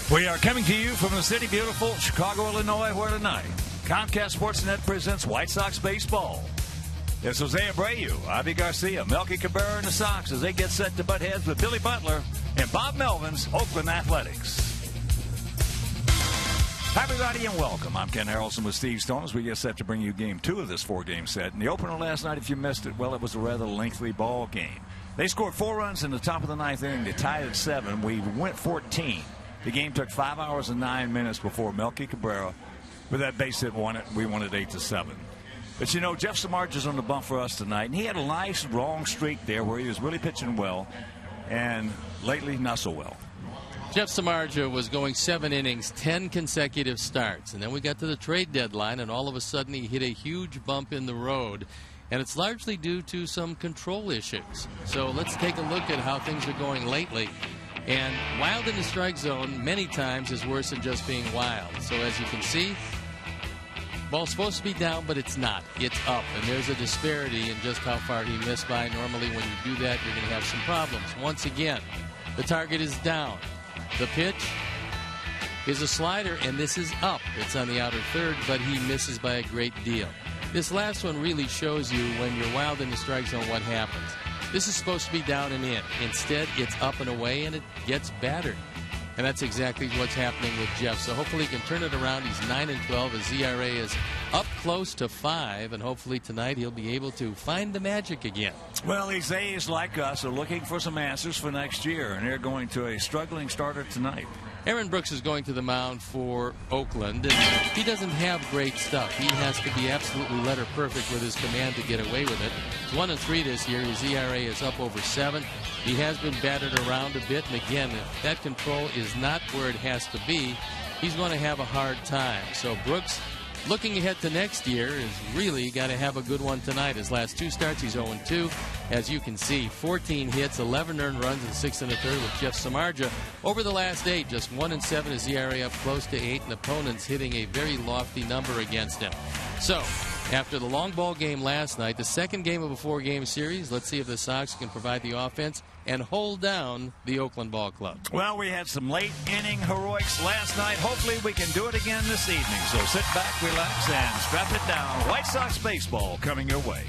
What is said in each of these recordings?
We are coming to you from the city beautiful Chicago, Illinois, where tonight Comcast Sportsnet presents White Sox baseball. It's Jose Abreu, Avi Garcia, Melky Cabrera, and the Sox as they get set to butt heads with Billy Butler and Bob Melvin's Oakland Athletics. Hi, everybody, and welcome. I'm Ken Harrelson with Steve Stone as we get set to bring you Game 2 of this four-game set. In the opener last night, if you missed it, well, it was a rather lengthy ball game. They scored 4 runs in the top of the ninth inning. They tied at 7. We went 14. The game took 5 hours and 9 minutes before Melky Cabrera, with that base hit, won it. We won it 8-7. But, you know, Jeff Samardzij's on the bump for us tonight, and he had a nice, long streak there where he was really pitching well, and lately, not so well. Jeff Samardzija was going 7 innings, 10 consecutive starts, and then we got to the trade deadline, and all of a sudden he hit a huge bump in the road, and it's largely due to some control issues. So let's take a look at how things are going lately. And wild in the strike zone many times is worse than just being wild. So as you can see, ball's supposed to be down, but it's not. It's up, and there's a disparity in just how far he missed by. Normally when you do that, you're going to have some problems. Once again, the target is down. The pitch is a slider, and this is up. It's on the outer third, but he misses by a great deal. This last one really shows you when you're wild in the strike zone what happens. This is supposed to be down and in. Instead, it's up and away, and it gets battered. And that's exactly what's happening with Jeff. So hopefully he can turn it around. He's 9-12. His ERA is up close to 5, and hopefully tonight he'll be able to find the magic again. Well, these A's, like us, are looking for some answers for next year, and they're going to a struggling starter tonight. Aaron Brooks is going to the mound for Oakland, and he doesn't have great stuff. He has to be absolutely letter perfect with his command to get away with it. He's 1-3 this year. His ERA is up over 7. He has been battered around a bit, and again, if that control is not where it has to be, he's going to have a hard time. So Brooks, looking ahead to next year, is really got to have a good one tonight. His last 2 starts, he's 0-2. As you can see, 14 hits, 11 earned runs, and 6 1/3 with Jeff Samardzija. Over the last 8, just 1-7, his ERA up close to 8, and opponents hitting a very lofty number against him. So, after the long ball game last night, the second game of a 4-game series, let's see if the Sox can provide the offense and hold down the Oakland Ball Club. Well, we had some late inning heroics last night. Hopefully we can do it again this evening. So sit back, relax, and strap it down. White Sox baseball coming your way.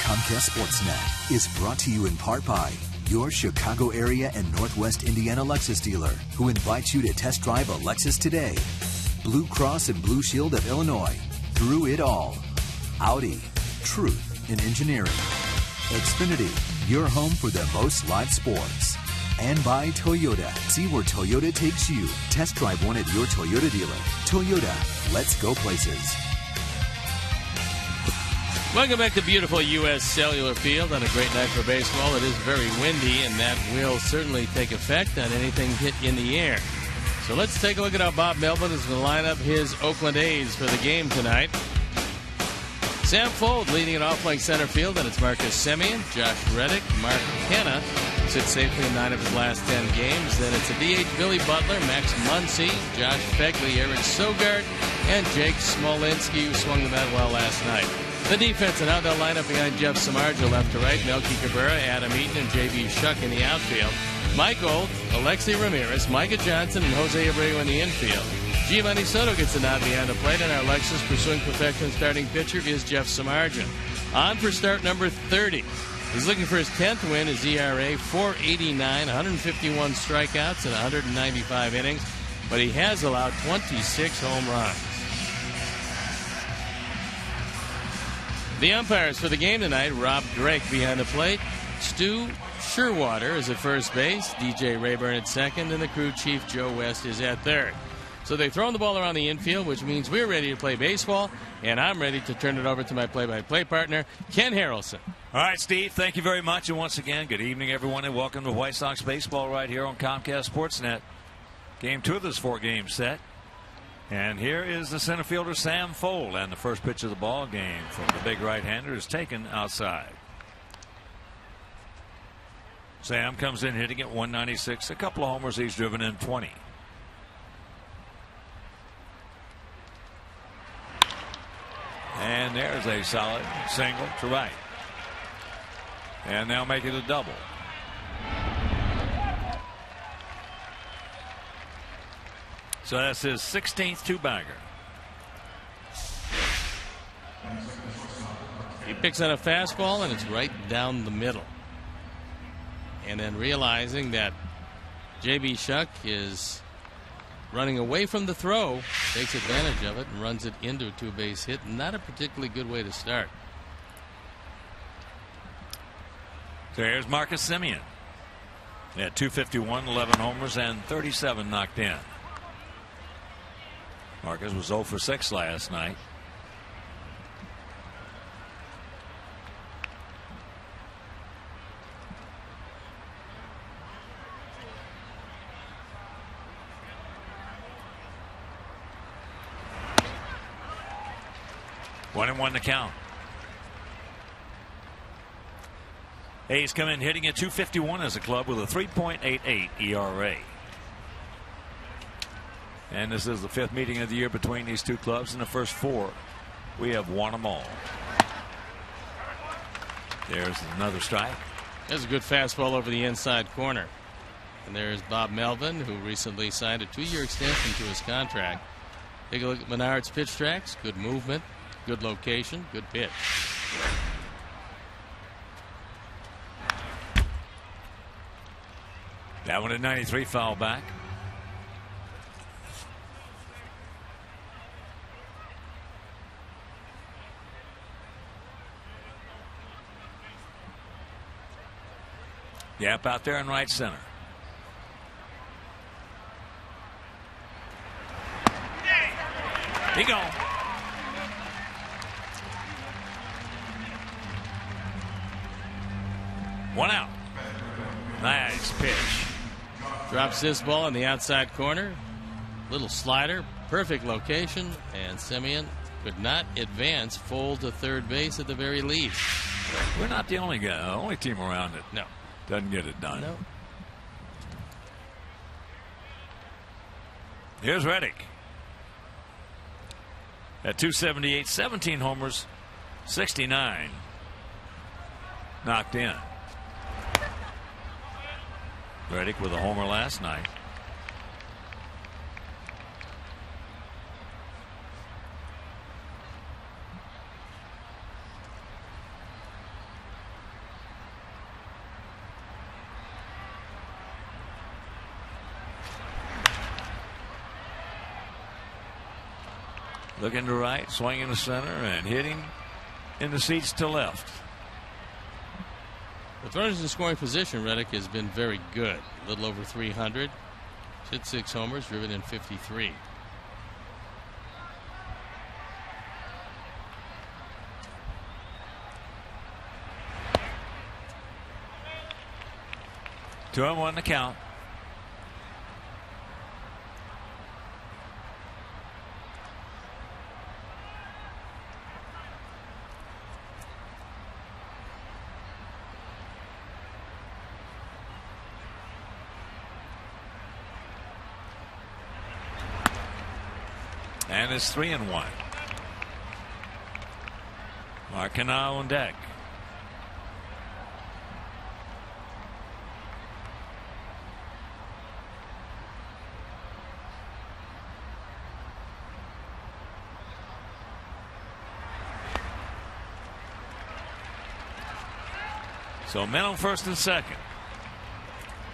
Comcast Sportsnet is brought to you in part by your Chicago area and Northwest Indiana Lexus dealer, who invites you to test drive a Lexus today. Blue Cross and Blue Shield of Illinois. Through it all. Audi. Truth in engineering. Xfinity. Your home for the most live sports. And by Toyota. See where Toyota takes you. Test drive one at your Toyota dealer. Toyota. Let's go places. Welcome back to beautiful U.S. Cellular Field on a great night for baseball. It is very windy, and that will certainly take effect on anything hit in the air. So let's take a look at how Bob Melvin is going to line up his Oakland A's for the game tonight. Sam Fuld leading it off like center field, and it's Marcus Semien, Josh Reddick, Mark Hanna sits safely in 9 of his last 10 games. Then it's a DH Billy Butler, Max Muncy, Josh Begley, Aaron Sogard, and Jake Smolinski, who swung the bat well last night. The defense and how they'll line up behind Jeff Samardzija left to right, Melky Cabrera, Adam Eaton, and J.B. Shuck in the outfield. Mike Gold, Alexi Ramirez, Micah Johnson, and Jose Abreu in the infield. Giovanni Soto gets a nod behind the plate, and our Lexus pursuing perfection starting pitcher is Jeff Samardzija. On for start number 30. He's looking for his 10th win. His ERA, .489, 151 strikeouts and 195 innings, but he has allowed 26 home runs. The umpires for the game tonight, Rob Drake behind the plate, Stu Sherwater is at first base, DJ Rayburn at second, and the crew chief Joe West is at third. So they've thrown the ball around the infield, which means we're ready to play baseball, and I'm ready to turn it over to my play-by-play partner, Ken Harrelson. All right, Steve, thank you very much. And once again, good evening, everyone, and welcome to White Sox baseball right here on Comcast Sportsnet. Game 2 of this 4-game set. And here is the center fielder, Sam Fuld, and the first pitch of the ball game from the big right-hander is taken outside. Sam comes in hitting at 196. A couple of homers. He's driven in 20. And there's a solid single to right. And they'll make it a double. So that's his 16th two-bagger. He picks on a fastball, and it's right down the middle. And then realizing that J.B. Shuck is running away from the throw, takes advantage of it and runs it into a two-base hit. Not a particularly good way to start. There's Marcus Semien. At 251, 11 homers, and 37 knocked in. Marcus was 0 for 6 last night. One and one to count. A's come in hitting at 251 as a club with a 3.88 ERA. And this is the 5th meeting of the year between these two clubs. In the first 4, we have won them all. There's another strike. There's a good fastball over the inside corner. And there's Bob Melvin, who recently signed a 2-year extension to his contract. Take a look at Menard's pitch tracks. Good movement, good location, good pitch. That one at 93, foul back. Yep, out there in right center. He gone. One out. Nice pitch. Drops this ball in the outside corner. Little slider, perfect location, and Semien could not advance Fuld to third base at the very least. We're not the only team around it. No. Doesn't get it done. No. Here's Reddick. At 278, 17 homers, 69 knocked in. Reddick with a homer last night. Looking to right, swinging to center, and hitting in the seats to left. With runners in scoring position, Reddick has been very good. A little over 300. Hit 6 homers, driven in 53. Two and one to count. And it's 3-1. Marcano on deck. So men on first and second.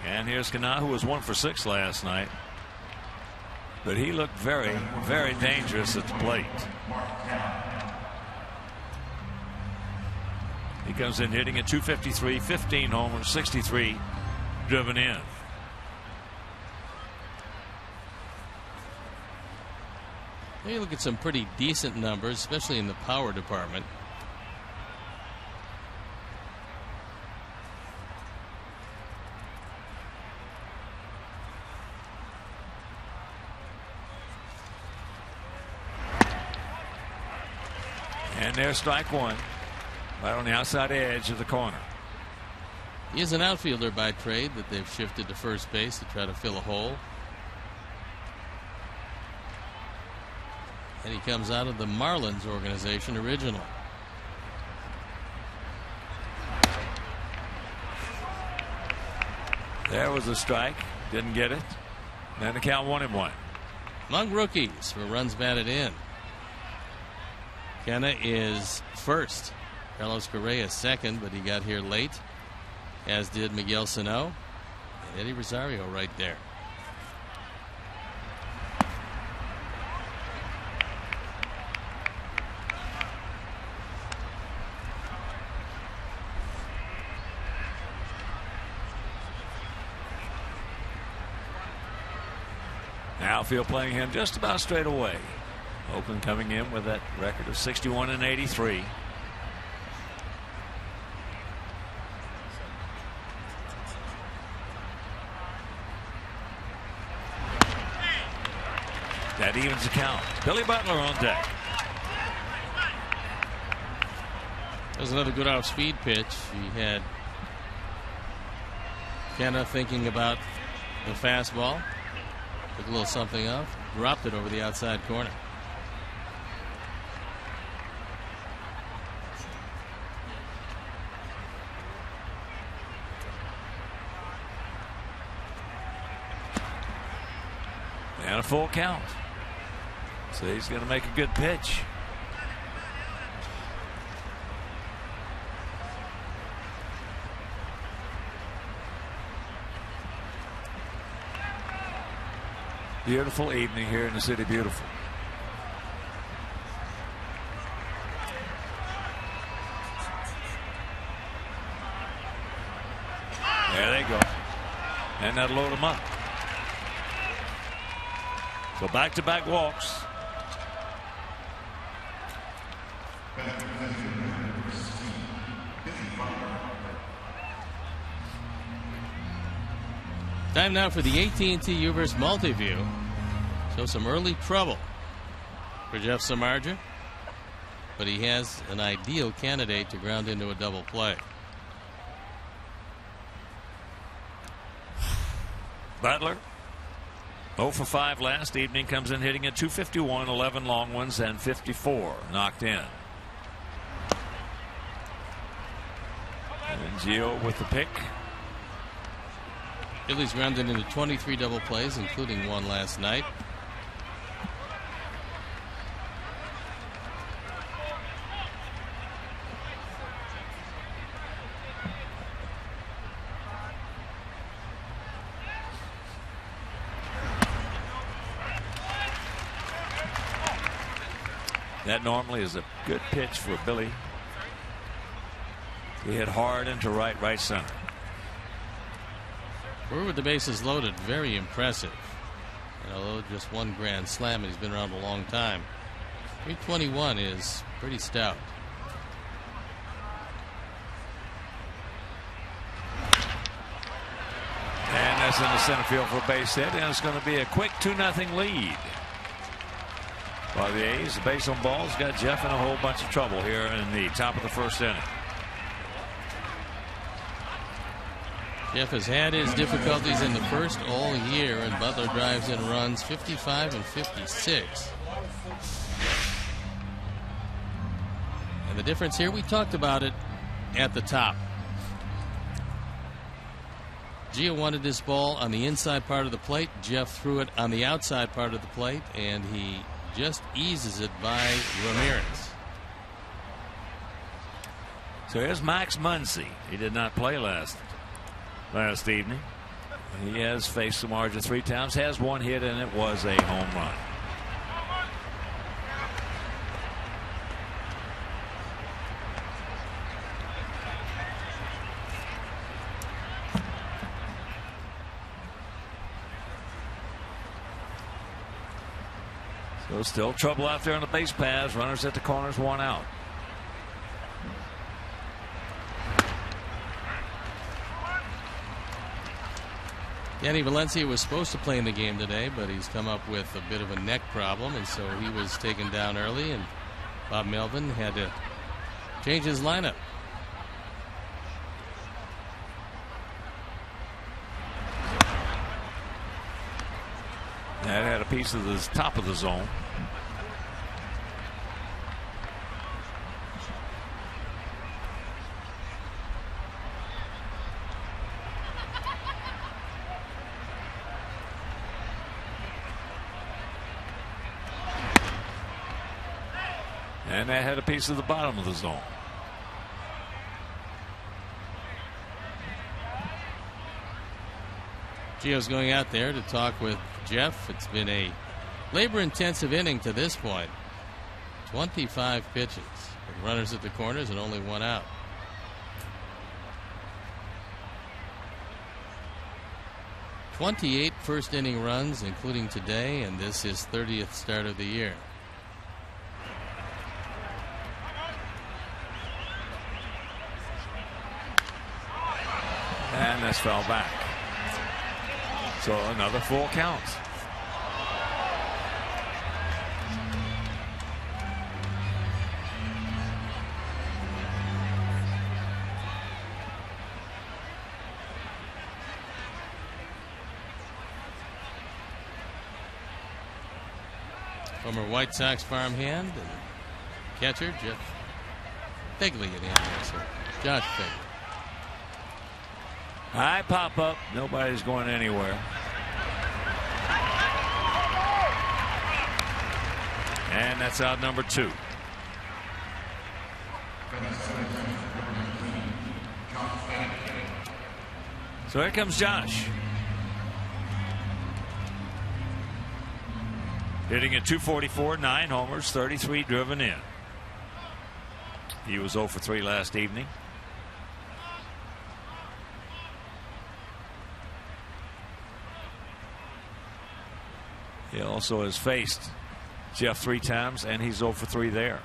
And here's Cano, who was 1 for 6 last night. But he looked very, very dangerous at the plate. He comes in hitting at .253, 15 homers, 63 driven in. You look at some pretty decent numbers, especially in the power department. And there's strike one, right on the outside edge of the corner. He is an outfielder by trade that they've shifted to first base to try to fill a hole. And he comes out of the Marlins organization originally. There was a strike, didn't get it. Then the count 1-1. Among rookies for runs batted in, Kenna is first. Carlos Correa second, but he got here late, as did Miguel Sano and Eddie Rosario right there. Outfield playing him just about straight away. Oakland coming in with that record of 61 and 83. That evens the count. Billy Butler on deck. There's another good off-speed pitch. He had Kenna thinking about the fastball. Took a little something off. Dropped it over the outside corner. And a full count. So he's going to make a good pitch. Beautiful evening here in the city. Beautiful. There they go. And that'll load them up. So back-to-back walks. Time now for the AT&T Uverse Multiview. So some early trouble for Jeff Samardzija, but he has an ideal candidate to ground into a double play. Butler 0 for 5 last evening, comes in hitting at .251, 11 long ones and 54 knocked in. And Gio with the pick. Phillies grounded into 23 double plays, including one last night. That normally is a good pitch for Billy. He hit hard into right center. We're with the bases loaded. Very impressive. And although just one grand slam, and he's been around a long time. 321 is pretty stout. And that's in the center field for a base hit, and it's going to be a quick 2-0 lead by the A's. The base on balls got Jeff in a whole bunch of trouble here in the top of the first inning. Jeff has had his difficulties in the first all year, and Butler drives in runs 55 and 56. And the difference here, we talked about it at the top. Gio wanted this ball on the inside part of the plate. Jeff threw it on the outside part of the plate, and he just eases it by Ramirez. So here's Max Muncy. He did not play last evening. He has faced the margin 3 times, has 1 hit, and it was a home run. So still trouble out there on the base paths. Runners at the corners, 1 out. Danny Valencia was supposed to play in the game today, but he's come up with a bit of a neck problem, and so he was taken down early, and Bob Melvin had to change his lineup. That had a piece of the top of the zone. And that had a piece of the bottom of the zone. Gio's going out there to talk with Jeff. It's been a labor-intensive inning to this point. 25 pitches with runners at the corners and only 1 out. "28 first-inning runs, including today, and this is 30th start of the year." And this fell back. So another full count. Former White Sox farmhand and catcher Jeff Figley in the answer. Josh Figley. High pop up. Nobody's going anywhere. And that's out number 2. So here comes Josh. Hitting at .244, 9 homers, 33 driven in. He was 0 for 3 last evening. He also has faced Jeff 3 times, and he's 0 for 3 there.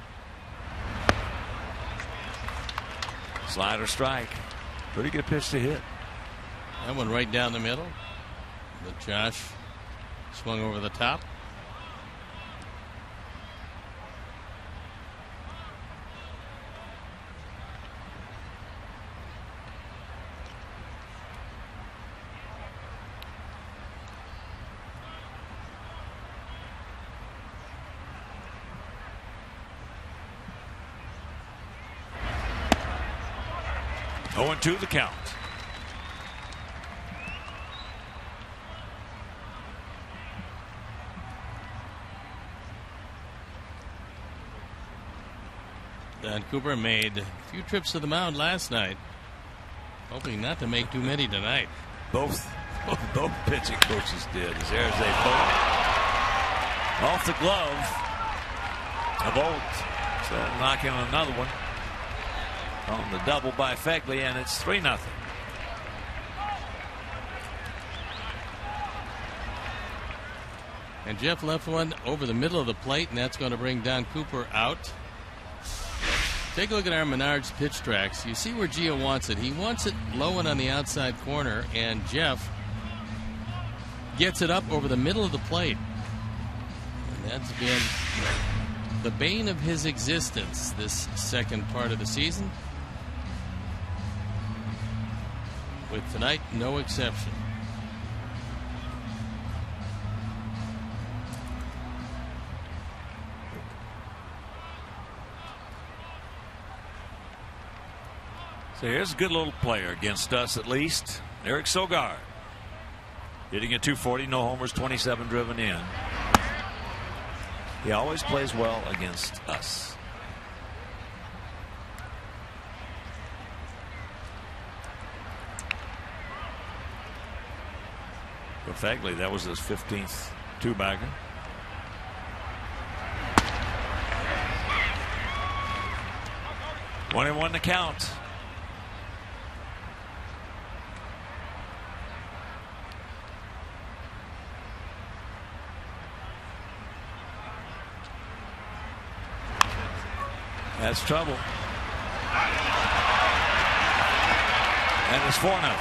Slider strike. Pretty good pitch to hit. That one right down the middle. But Josh swung over the top. To the count. Don Cooper made a few trips to the mound last night, hoping not to make too many tonight. Both pitching coaches did. As there's a ball off the glove. A volt. So knocking another one on the double by Fegley, and it's 3-0. And Jeff left one over the middle of the plate, and that's going to bring Don Cooper out. Take a look at our Menards pitch tracks. You see where Gio wants it. He wants it low and on the outside corner, and Jeff gets it up over the middle of the plate. And that's been the bane of his existence this second part of the season. With tonight, no exception. So here's a good little player against us, at least. Eric Sogard. Hitting at .240, no homers, 27 driven in. He always plays well against us. For Fegley, that was his 15th two-bagger. One and one to count. That's trouble. And it's 4-0.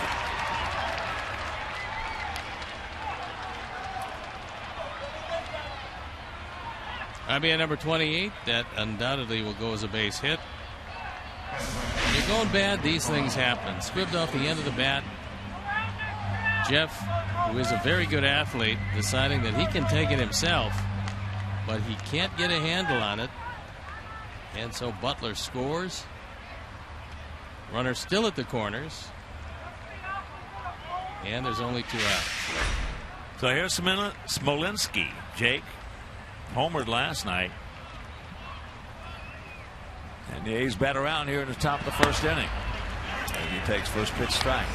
RBI number 28. That undoubtedly will go as a base hit. When you're going bad, these things happen. Scribbed off the end of the bat. Jeff, who is a very good athlete, deciding that he can take it himself, but he can't get a handle on it. And so Butler scores. Runner still at the corners. And there's only 2 outs. So here's Smolinski. Jake homered last night. And the A's bat around here in the top of the first inning. And he takes first pitch strike.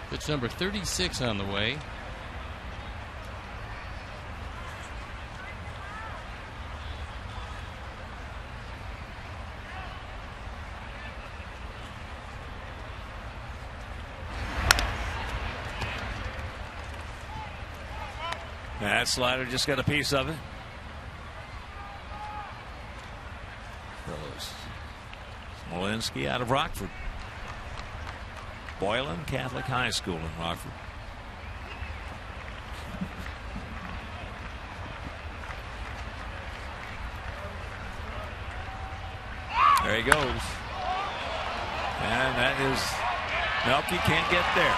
Pitch number 36 on the way. That slider just got a piece of it. Smolinski out of Rockford. Boylan Catholic High School in Rockford. There he goes. And that is Melky can't get there.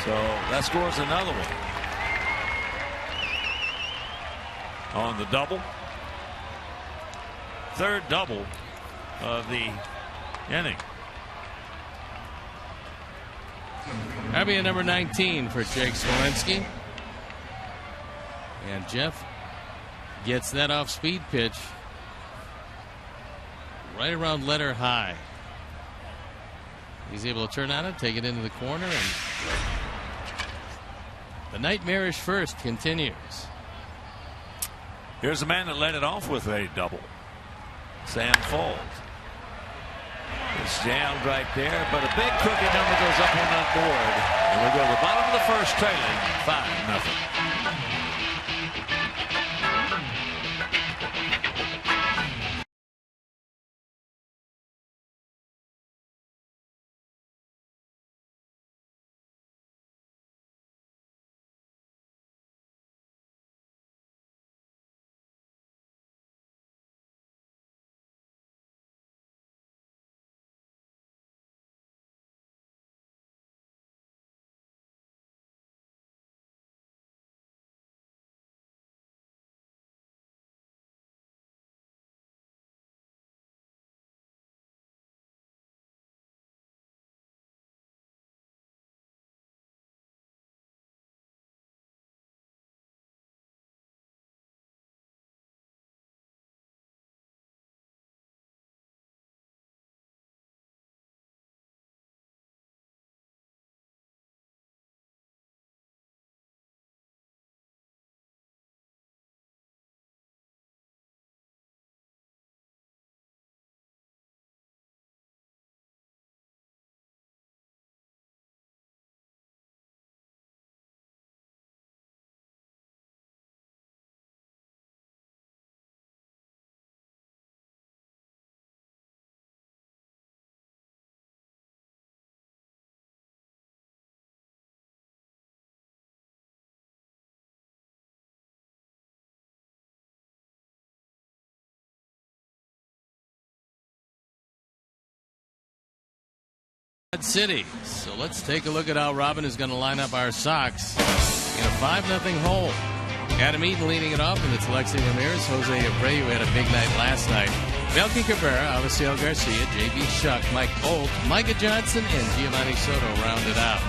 So that scores another one. On the double. Third double of the inning. RBI number 19 for Jake Smolinski. And Jeff gets that off speed pitch right around letter high. He's able to turn on it, take it into the corner, and the nightmarish first continues. Here's the man that led it off with a double. Sam Fold. It's jammed right there, but a big crooked number goes up on that board. And we go to the bottom of the first, trailing 5-0. City. So let's take a look at how Robin is going to line up our Sox in a 5-0 hole. Adam Eaton leading it off, and it's Alexi Ramirez. Jose Abreu had a big night last night. Melky Cabrera, Avisail Garcia, J.B. Shuck, Mike Holt, Micah Johnson, and Giovanni Soto rounded out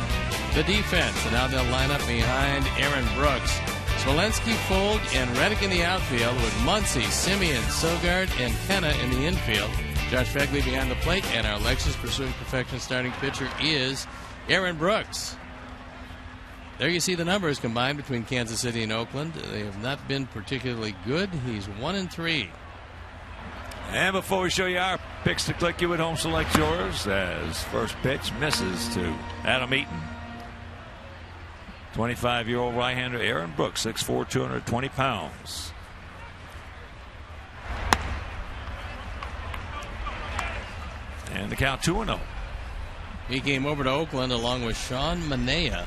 the defense. And now they'll line up behind Aaron Brooks, Smolensky, Fold, and Reddick in the outfield with Muncy, Simeon, Sogard, and Kenna in the infield. Josh Fegley behind the plate, and our Lexus Pursuing Perfection starting pitcher is Aaron Brooks. There you see the numbers combined between Kansas City and Oakland. They have not been particularly good. He's 1-3. And before we show you our picks to click, you at home select yours as first pitch misses to Adam Eaton. 25-year-old right-hander Aaron Brooks, 6'4", 220 pounds. And the count 2-0. He came over to Oakland along with Sean Manaea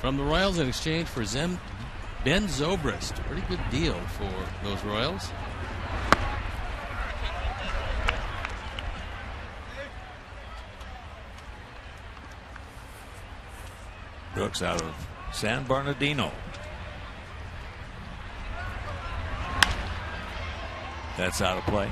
from the Royals in exchange for Ben Zobrist. Pretty good deal for those Royals. Brooks out of San Bernardino. That's out of play.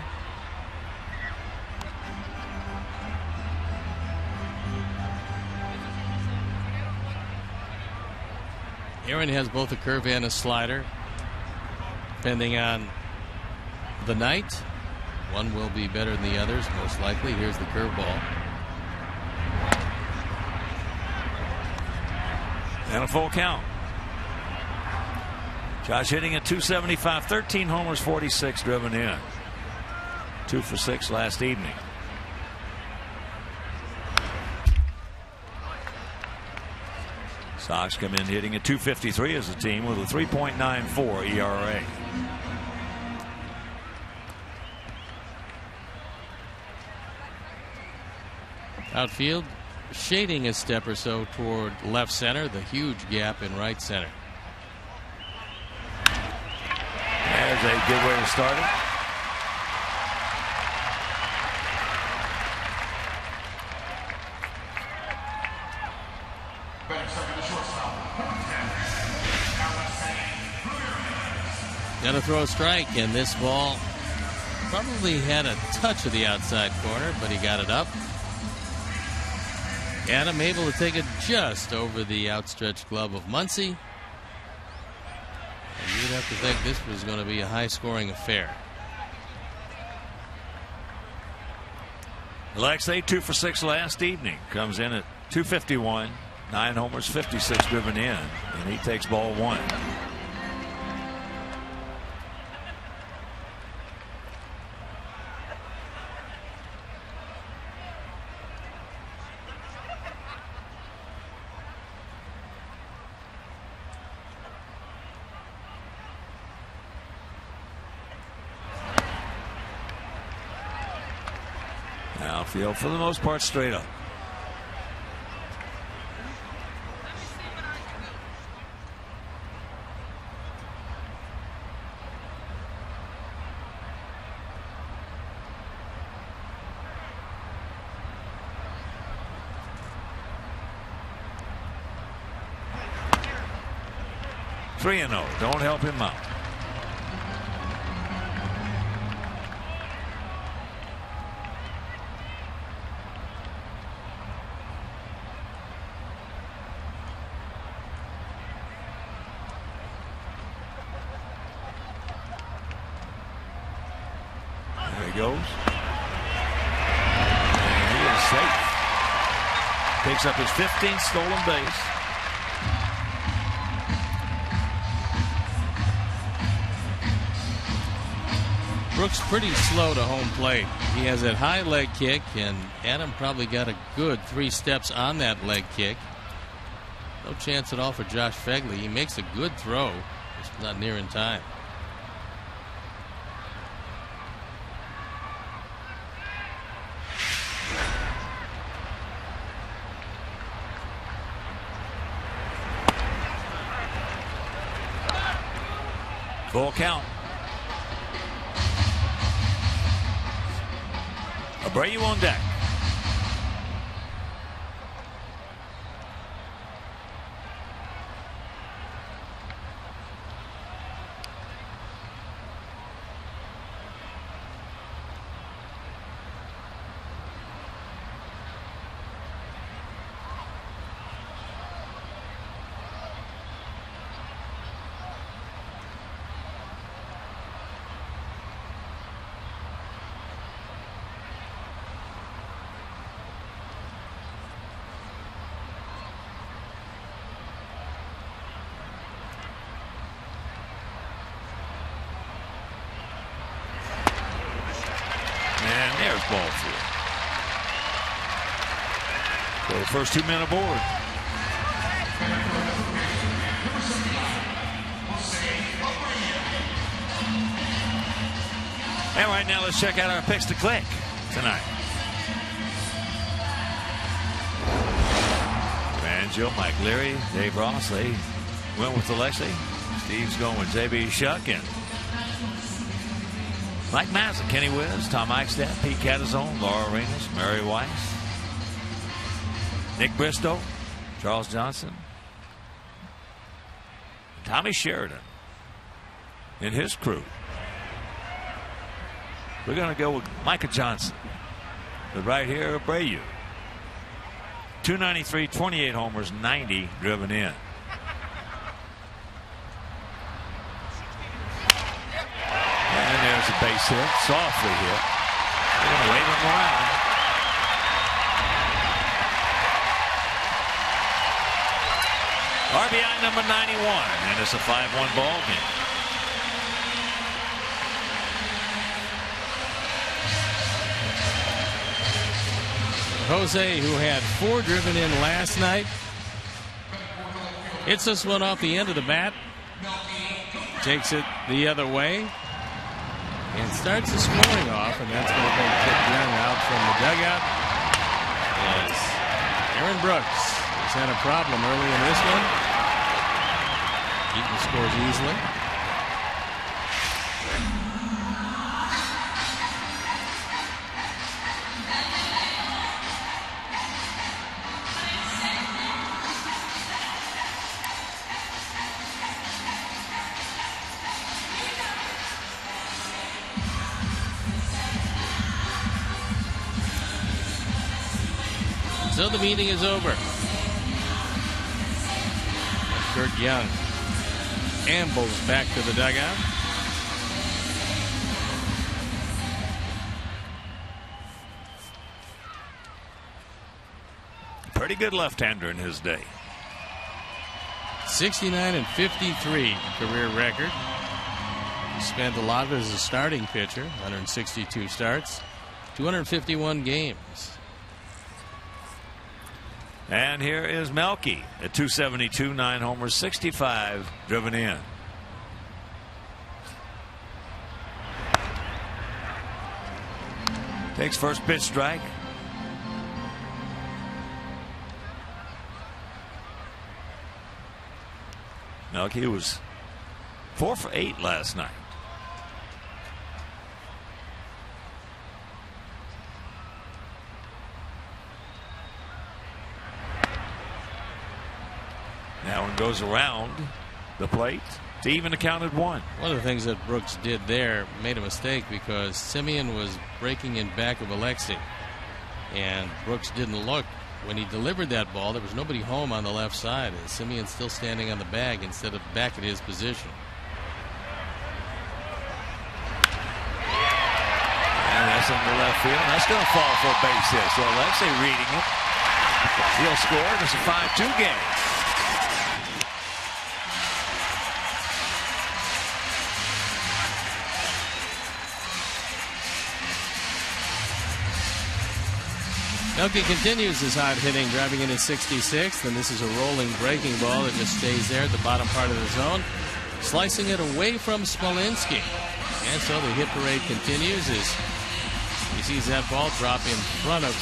Aaron has both a curve and a slider. Depending on the night, one will be better than the others, most likely. Here's the curveball. And a full count. Josh hitting at .275, 13 homers, 46 driven in. 2 for 6 last evening. Sox come in hitting at .253 as a team with a 3.94 ERA. Outfield shading a step or so toward left center, the huge gap in right center. There's a good way to start it. Got to throw a strike, and this ball probably had a touch of the outside corner, but he got it up. Adam able to take it just over the outstretched glove of Muncy. And you'd have to think this was going to be a high-scoring affair. Alexei, 2 for 6 last evening. Comes in at .251, 9 homers, 56 driven in, and he takes ball 1. Outfield for the most part straight up. Three and 0. Don't help him out. Goes. And he is safe. Picks up his 15th stolen base. Brooks pretty slow to home plate. He has that high leg kick, and Adam probably got a good 3 steps on that leg kick. No chance at all for Josh Fegley. He makes a good throw. It's not near in time. Full count. Abreu on deck. baseball field. So the first 2 men aboard. And right now, let's check out our picks to click tonight. Joe, Mike Leary, Dave Ross, they went with Alexei. Steve's going with J.B. Shuck and Mike Mazza, Kenny Wiz, Tom Eichstadt, Pete Catazone, Laura Reynolds, Mary Weiss, Nick Bristow, Charles Johnson, Tommy Sheridan and his crew. We're going to go with Micah Johnson. But right here, Abreu. 293, 28 homers, 90 driven in. And there's a base hit, softly hit. They're going to wave him around. RBI number 91, and it's a 5-1 ball game. Jose, who had 4 driven in last night, hits this one off the end of the bat, takes it the other way, and starts the scoring off, and that's going to bring Kip Young out from the dugout. Yes. Aaron Brooks has had a problem early in this one. Eaton scores easily. So the meeting is over. Kurt Young ambles back to the dugout. Pretty good left-hander in his day. 69 and 53 career record. He spent a lot of it as a starting pitcher. 162 starts, 251 games. And here is Melky at 272, 9 homers, 65 driven in. Takes first pitch strike. Melky was 4 for 8 last night. That one goes around the plate to even the count at 1. One of the things that Brooks did there made a mistake because Simeon was breaking in back of Alexei, and Brooks didn't look. When he delivered that ball, there was nobody home on the left side, and Simeon's still standing on the bag instead of back at his position. And that's in the left field. That's going to fall for a base hit. So Alexei reading it. He'll score, and it's a 5-2 game. Melky continues his hard hitting, driving in his 66th, and this is a rolling breaking ball that just stays there at the bottom part of the zone, slicing it away from Smolinski. And so the hit parade continues as he sees that ball drop in front of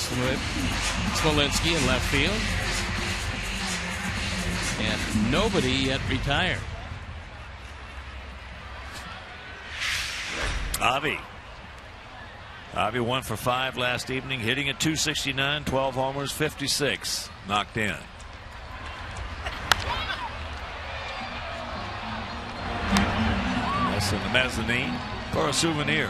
Smolinski in left field. And nobody yet retired. Avi 1 for 5 last evening, hitting at 269, 12 homers, 56 knocked in. That's in the mezzanine for a souvenir.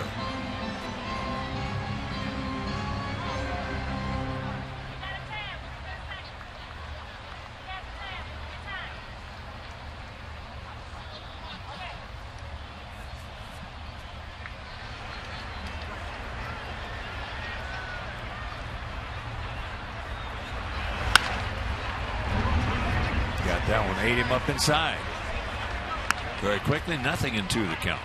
That one ate him up inside. Very quickly, nothing in 2 the count.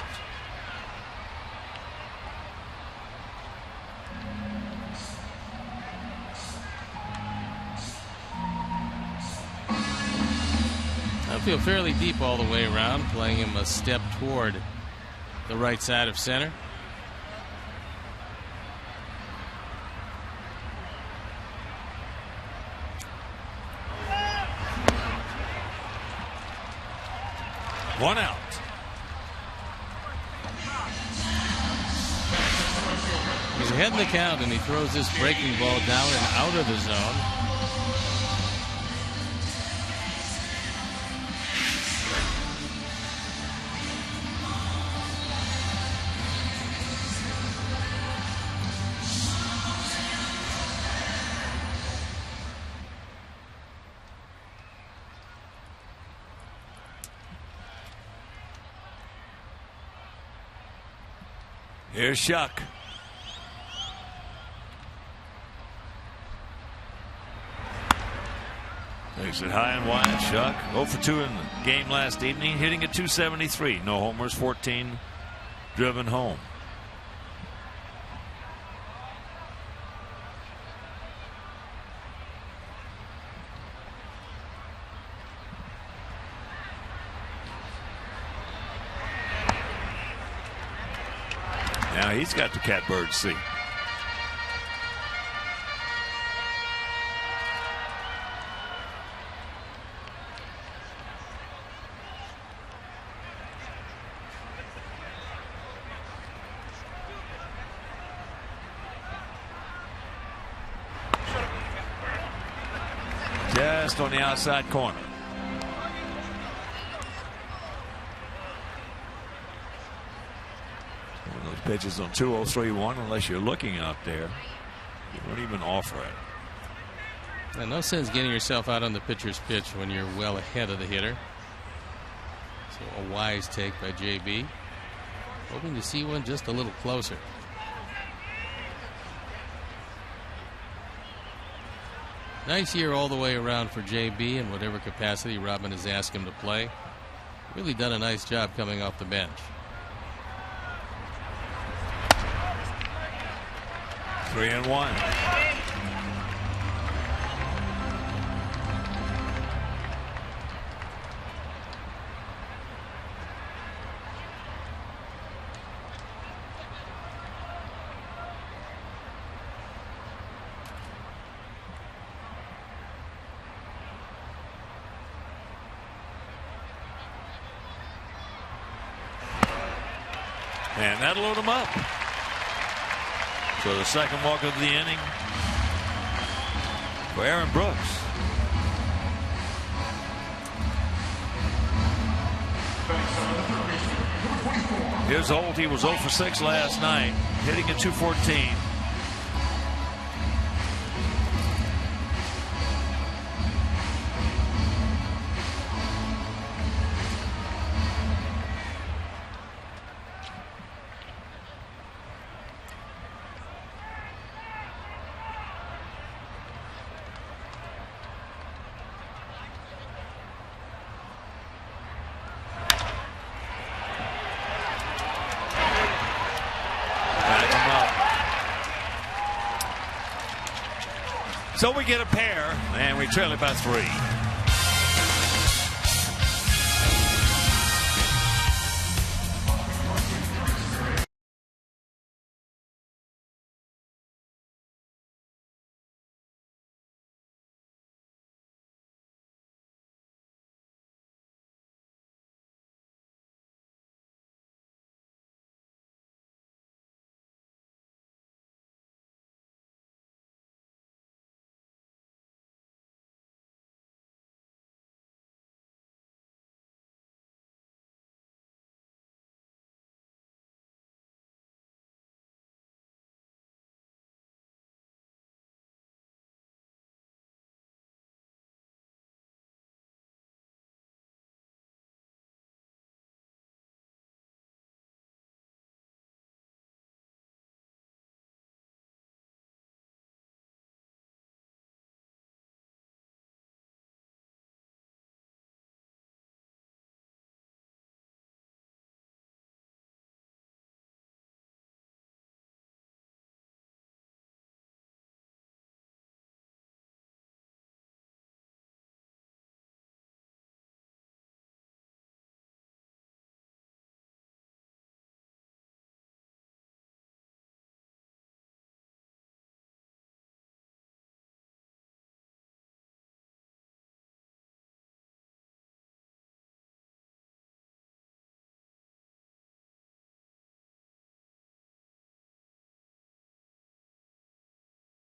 outfield fairly deep all the way around, playing him a step toward the right side of center. One out. He's ahead in the count, and he throws this breaking ball down and out of the zone. Here's Shuck. Takes it high and wide. Shuck 0 for 2 in the game last evening, hitting at .273. No homers, 14 driven home. Now he's got the catbird seat. Just on the outside corner. One of those pitches on 2-0-3-1, unless you're looking out there, you don't even offer it. And no sense getting yourself out on the pitcher's pitch when you're well ahead of the hitter. So a wise take by JB. Hoping to see one just a little closer. Nice year all the way around for JB in whatever capacity Robin has asked him to play. Really done a nice job coming off the bench. 3-1. And that'll load him up. So the second walk of the inning for Aaron Brooks. Here's Holt. He was 0 for 6 last night, hitting at .214. So we get a pair, and we trail it by 3.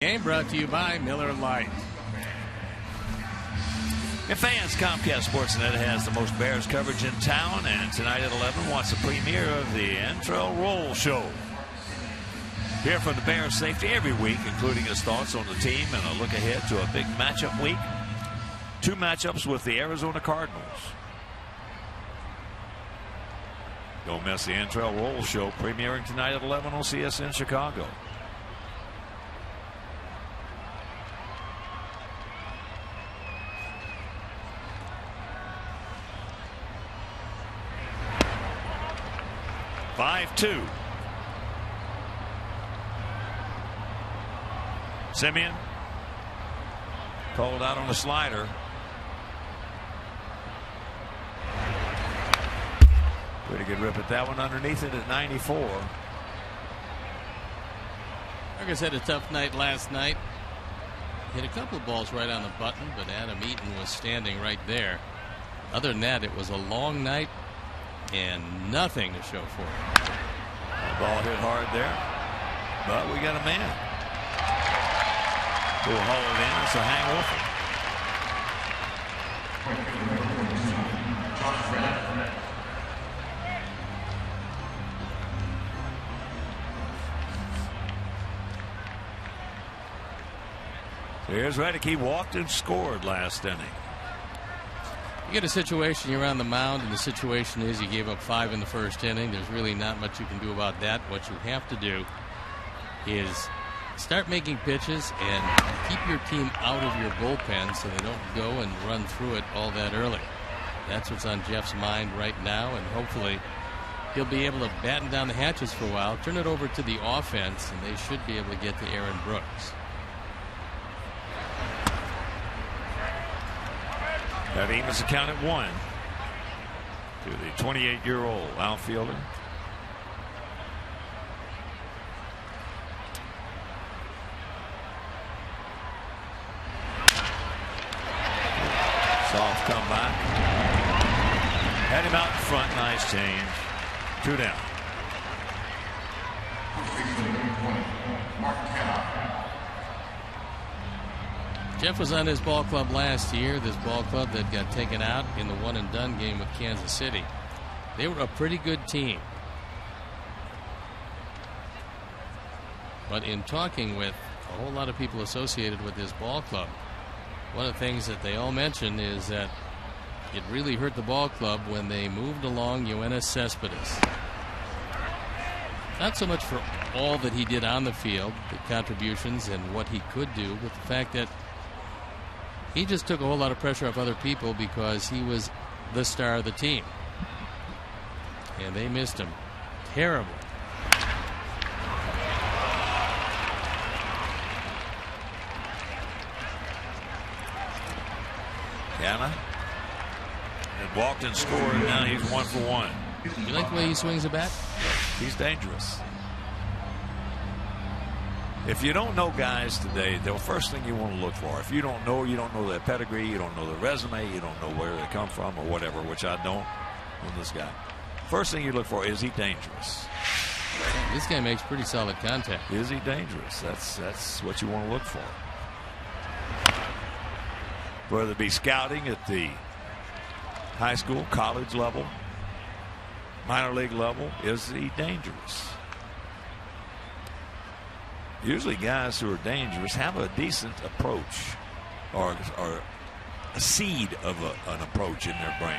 Game brought to you by Miller Lite. And fans, Comcast Sportsnet has the most Bears coverage in town, and tonight at 11 watch the premiere of the Antrell Roll Show. Hear from the Bears safety every week, including his thoughts on the team and a look ahead to a big matchup week. 2 matchups with the Arizona Cardinals. Don't miss the Antrell Roll Show, premiering tonight at 11 on CSN Chicago. Five-2. Simeon called out on the slider. Pretty good rip at that one underneath it at 94. Marcus had a tough night last night. Hit a couple of balls right on the button, but Adam Eaton was standing right there. Other than that, it was a long night and nothing to show for it. The ball hit hard there, but we got a man who will haul it in. It's a hang over. So here's Reddick. He walked and scored last inning. You get a situation, you're on the mound, and the situation is you gave up 5 in the first inning. There's really not much you can do about that. What you have to do is start making pitches and keep your team out of your bullpen so they don't go and run through it all that early. That's what's on Jeff's mind right now, and hopefully he'll be able to batten down the hatches for a while, turn it over to the offense, and they should be able to get to Aaron Brooks. That Amos accounted 1 to the 28-year-old outfielder. Soft comeback. Had him out in front. Nice change. 2 down. Jeff was on his ball club last year, this ball club that got taken out in the one-and-done game with Kansas City. They were a pretty good team. But in talking with a whole lot of people associated with this ball club, one of the things that they all mentioned is that it really hurt the ball club when they moved along Yoenis Cespedes. Not so much for all that he did on the field, the contributions and what he could do, but the fact that he just took a whole lot of pressure off other people because he was the star of the team. And they missed him terribly. Gamma had walked and scored, and now he's 1 for 1. You like the way he swings a bat? He's dangerous. If you don't know guys today, the first thing you want to look for, if you don't know their pedigree, you don't know their resume, you don't know where they come from or whatever, which I don't on this guy. First thing you look for, is he dangerous? This guy makes pretty solid contact. Is he dangerous? That's what you want to look for. Whether it be scouting at the high school, college level, minor league level, is he dangerous? Usually guys who are dangerous have a decent approach or a seed of an approach in their brain.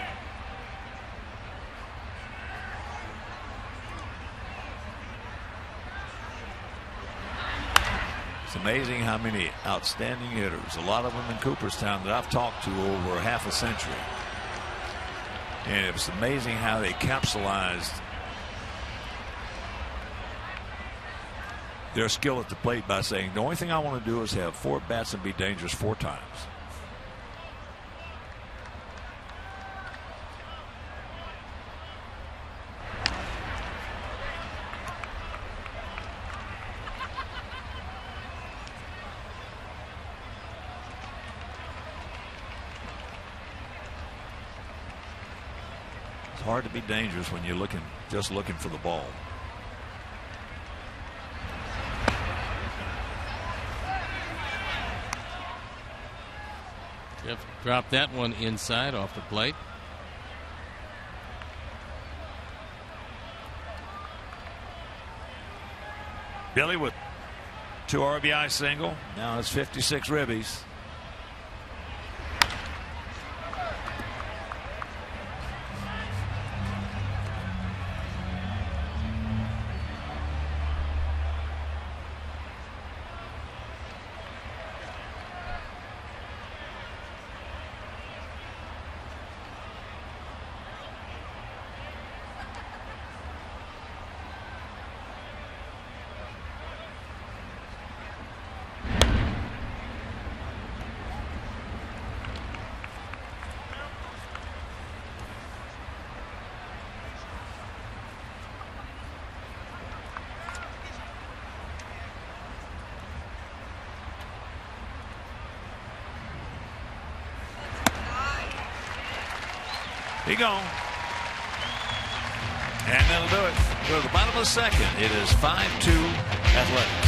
It's amazing how many outstanding hitters, a lot of them in Cooperstown, that I've talked to over half a century. And it's amazing how they capsulized their skill at the plate by saying, the only thing I want to do is have 4 bats and be dangerous 4 times. It's hard to be dangerous when you're just looking for the ball. Jeff dropped that one inside off the plate. Billy with 2 RBI single. Now it's 56 ribbies. He gone. And that'll do it. We're at the bottom of the second. It is 5-2 Athletics.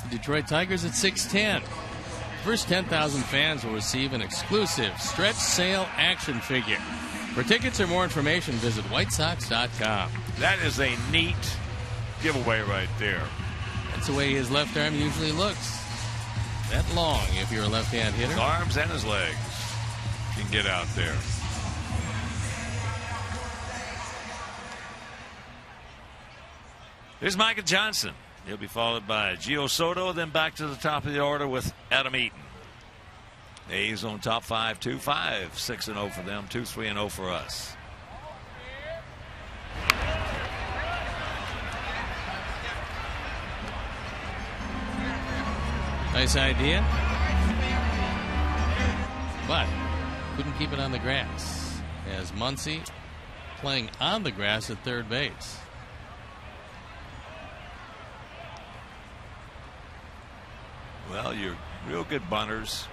The Detroit Tigers at 6:10. First 10,000 fans will receive an exclusive stretch sale action figure. For tickets or more information, visit WhiteSox.com. That is a neat giveaway right there. That's the way his left arm usually looks. That long if you're a left-hand hitter. His arms and his legs can get out there. Here's Micah Johnson. He'll be followed by Gio Soto, then back to the top of the order with Adam Eaton. A's on top 5-2, 5-6-0 for them, 2-3-0 for us. Nice idea, but couldn't keep it on the grass as Muncy playing on the grass at third base. Well, your real good bunters,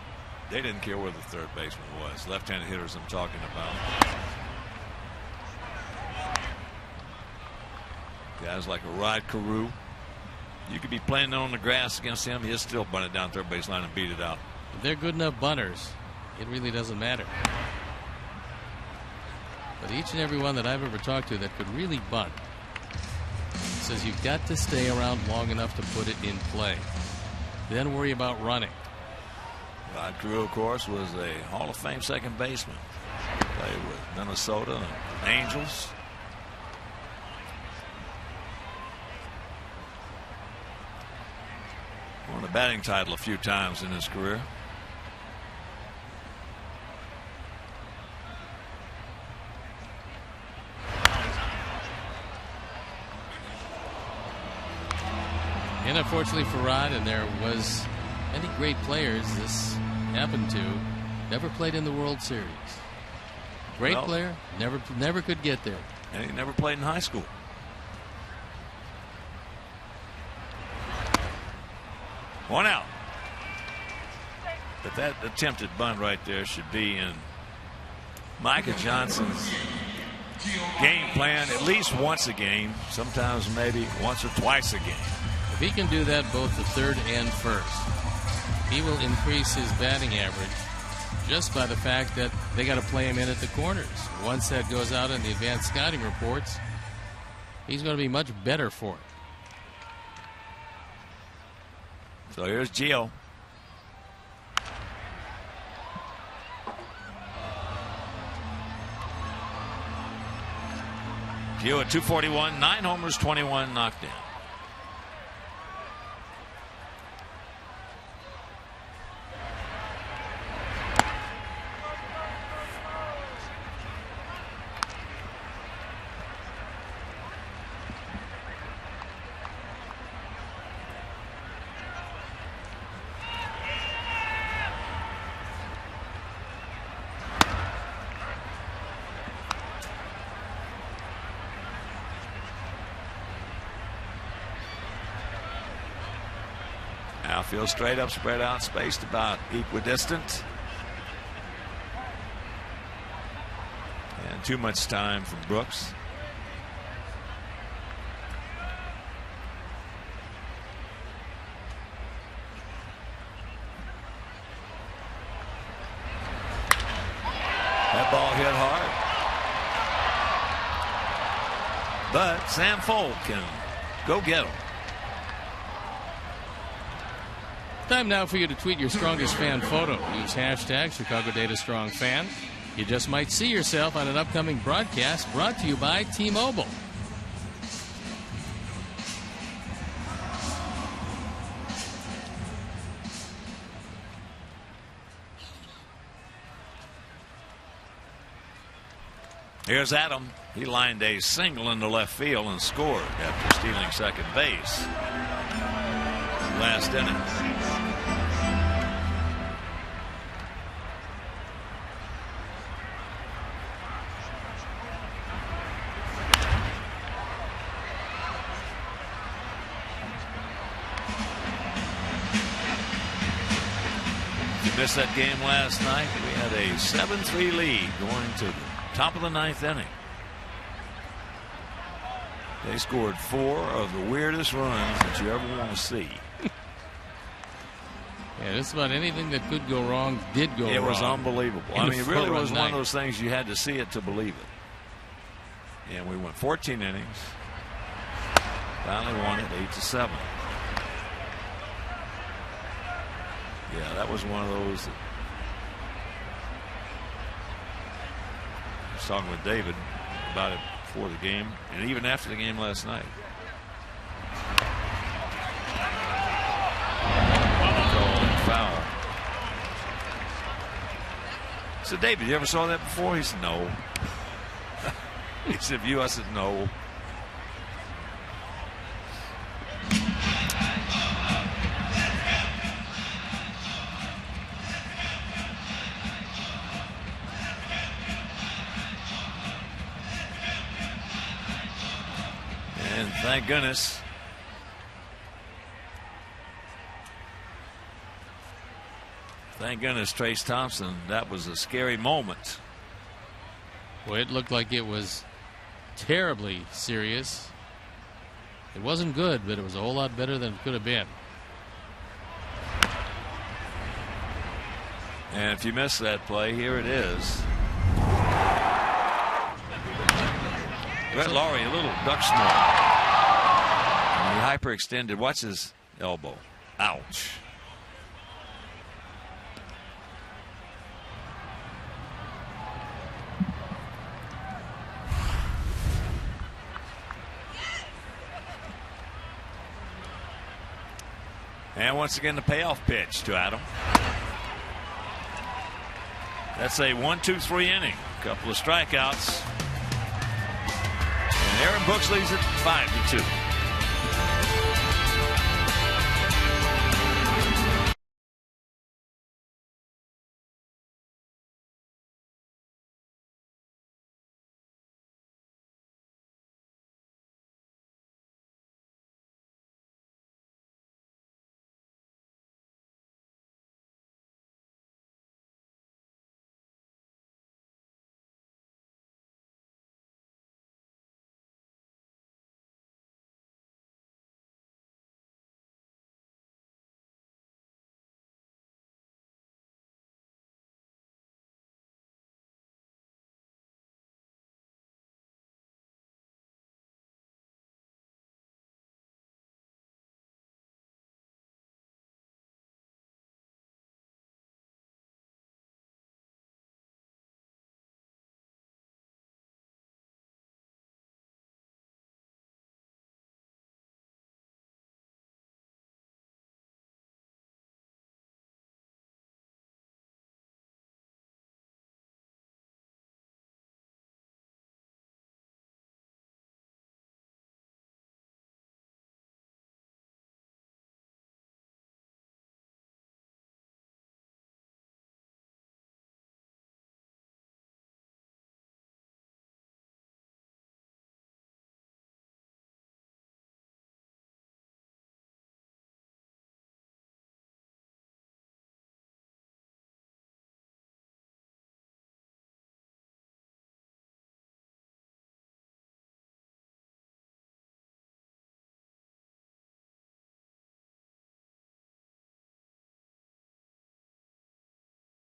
they didn't care where the third baseman was. Left-handed hitters I'm talking about. Guys like a Rod Carew. You could be playing on the grass against him. He'll still bunt it down third base line and beat it out. If they're good enough bunters, it really doesn't matter. But each and every one that I've ever talked to that could really bunt says you've got to stay around long enough to put it in play. Then worry about running. Rod Carew, of course, was a Hall of Fame second baseman. Played with Minnesota and Angels. Won the batting title a few times in his career. And unfortunately for Rod, and there was many great players this happened to, never played in the World Series. Great player, never could get there. And he never played in high school. One out. But that attempted bunt right there should be in Micah Johnson's game plan at least once a game, sometimes maybe once or twice a game. If he can do that both the third and first, he will increase his batting average just by the fact that they got to play him in at the corners. Once that goes out in the advanced scouting reports, he's going to be much better for it. So here's Gio. Gio at 241, 9 homers, 21 knocked down. Outfield straight up, spread out, spaced about equidistant. And too much time from Brooks. That ball hit hard. But Sam Folk can go get him. Time now for you to tweet your strongest fan photo. Use hashtag Chicago Data Strong Fan. You just might see yourself on an upcoming broadcast brought to you by T-Mobile. Here's Adam. He lined a single into left field and scored after stealing second base last inning. Missed that game last night. We had a 7-3 lead going to the top of the ninth inning. They scored 4 of the weirdest runs that you ever want to see. Yeah, just about anything that could go wrong did go wrong. It was unbelievable. I mean, it really was one of those things you had to see it to believe it. And we went 14 innings. Finally won it 8-7. Yeah, that was one of those that I was talking with David about it before the game and even after the game last night. Foul. I said, David, you ever saw that before? He said, no. He said, I said, no. And thank goodness. Thank goodness, Trace Thompson. That was a scary moment. Well, it looked like it was terribly serious. It wasn't good, but it was a whole lot better than it could have been. And if you missed that play, here it is. Brett Laurie, a little duck snort. And he hyperextended. Watch his elbow. Ouch. And once again, the payoff pitch to Adam. That's a 1-2-3 inning. A couple of strikeouts. And Aaron Brooks leads it 5-2.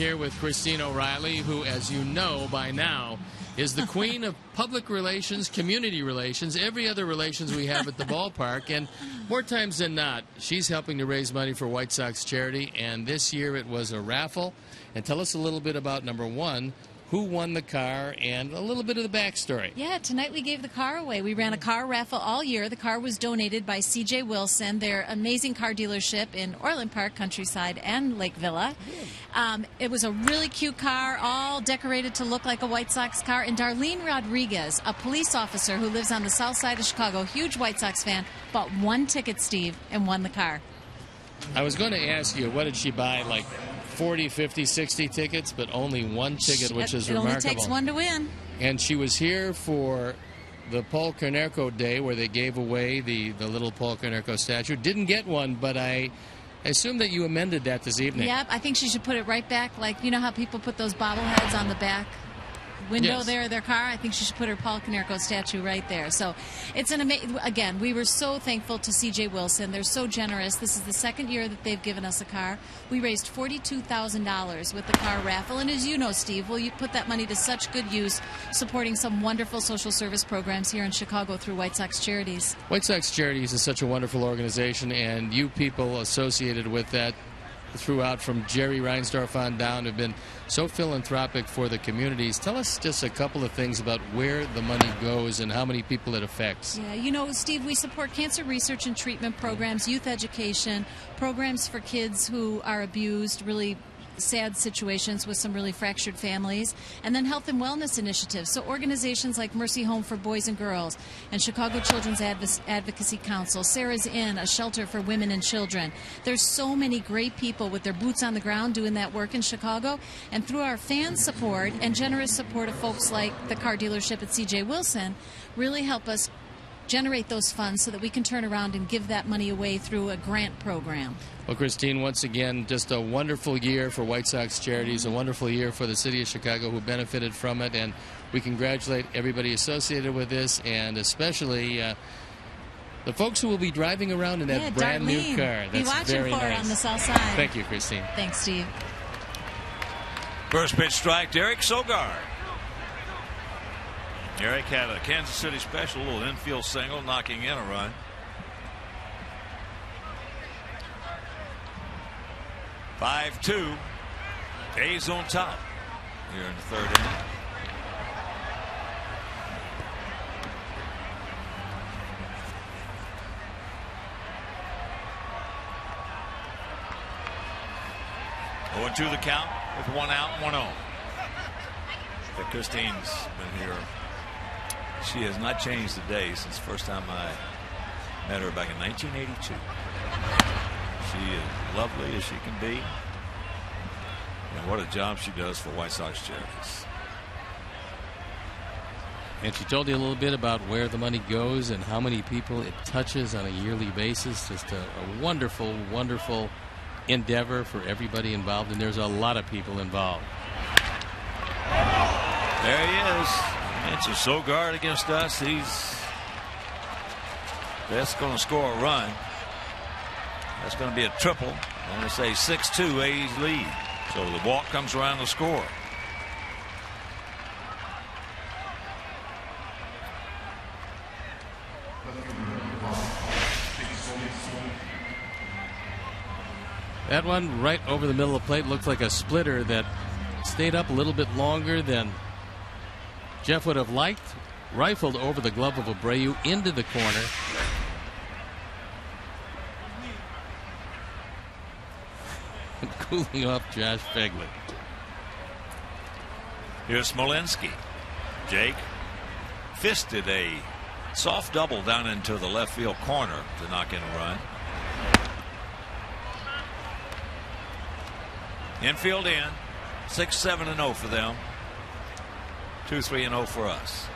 here with Christine O'Reilly, who, as you know by now, is the queen of public relations, community relations, every other relations we have at the ballpark. And more times than not, she's helping to raise money for White Sox charity. And this year it was a raffle. And tell us a little bit about, number one, who won the car, and a little bit of the backstory. Yeah, tonight we gave the car away. We ran a car raffle all year. The car was donated by C.J. Wilson, their amazing car dealership in Orland Park, Countryside, and Lake Villa. It was a really cute car, all decorated to look like a White Sox car. And Darlene Rodriguez, a police officer who lives on the south side of Chicago, huge White Sox fan, bought one ticket, Steve, and won the car. I was going to ask you, what did she buy, like 40, 50, 60 tickets, but only one ticket, which is remarkable. It only takes one to win. And she was here for the Paul Konerko Day, where they gave away the little Paul Konerko statue. Didn't get one, but I assume that you amended that this evening. Yep, I think she should put it right back, like, you know how people put those bobbleheads on the back window there of their car? I think she should put her Paul Konerko statue right there. So it's an amazing, again, we were so thankful to C.J. Wilson. They're so generous. This is the second year that they've given us a car. We raised $42,000 with the car raffle. And as you know, Steve, you put that money to such good use, supporting some wonderful social service programs here in Chicago through White Sox Charities. White Sox Charities is such a wonderful organization, and you people associated with that throughout, from Jerry Reinsdorf on down, have been so philanthropic for the communities. Tell us just a couple of things about where the money goes and how many people it affects. Yeah, you know, Steve, we support cancer research and treatment programs, youth education, programs for kids who are abused, really sad situations with some really fractured families, and then health and wellness initiatives. So organizations like Mercy Home for Boys and Girls and Chicago Children's Advocacy Council, Sarah's Inn, a shelter for women and children. There's so many great people with their boots on the ground doing that work in Chicago, and through our fan support and generous support of folks like the car dealership at C.J. Wilson, really help us generate those funds so that we can turn around and give that money away through a grant program. Well, Christine, once again, just a wonderful year for White Sox Charities, a wonderful year for the city of Chicago who benefited from it, and we congratulate everybody associated with this, and especially the folks who will be driving around in that brand new car. That's be watching very for nice. it on the south side. Thank you, Christine. Thanks, Steve. First pitch strike, Derek Sogard. Derek had a Kansas City special, a little infield single, knocking in a run. (5-2). A's on top here in the third inning. Oh, 2 the count with 1 out, 1-0. Christine's been here. She has not changed a day since the first time I met her back in 1982. She is lovely as she can be. And what a job she does for White Sox Charities. And she told you a little bit about where the money goes and how many people it touches on a yearly basis. Just a wonderful, wonderful endeavor for everybody involved, and there's a lot of people involved. There he is. It's a Sogard against us. That's going to score a run. That's going to be a triple. I'm going to say 6-2 A's lead. So the walk comes around the score. That one right over the middle of the plate looked like a splitter that stayed up a little bit longer than Jeff would have liked. Rifled over the glove of Abreu into the corner. Cooling off Josh Phegley. Here's Smolinski. Jake fisted a soft double down into the left field corner to knock in a run. Infield in. 6-7-0 for them. 2-3-0 for us.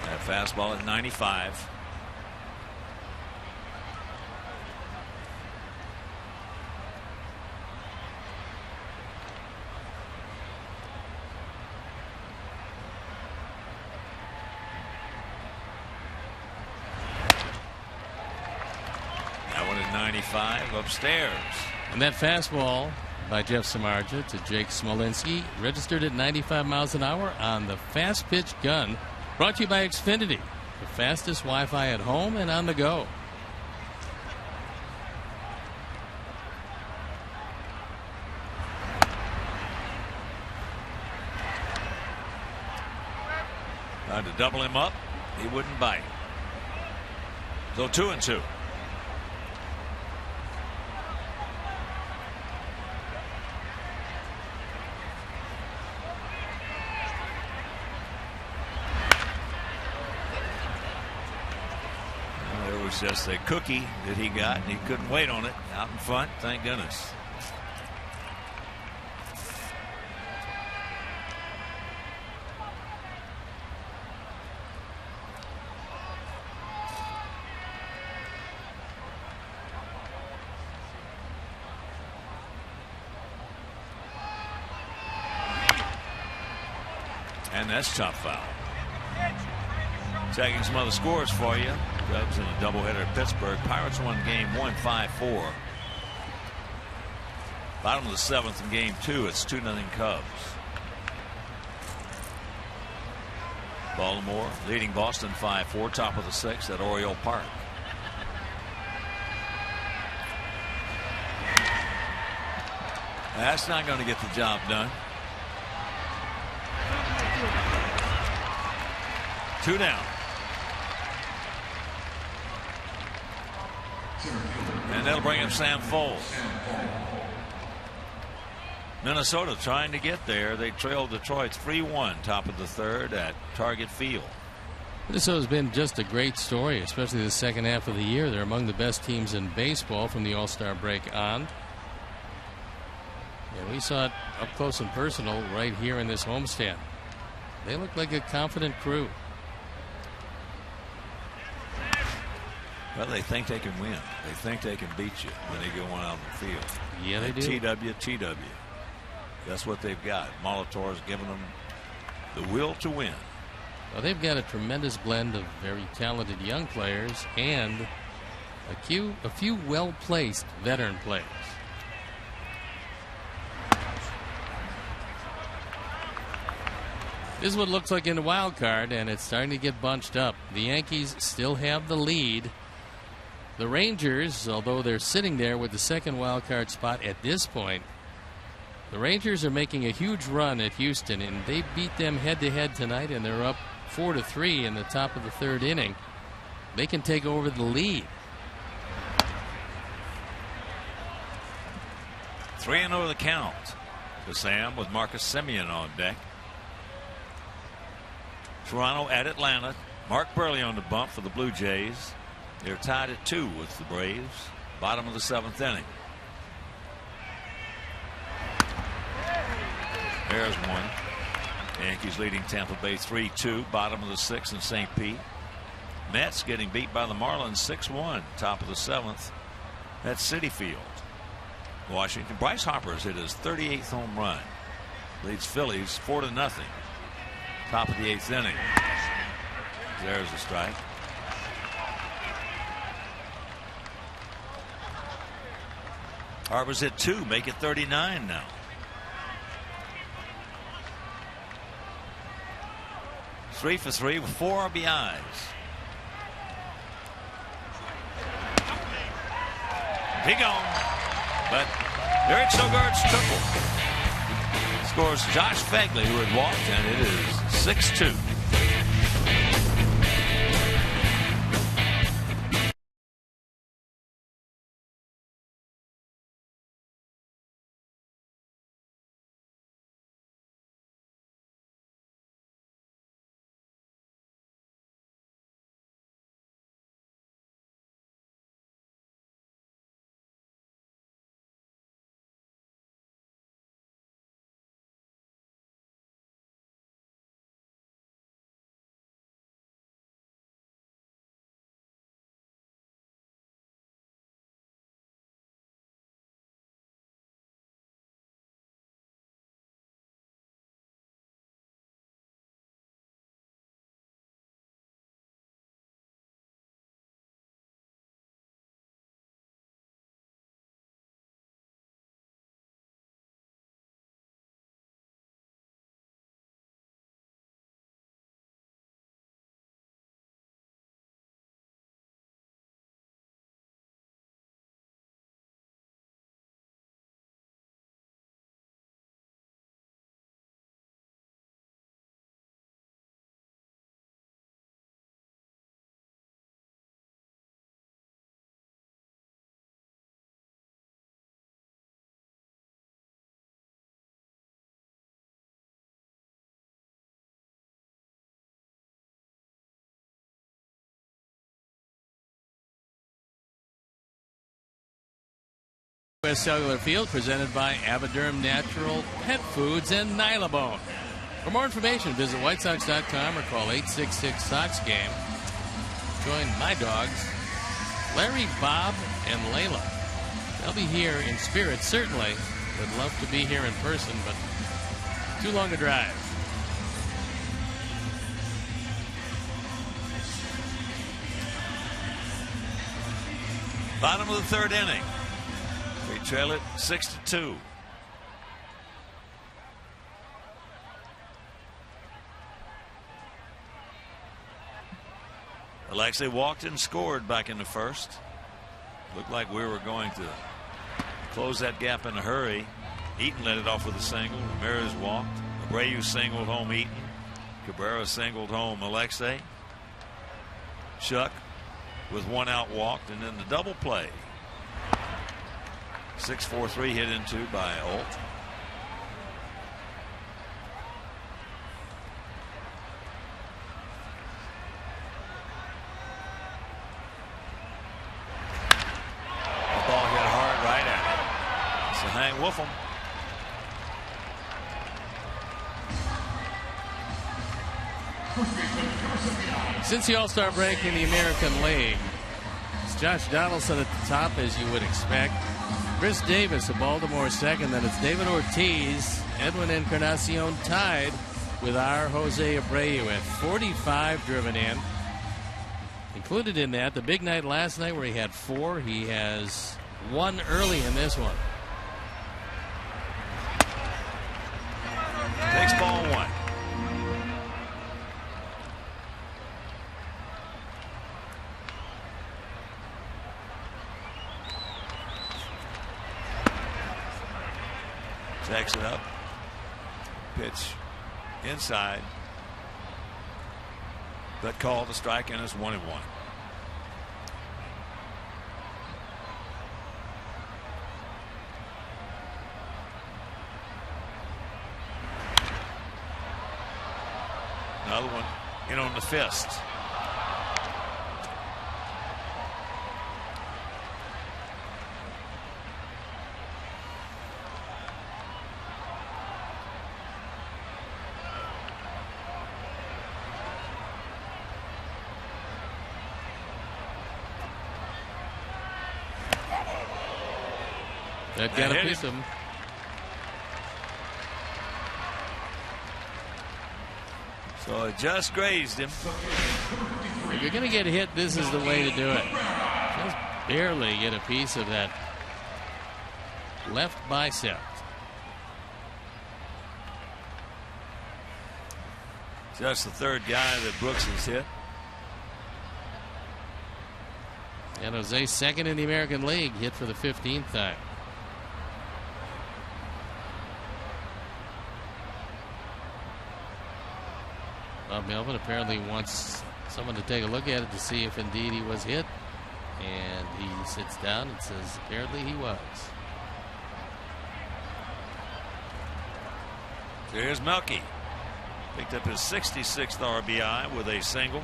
That fastball at 95. 95 upstairs. And that fastball by Jeff Samardzija to Jake Smolinski registered at 95 miles an hour on the fast pitch gun. Brought to you by Xfinity, the fastest Wi-Fi at home and on the go. Tried to double him up. He wouldn't bite. So 2-2. There was just a cookie that he got, and he couldn't wait on it out in front. Thank goodness. And that's tough foul. Checking some other scores for you. Cubs in a doubleheader at Pittsburgh. Pirates won game 1 5-4. Bottom of the 7th in game 2. It's 2-0 Cubs. Baltimore leading Boston 5-4. Top of the 6th at Oriole Park. That's not going to get the job done. 2 down. And that'll bring up Sam Foles. Minnesota trying to get there. They trailed Detroit 3-1 top of the 3rd at Target Field. Minnesota's been just a great story, especially the second half of the year. They're among the best teams in baseball from the All-Star break on. And we saw it up close and personal right here in this homestand. They look like a confident crew. Well, they think they can win. They think they can beat you when they go on out on the field. Yeah, they do. TW. That's what they've got. Molitor's giving them the will to win. Well, they've got a tremendous blend of very talented young players and a few well-placed veteran players. This is what it looks like in the wild card, and it's starting to get bunched up. The Yankees still have the lead. The Rangers, although they're sitting there with the second wild card spot at this point, the Rangers are making a huge run at Houston, and they beat them head-to-head tonight, and they're up 4-3 in the top of the 3rd inning. They can take over the lead. 3-0 the count to Sam with Marcus Semien on deck. Toronto at Atlanta. Mark Burley on the bump for the Blue Jays. They're tied at 2 with the Braves. Bottom of the 7th inning. There's one. Yankees leading Tampa Bay 3-2. Bottom of the 6th in St. Pete. Mets getting beat by the Marlins 6-1. Top of the 7th at Citi Field. Washington. Bryce Harper's hit his 38th home run. Leads Phillies 4-0. Top of the 8th inning. There's a strike. Harper's hit 2, make it 39 now. Three for 3 with 4 RBIs. He gone. But Eric Sogard's triple scores Josh Fagley, who had walked, and it is 6-2. West Cellular Field, presented by Avoderm Natural Pet Foods and Nylabone. For more information, visit whitesox.com or call 866-SOX-GAME. Join my dogs, Larry, Bob, and Layla. They'll be here in spirit, certainly. Would love to be here in person, but too long a drive. Bottom of the third inning. We trail it 6-2. Alexei walked and scored back in the first. Looked like we were going to close that gap in a hurry. Eaton led it off with a single. Ramirez walked. Abreu singled home Eaton. Cabrera singled home Alexei. Shuck with one out walked, and then the double play. 6-4-3 hit into by Olt. The ball hit hard right at it. It's a hang with him. Since the All-Star break in the American League, it's Josh Donaldson at the top, as you would expect. Chris Davis of Baltimore second. Then it's David Ortiz. Edwin Encarnacion tied with our Jose Abreu at 45 driven in. Included in that, the big night last night where he had 4. He has 1 early in this one. Takes ball 1. Jacks it up. Pitch inside. But call to strike, and it's 1-1. Another one in on the fist. That got a piece of him. So it just grazed him. If you're going to get hit, this is the way to do it. Just barely get a piece of that left bicep. Just the third guy that Brooks has hit. And Jose second in the American League, hit for the 15th time. Bob Melvin apparently wants someone to take a look at it to see if indeed he was hit. And he sits down and says apparently he was. Here's Melky. Picked up his 66th RBI with a single.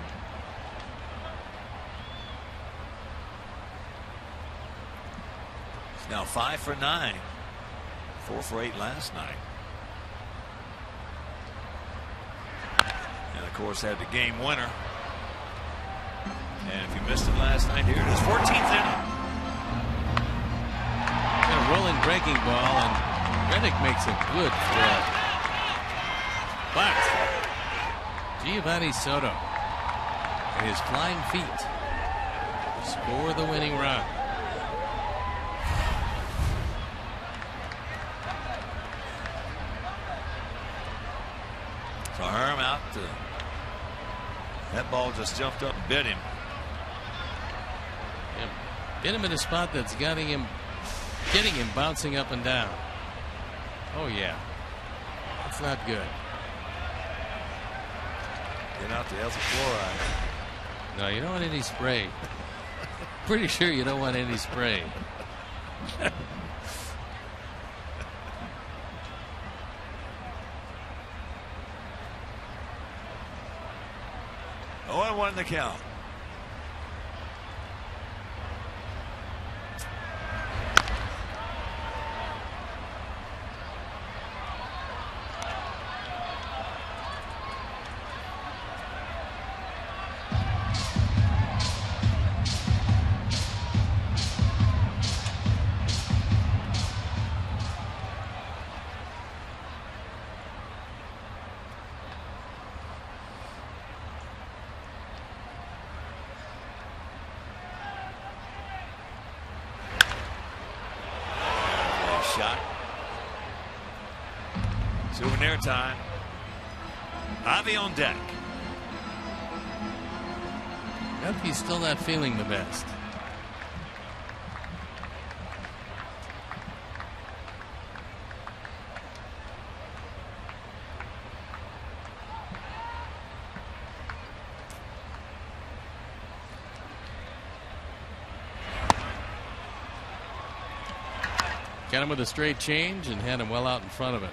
He's now 5 for 9. 4 for 8 last night. And of course had the game winner. And if you missed it last night, here it is, 14th inning. A rolling breaking ball, and Reddick makes a good throw. But Giovanni Soto and his flying feet score the winning run. So Herm out. That ball just jumped up and bit him. Yep. Get him in a spot that's getting him bouncing up and down. Oh yeah, that's not good. Get out the ethyl chloride. No, you don't want any spray. Pretty sure you don't want any spray. Oh, I won the count. shot. Souvenir time. Avi on deck. Yep, he's still not feeling the best. Got him with a straight change and had him well out in front of it.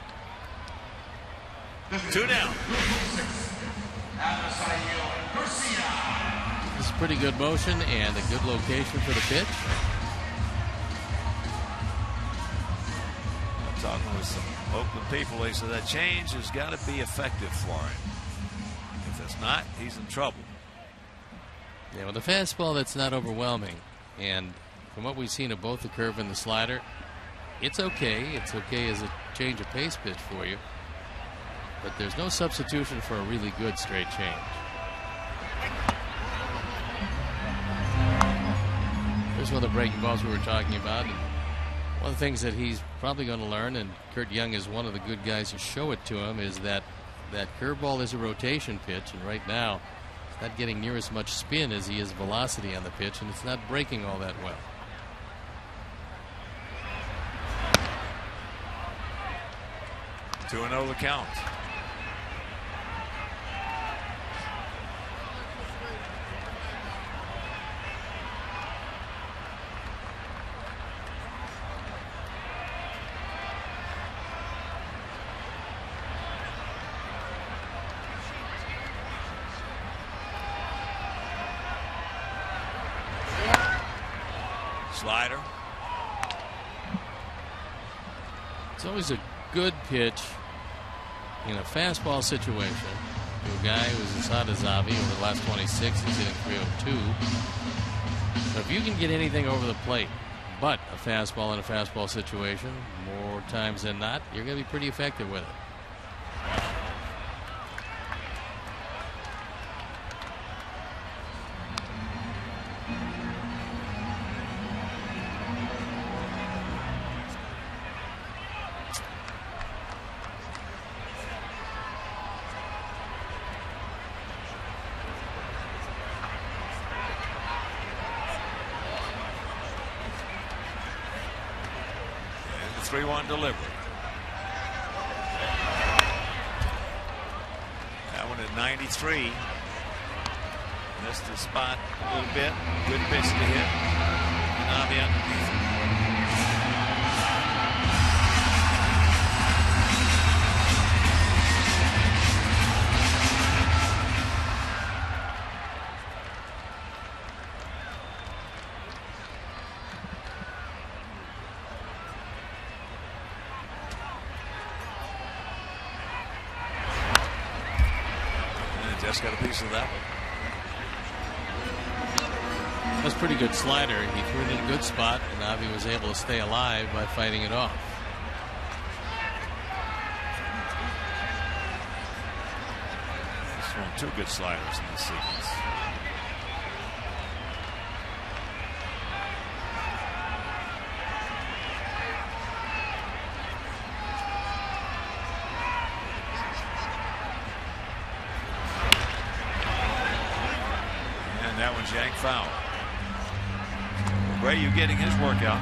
2 down. This is pretty good motion and a good location for the pitch. I'm talking with some Oakland people. They said that change has got to be effective for him. If it's not, he's in trouble. Yeah, with a fastball that's not overwhelming, and from what we've seen of both the curve and the slider, it's okay. It's okay as a change of pace pitch for you. But there's no substitution for a really good straight change. Here's one of the breaking balls we were talking about. And one of the things that he's probably going to learn, and Kurt Young is one of the good guys who show it to him, is that that curveball is a rotation pitch. And right now, it's not getting near as much spin as he is velocity on the pitch, and it's not breaking all that well. 2-0 the count. Slider. It's always a good pitch in a fastball situation to a guy who's as hot as Avi. Over the last 26, he's hitting 302. So if you can get anything over the plate but a fastball in a fastball situation, more times than not, you're going to be pretty effective with it. And the 3-1 delivery. That one at 93. Missed the spot a little bit. Good pitch to hit. And Avi underneath it. And just got a piece of that one. That's a pretty good slider. He threw it in a good spot, and Avi was able to stay alive by fighting it off. He's thrown 2 good sliders in this sequence. And that one's yanked foul. Ray, you getting his workout.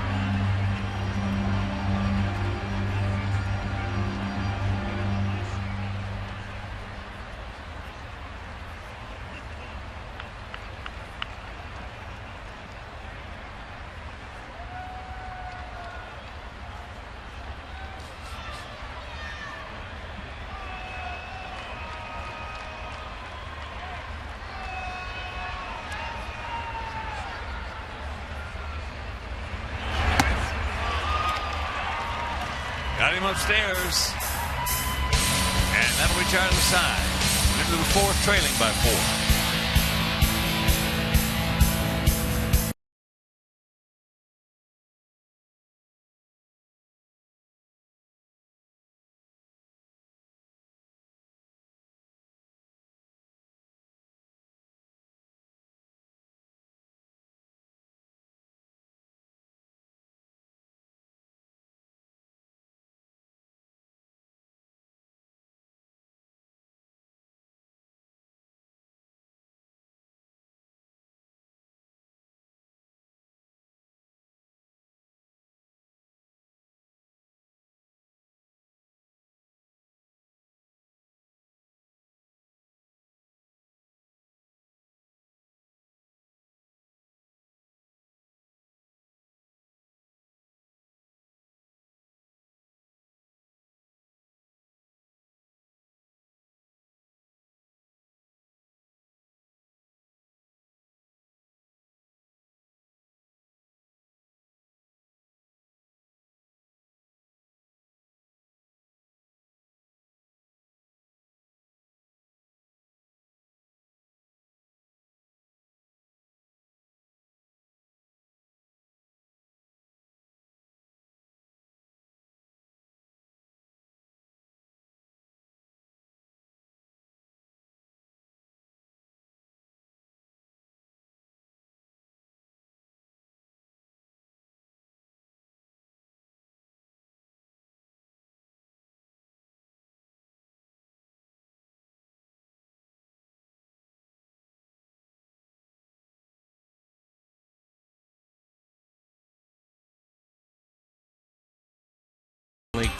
Got him upstairs. And that'll retire the side. Into the 4th, trailing by 4.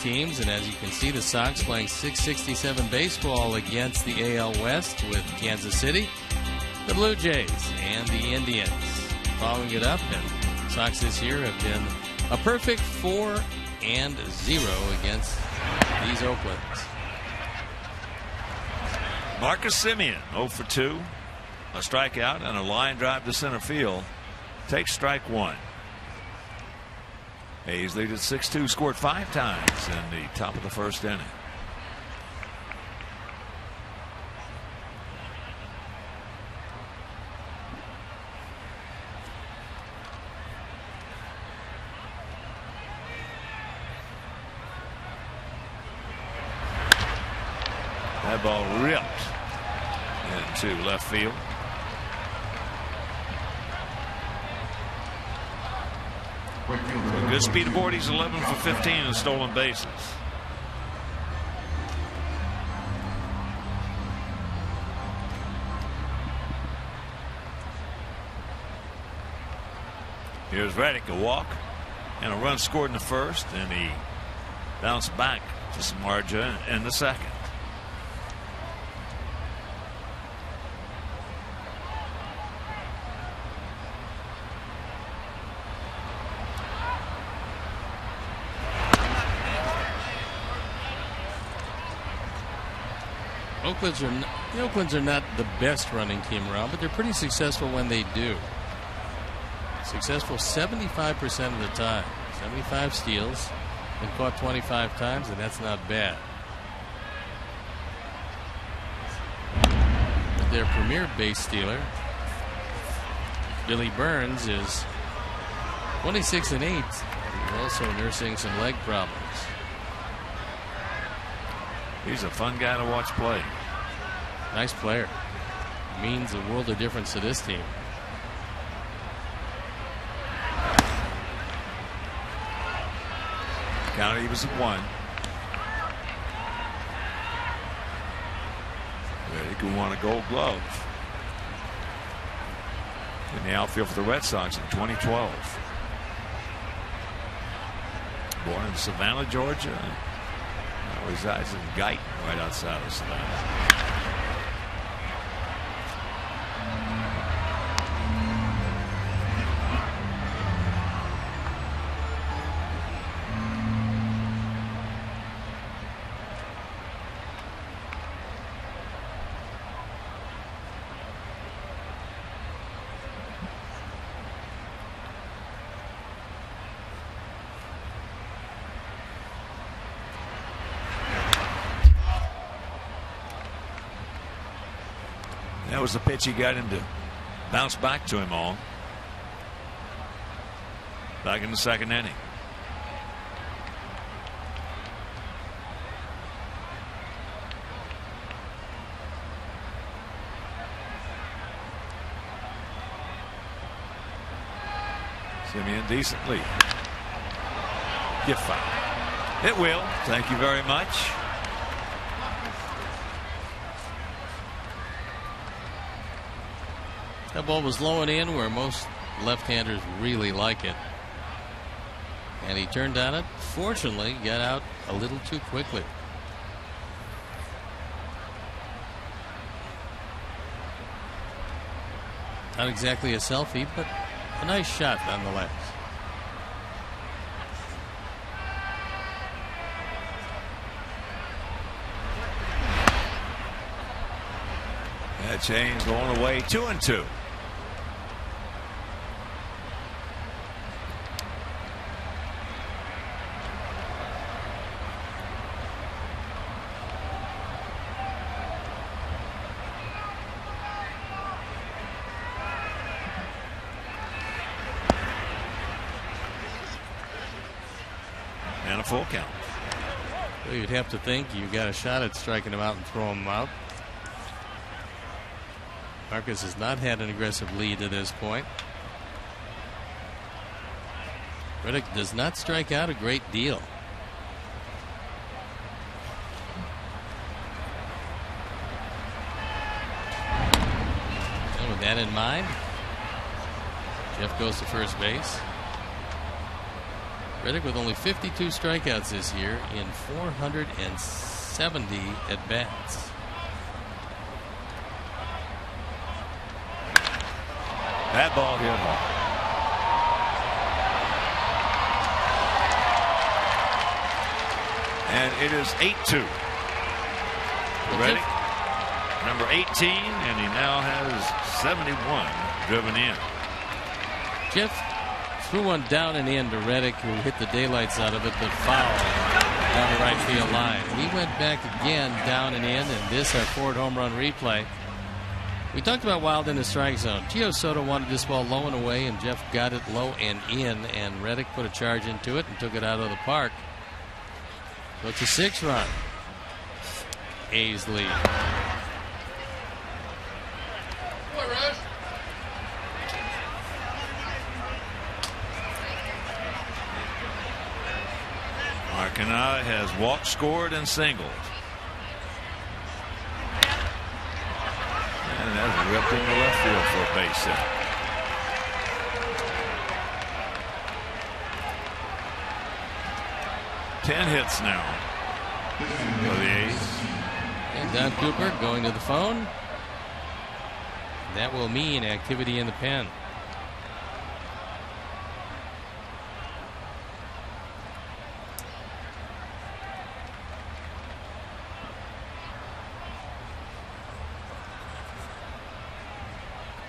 teams, and as you can see, the Sox playing .667 baseball against the AL West with Kansas City, the Blue Jays, and the Indians. Following it up, and Sox this year have been a perfect 4-0 against these Oaklands. Marcus Semien, 0 for 2. A strikeout and a line drive to center field. Takes strike one. A's lead at 6-2, scored 5 times in the top of the first inning. That ball ripped into left field. Good speed aboard. He's 11 for 15 in stolen bases. Here's Reddick, a walk and a run scored in the first, and he bounced back to Samardzija in the second. The Oaklands are not the best running team around, but they're pretty successful when they do. Successful 75% of the time. 75 steals, been caught 25 times, and that's not bad. But their premier base stealer, Billy Burns, is 26 and 8. He's also nursing some leg problems. He's a fun guy to watch play. Nice player. Means a world of difference to this team. Count he was at 1. Reddick, who won a Gold Glove in the outfield for the Red Sox in 2012. Born in Savannah, Georgia. Now resides in Guyton, right outside of Savannah. That was the pitch he got him to bounce back to him on. Back in the second inning. Semien decently. Gift foul. It will. Thank you very much. That ball was low and in where most left-handers really like it. And he turned on it. Fortunately, got out a little too quickly. Not exactly a selfie, but a nice shot nonetheless. That change going away 2-2. And a full count. Well, you'd have to think you got a shot at striking him out and throwing him out. Marcus has not had an aggressive lead to this point. Reddick does not strike out a great deal. And with that in mind, Jeff goes to first base. Reddick with only 52 strikeouts this year in 470 at-bats. That ball hit hard. And it is 8-2. Reddick, number 18, and he now has 71 driven in. Jeff threw one down and in to Reddick, who hit the daylights out of it, but fouled down the right field line. We went back again down and in, and this our fourth home run replay. We talked about Wild in the strike zone. Gio Soto wanted this ball low and away, and Jeff got it low and in, and Reddick put a charge into it and took it out of the park. So it's a 6-run. A's lead. Marquina has walked, scored, and singled. And that's ripped in the left field for a base hit. Ten hits now for the A's. And Don Cooper going to the phone. That will mean activity in the pen.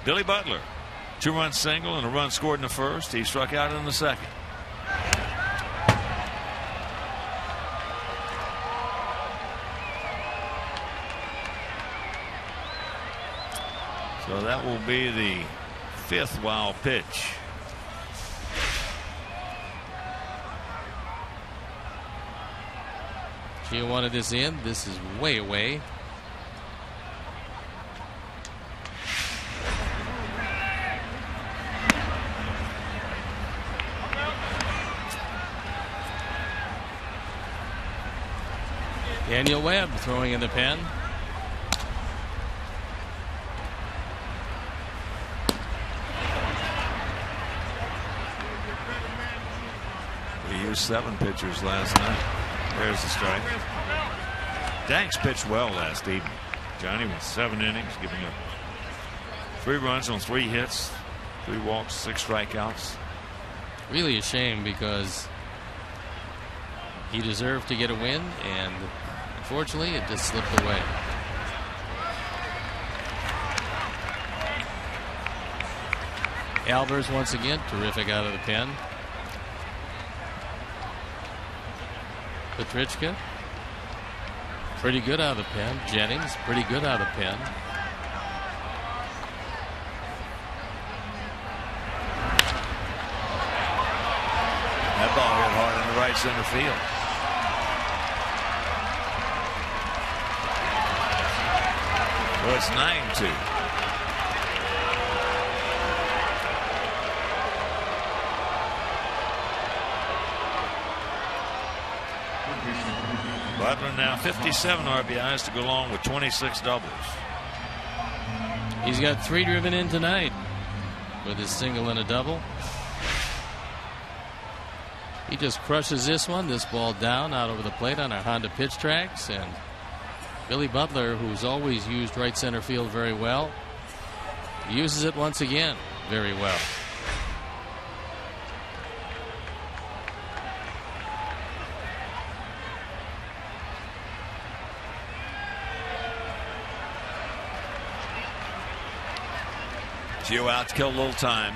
Billy Butler, 2-run single and a run scored in the first. He struck out in the second. So that will be the 5th wild pitch. Gio wanted this in. This is way away. Daniel Webb throwing in the pen. We used 7 pitchers last night. There's the strike. Danks pitched well last evening. Johnny with 7 innings, giving up 3 runs on 3 hits, 3 walks, 6 strikeouts. Really a shame because he deserved to get a win, and unfortunately it just slipped away. Albers once again terrific out of the pen. Petrichka pretty good out of the pen. Jennings pretty good out of the pen. That ball hit hard in the right center field. So it's 9-2. Butler now 57 RBIs to go along with 26 doubles. He's got 3 driven in tonight with his single and a double. He just crushes this one. This ball down out over the plate on our Honda pitch tracks, and Billy Butler, who's always used right center field very well, uses it once again very well. Gio out to kill a little time.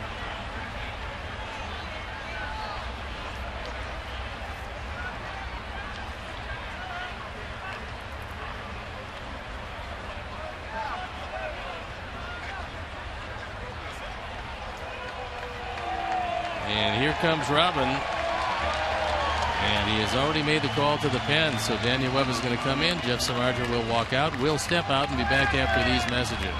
And here comes Robin. And he has already made the call to the pen. So Daniel Webb is going to come in. Jeff Samardzija will walk out. We'll step out and be back after these messages.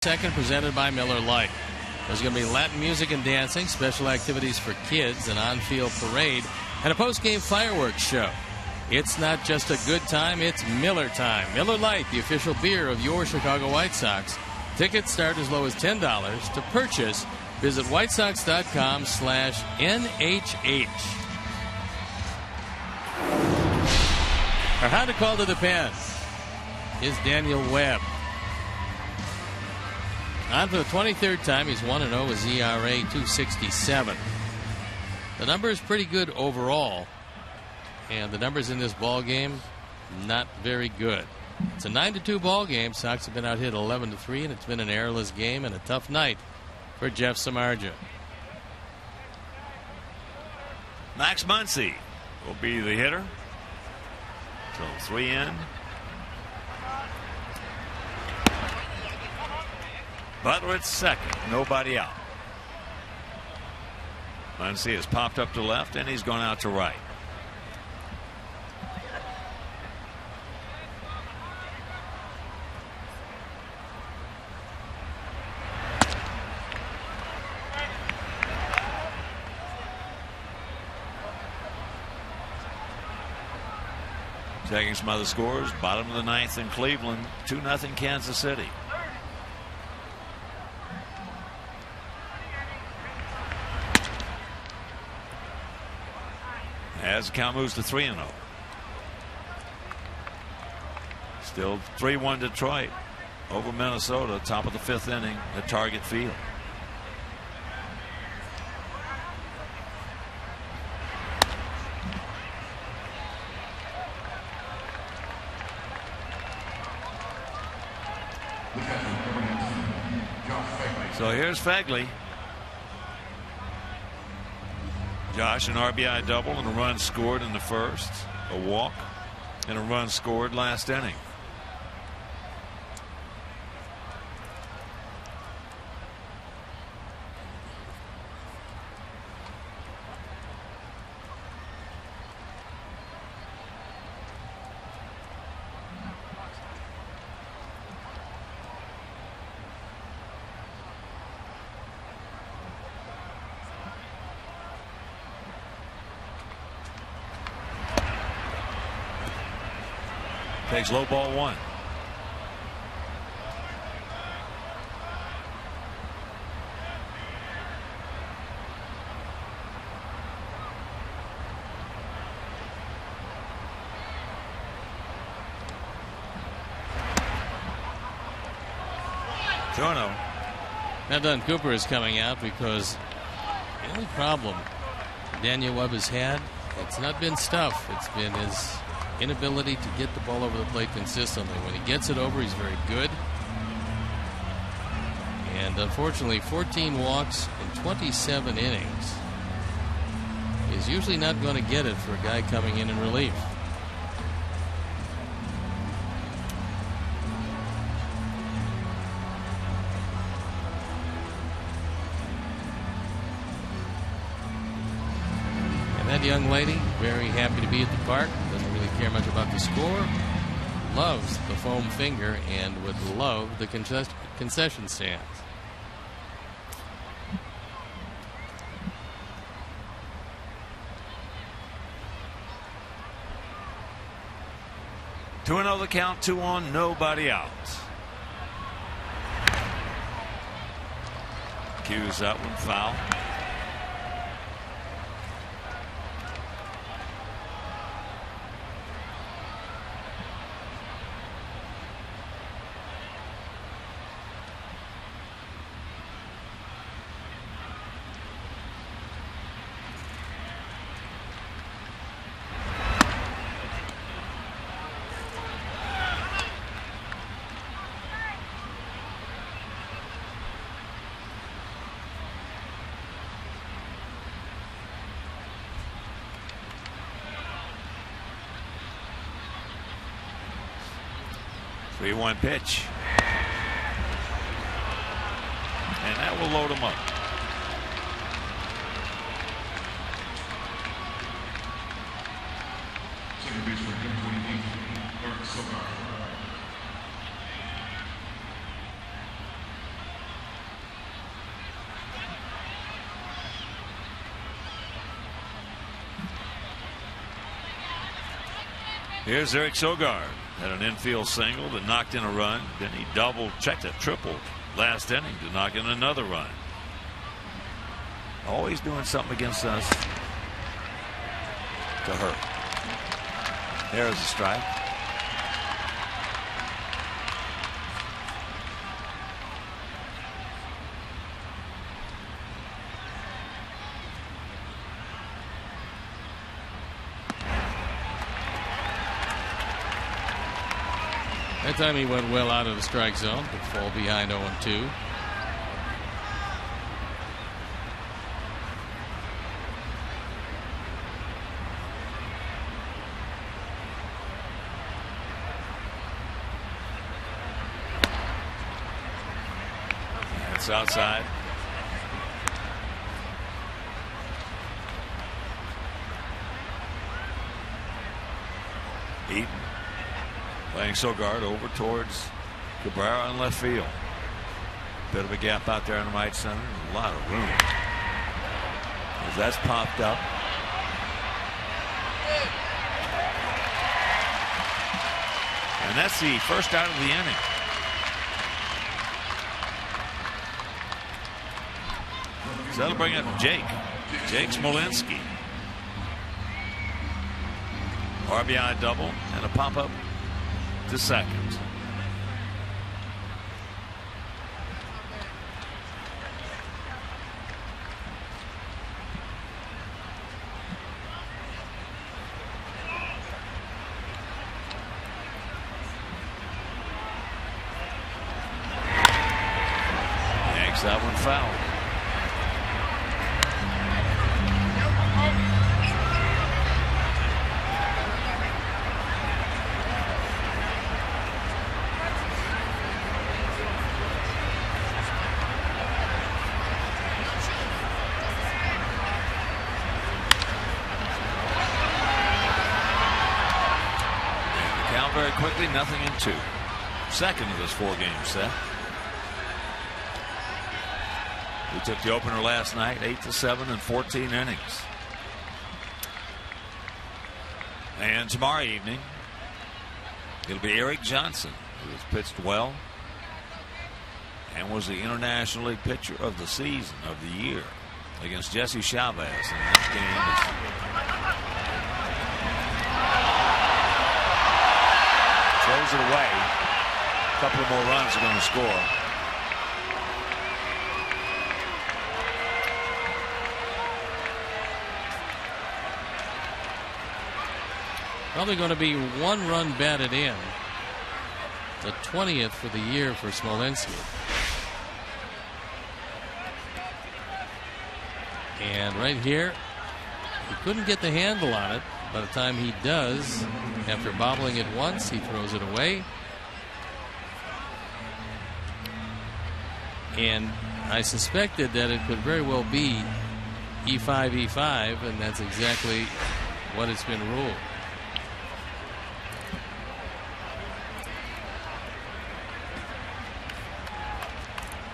Second, presented by Miller Lite. There's going to be Latin music and dancing, special activities for kids, an on-field parade, and a post-game fireworks show. It's not just a good time, it's Miller time. Miller Lite, the official beer of your Chicago White Sox. Tickets start as low as $10. To purchase, visit whitesox.com/NHH. Our Honda call to the pen is Daniel Webb. On for the 23rd time, he's 1-0 with ERA 2.67. The number is pretty good overall, and the numbers in this ball game not very good. It's a 9-2 ball game. Sox have been out hit 11-3, and it's been an errorless game and a tough night for Jeff Samardzija. Max Muncy will be the hitter. So 3 in. Butler at second, nobody out. Muncy has popped up to left, and he's gone out to right. Checking some other scores. Bottom of the ninth in Cleveland, 2-0 Kansas City. As the count moves to 3-0. Still 3-1 Detroit over Minnesota, top of the 5th inning at Target Field. So here's Fagley. Josh, an RBI double and a run scored in the first, a walk, and a run scored last inning. Takes low ball 1. Tono. Now Don Cooper is coming out because the only problem Daniel Webb has had, it's not been stuff. It's been his inability to get the ball over the plate consistently. When he gets it over, he's very good. And unfortunately, 14 walks in 27 innings is usually not going to get it for a guy coming in relief. And that young lady, very happy to be at the park. Doesn't really care much about the score. Loves the foam finger and would love the concession stands. Two and 0 the count, 2 on, nobody out. Cues that one foul. One pitch, and that will load him up. Here's Eric Sogard. Had an infield single that knocked in a run. Then he checked a triple last inning to knock in another run. Always doing something against us to hurt. There's a strike. That time he went well out of the strike zone to fall behind 0-2. That's outside. Eaton playing Sogard over towards Cabrera in left field. Bit of a gap out there in the right center. A lot of room. As that's popped up. And that's the first out of the inning. So that'll bring up Jake Smolinski. RBI double and a pop up to second. Yanks that one foul. Quickly, 0-2. Second of this 4-game set. We took the opener last night, 8-7 in 14 innings. And tomorrow evening, it'll be Eric Johnson, who has pitched well and was the International League Pitcher of the Season, of the year, against Jesse Chavez. And that game is throws it away. A couple of more runs are going to score. Probably going to be 1 run batted in. The 20th for the year for Smolinski. And right here, he couldn't get the handle on it. By the time he does, after bobbling it once, he throws it away. And I suspected that it could very well be E5, E5, and that's exactly what it's been ruled.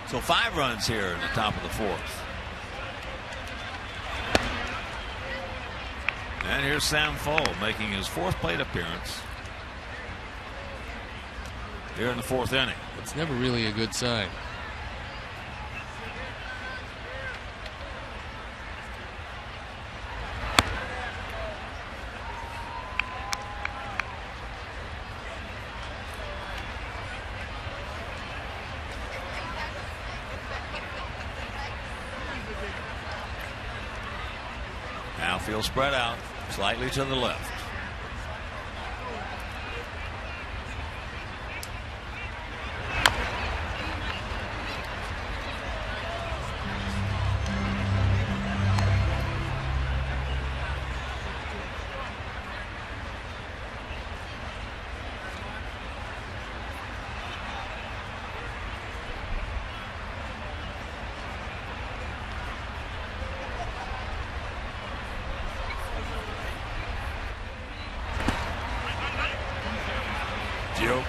So 5 runs here in the top of the 4th. And here's Sam Foe making his 4th plate appearance here in the 4th inning. It's never really a good sign. Outfield spread out slightly to the left.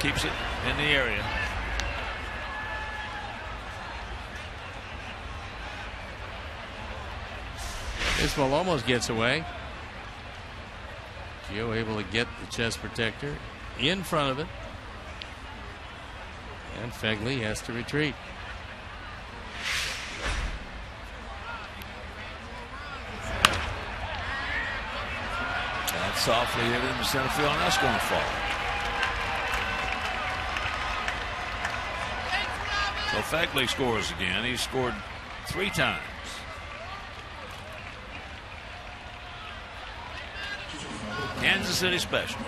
Keeps it in the area. This ball almost gets away. Gio able to get the chest protector in front of it. And Fegley has to retreat. That's softly hit into center field, and that's going to fall. So Fegley scores again. He scored 3 times. Kansas City special.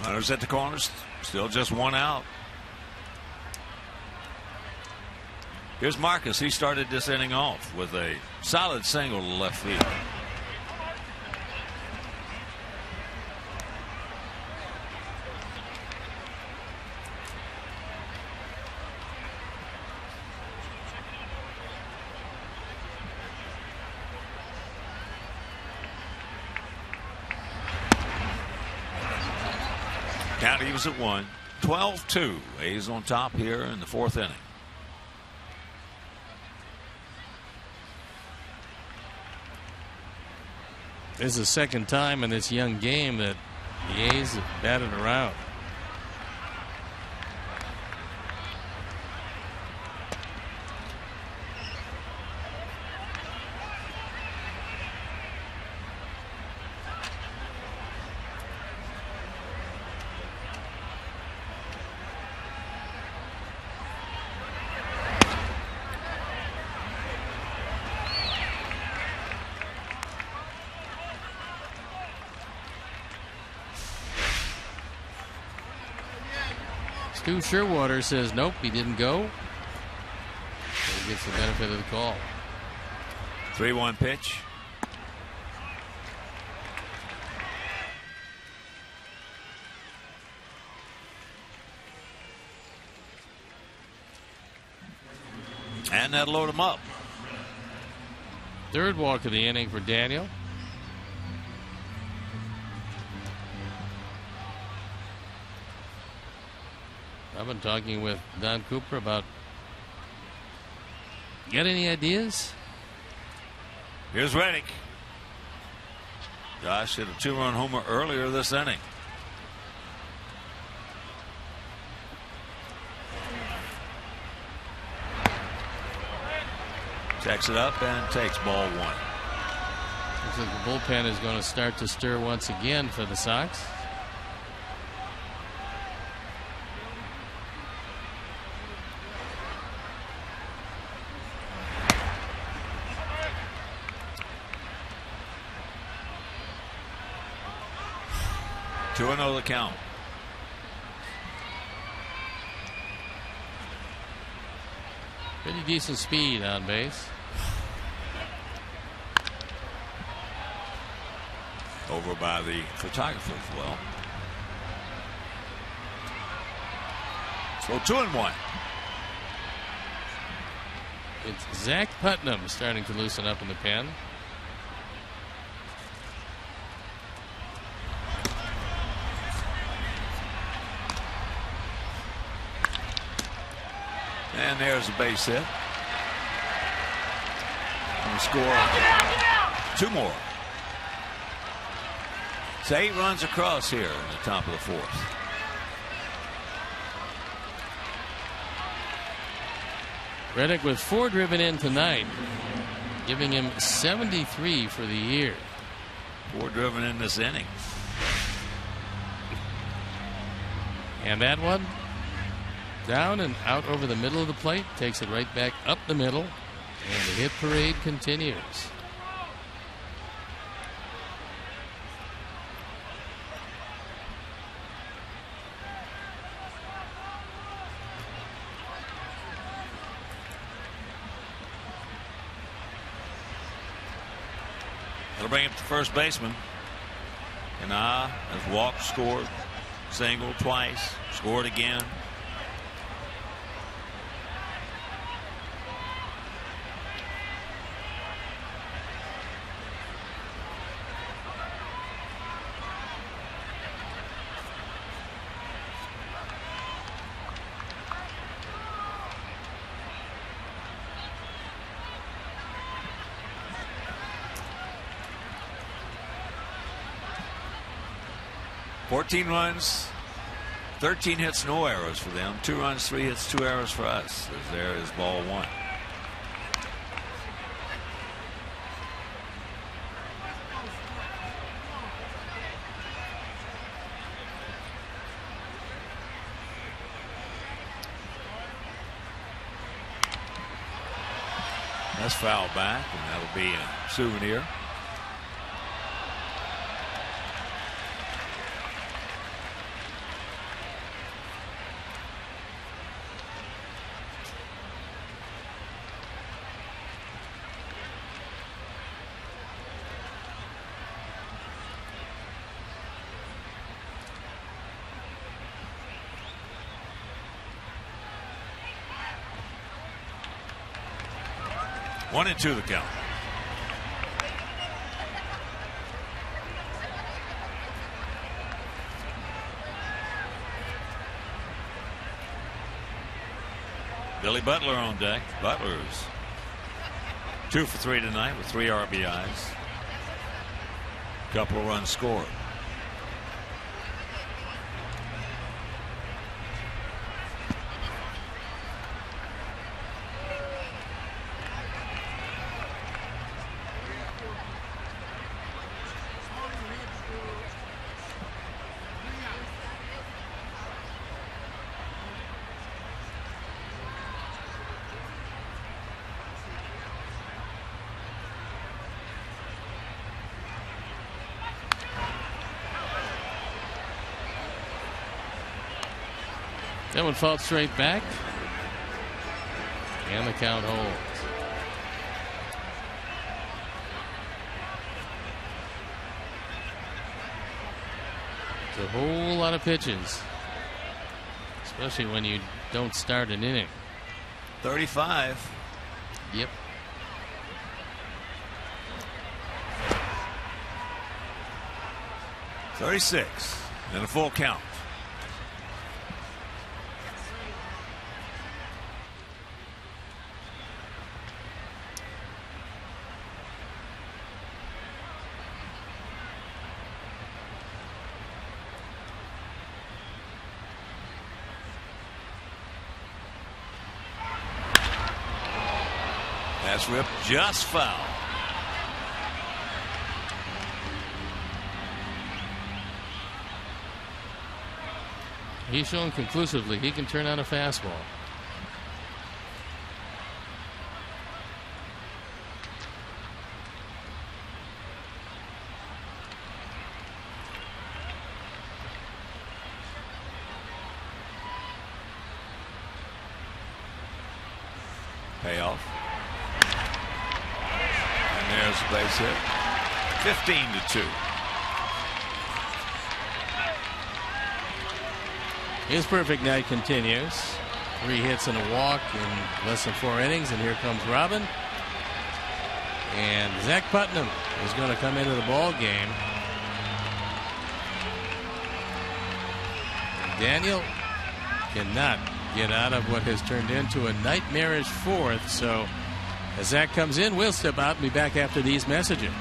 Runners at the corners, still just 1 out. Here's Marcus. He started this inning off with a solid single to left field. Count evens at 1. 12-2. A's on top here in the 4th inning. This is the second time in this young game that the A's have batted around. Stu Sherwater says nope, he didn't go. So he gets the benefit of the call. 3-1 pitch. And that'll load him up. Third walk of the inning for Daniel. I've been talking with Don Cooper about. Got any ideas? Here's Reddick. Josh hit a 2-run homer earlier this inning. Checks it up and takes ball 1. Looks like the bullpen is going to start to stir once again for the Sox. Two and 0 the count. Pretty decent speed on base. Over by the photographer as well. So 2-1. It's Zach Putnam starting to loosen up in the pen. And there's a base hit. And we score 2 more. It's 8 runs across here in the top of the 4th. Reddick with 4 driven in tonight, giving him 73 for the year. 4 driven in this inning. And that one down and out over the middle of the plate, takes it right back up the middle, and the hit parade continues. It'll bring up the first baseman. And has walked, scored, single twice, scored again. 14 runs, 13 hits, no errors for them. 2 runs, 3 hits, 2 errors for us. As there is ball 1. That's foul back, and that'll be a souvenir. One and 2 the count. Billy Butler on deck. Butler's 2 for 3 tonight with 3 RBIs. Couple of runs scored. That one fouled straight back. And the count holds. It's a whole lot of pitches. Especially when you don't start an inning. 35. Yep. .36 and a full count. That's ripped just foul. He's shown conclusively he can turn on a fastball. Payoff. And there's a base hit. 15-2. His perfect night continues. 3 hits and a walk in less than 4 innings, and here comes Robin. And Zach Putnam is going to come into the ball game. Daniel cannot get out of what has turned into a nightmarish 4th. So as Zach comes in, we'll step out and be back after these messages.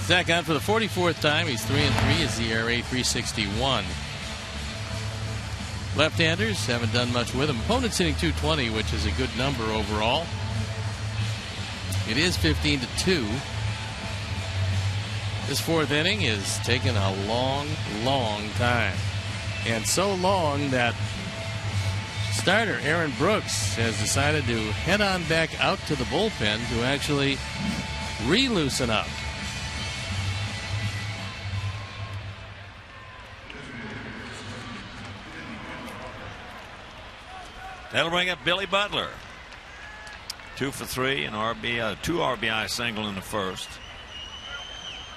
Zach on for the 44th time. He's 3-3. His ERA 3.61. Left-handers haven't done much with him. Opponent's hitting 220, which is a good number overall. It is 15-2. This fourth inning is taking a long, long time. And so long that starter Aaron Brooks has decided to head on back out to the bullpen to actually re-loosen up. That'll bring up Billy Butler. 2 for 3, and two RBI single in the first.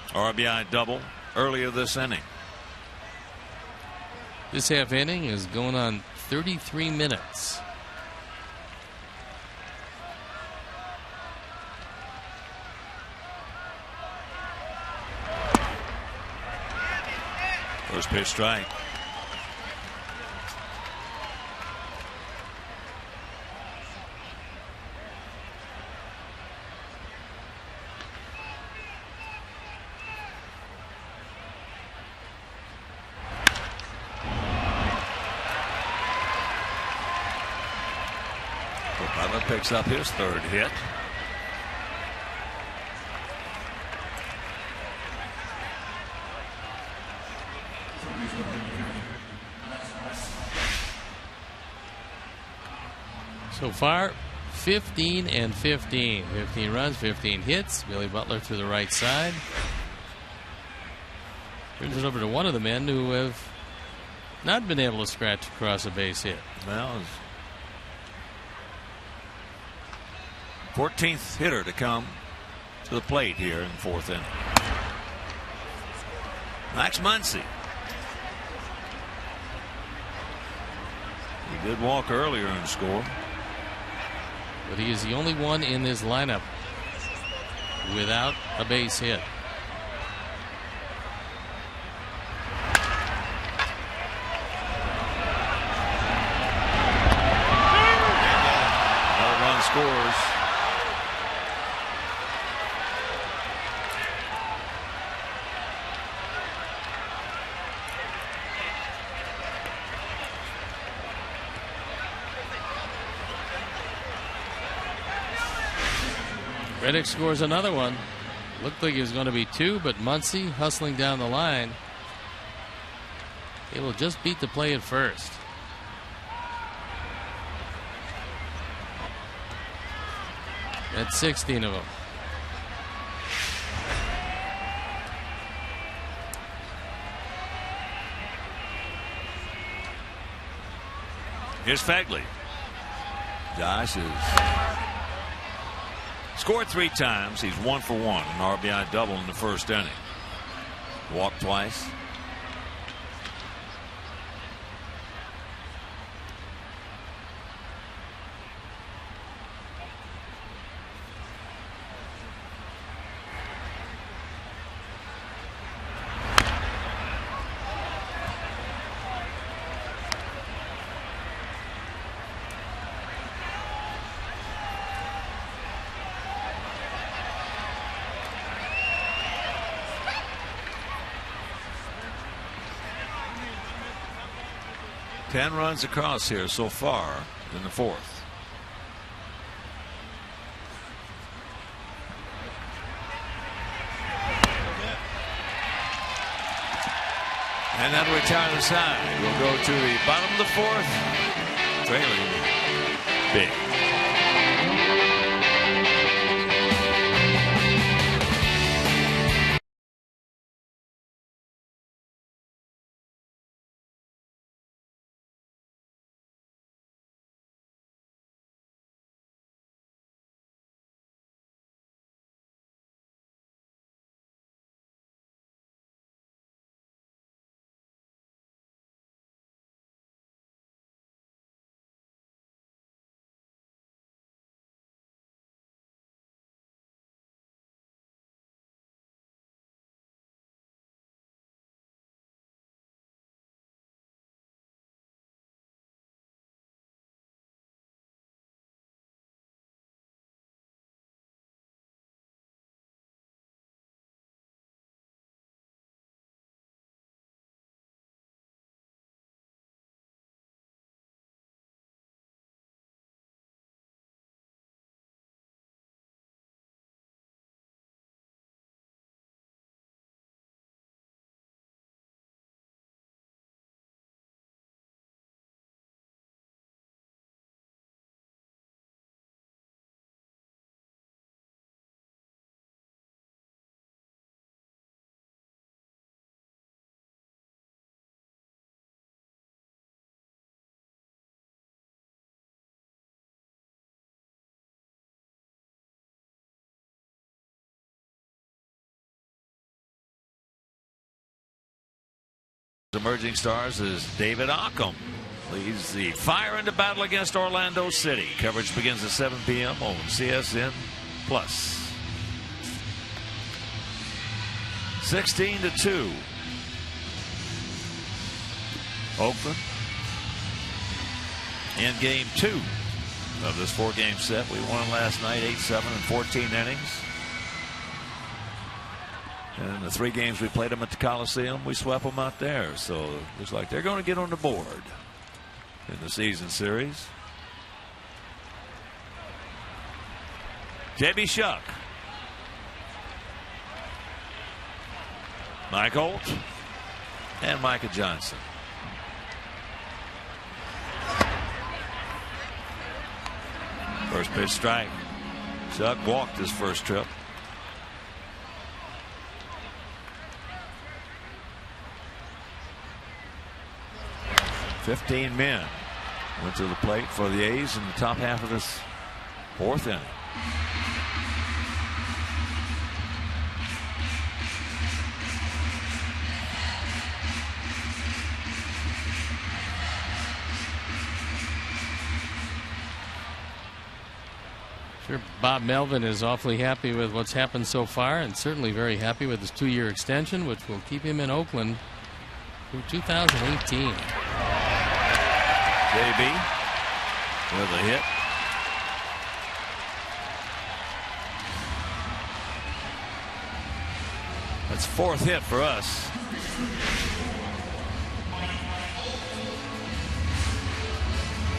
RBI double earlier this inning. This half inning is going on 33 minutes. First pitch strike. Butler picks up his third hit. So far, 15 and 15. 15 runs, 15 hits. Billy Butler to the right side. Turns it over to one of the men who have not been able to scratch across a base hit. Well, 14th hitter to come to the plate here in the fourth inning. Max Muncy. He did walk earlier in the score. But he is the only one in this lineup without a base hit. Another run scores. Reddick scores another one. Looked like it was going to be 2, but Muncy hustling down the line. They will just beat the play at first. That's 16 of them. Here's Fagley. Josh is scored 3 times. He's 1 for 1. An RBI double in the first inning. Walked twice. Ten runs across here so far in the fourth. And that'll retire the side. We'll go to the bottom of the fourth. Trailing big. emerging stars is David Ockham. Leads the Fire into battle against Orlando City. Coverage begins at 7 p.m. on CSN Plus. 16-2. Oakland in game 2 of this 4-game set. We won last night 8-7 in 14 innings. And in the 3 games we played them at the Coliseum, we swept them out there. So it looks like they're going to get on the board in the season series. J.B. Shuck. Mike Holt and Micah Johnson. First pitch strike. Shuck walked his first trip. "15 men went to the plate for the A's in the top half of this 4th inning. Sure, Bob Melvin is awfully happy with what's happened so far, and certainly very happy with his 2-year extension, which will keep him in Oakland through 2018. JB with a hit. That's 4th hit for us.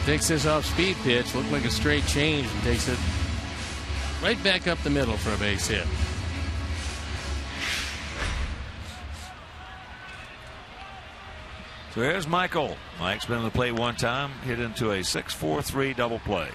Takes this off-speed pitch, looked like a straight change, and takes it right back up the middle for a base hit. So here's Michael. Mike's been on the plate one time, hit into a 6-4-3 double play.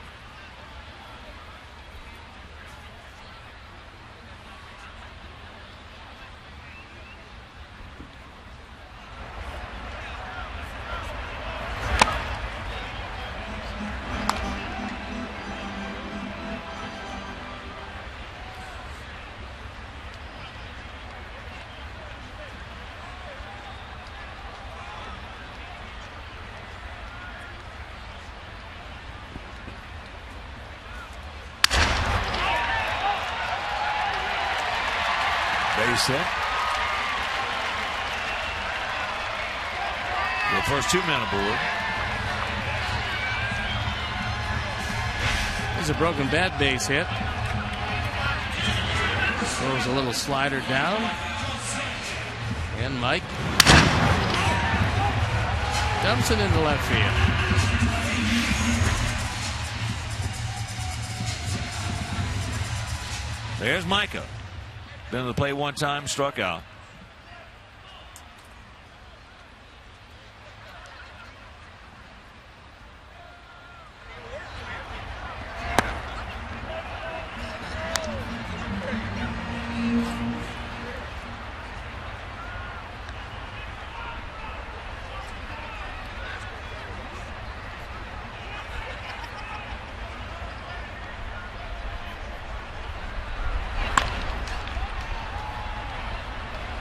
Base hit. The first 2 men aboard. There's a broken bat base hit. Throws a little slider down. And Mike dumps it into left field. There's Micah. Been to the plate one time, struck out.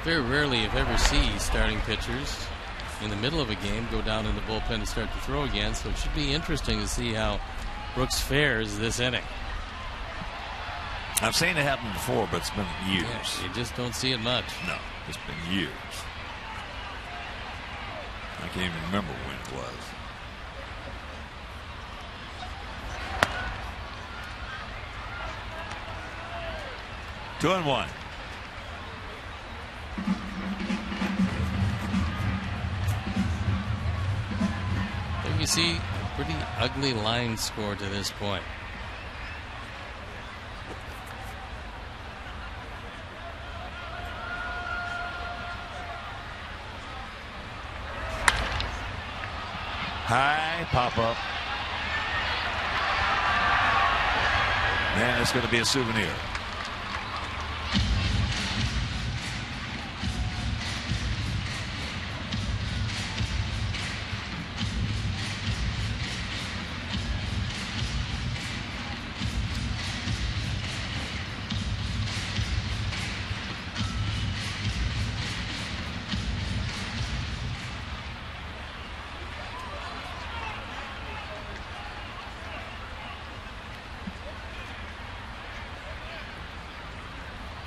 Very rarely, if ever, see starting pitchers in the middle of a game go down in the bullpen to start to throw again. So it should be interesting to see how Brooks fares this inning. I've seen it happen before, but it's been years. Yeah, you just don't see it much. No, it's been years. I can't even remember when it was. Two and one. You see a pretty ugly line score to this point. High pop up. Man, it's going to be a souvenir.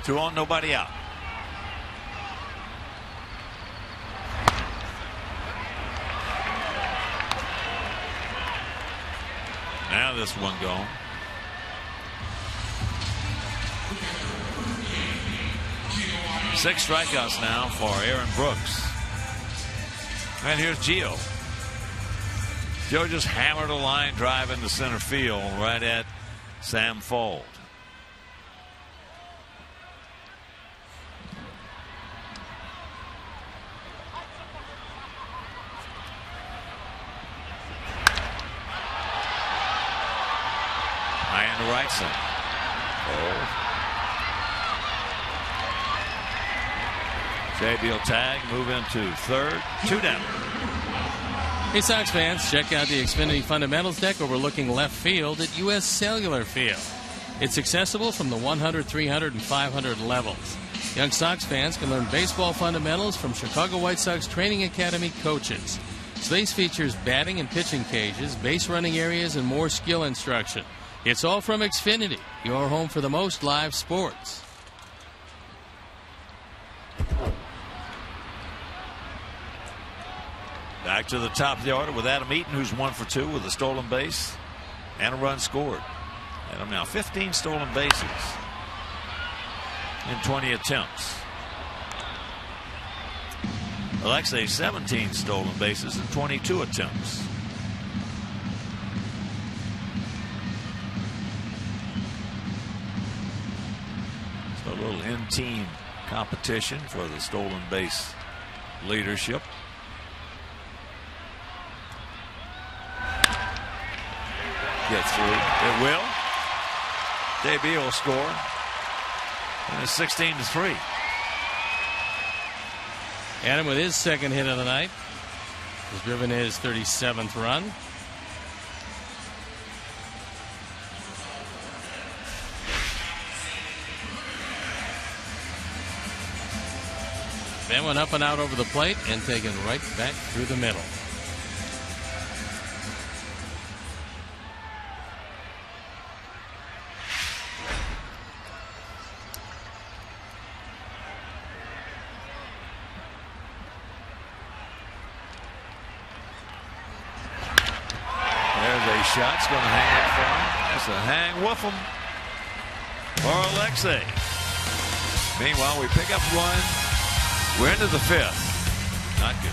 2 on, nobody out. Now this one gone. Six strikeouts now for Aaron Brooks. And here's Gio. Joe just hammered a line drive into center field right at Sam Fuld. High into right center. JB will tag, move into third. 2 down. Hey, Sox fans, check out the Xfinity Fundamentals deck overlooking left field at U.S. Cellular Field. It's accessible from the 100, 300, and 500 levels. Young Sox fans can learn baseball fundamentals from Chicago White Sox Training Academy coaches. Space features batting and pitching cages, base running areas, and more skill instruction. It's all from Xfinity, your home for the most live sports. Back to the top of the order with Adam Eaton, who's 1 for 2 with a stolen base and a run scored. Adam now 15 stolen bases in 20 attempts. Alexei 17 stolen bases in 22 attempts. So a little in-team competition for the stolen base leadership. Get through. It will. Debut will score. And it's 16-3. Adam with his second hit of the night has driven his 37th run. Then went up and out over the plate and taken right back through the middle. Shot's going to hang up for him. That's a hang woof'em for Alexei. Meanwhile, we pick up one. We're into the 5th. Not good.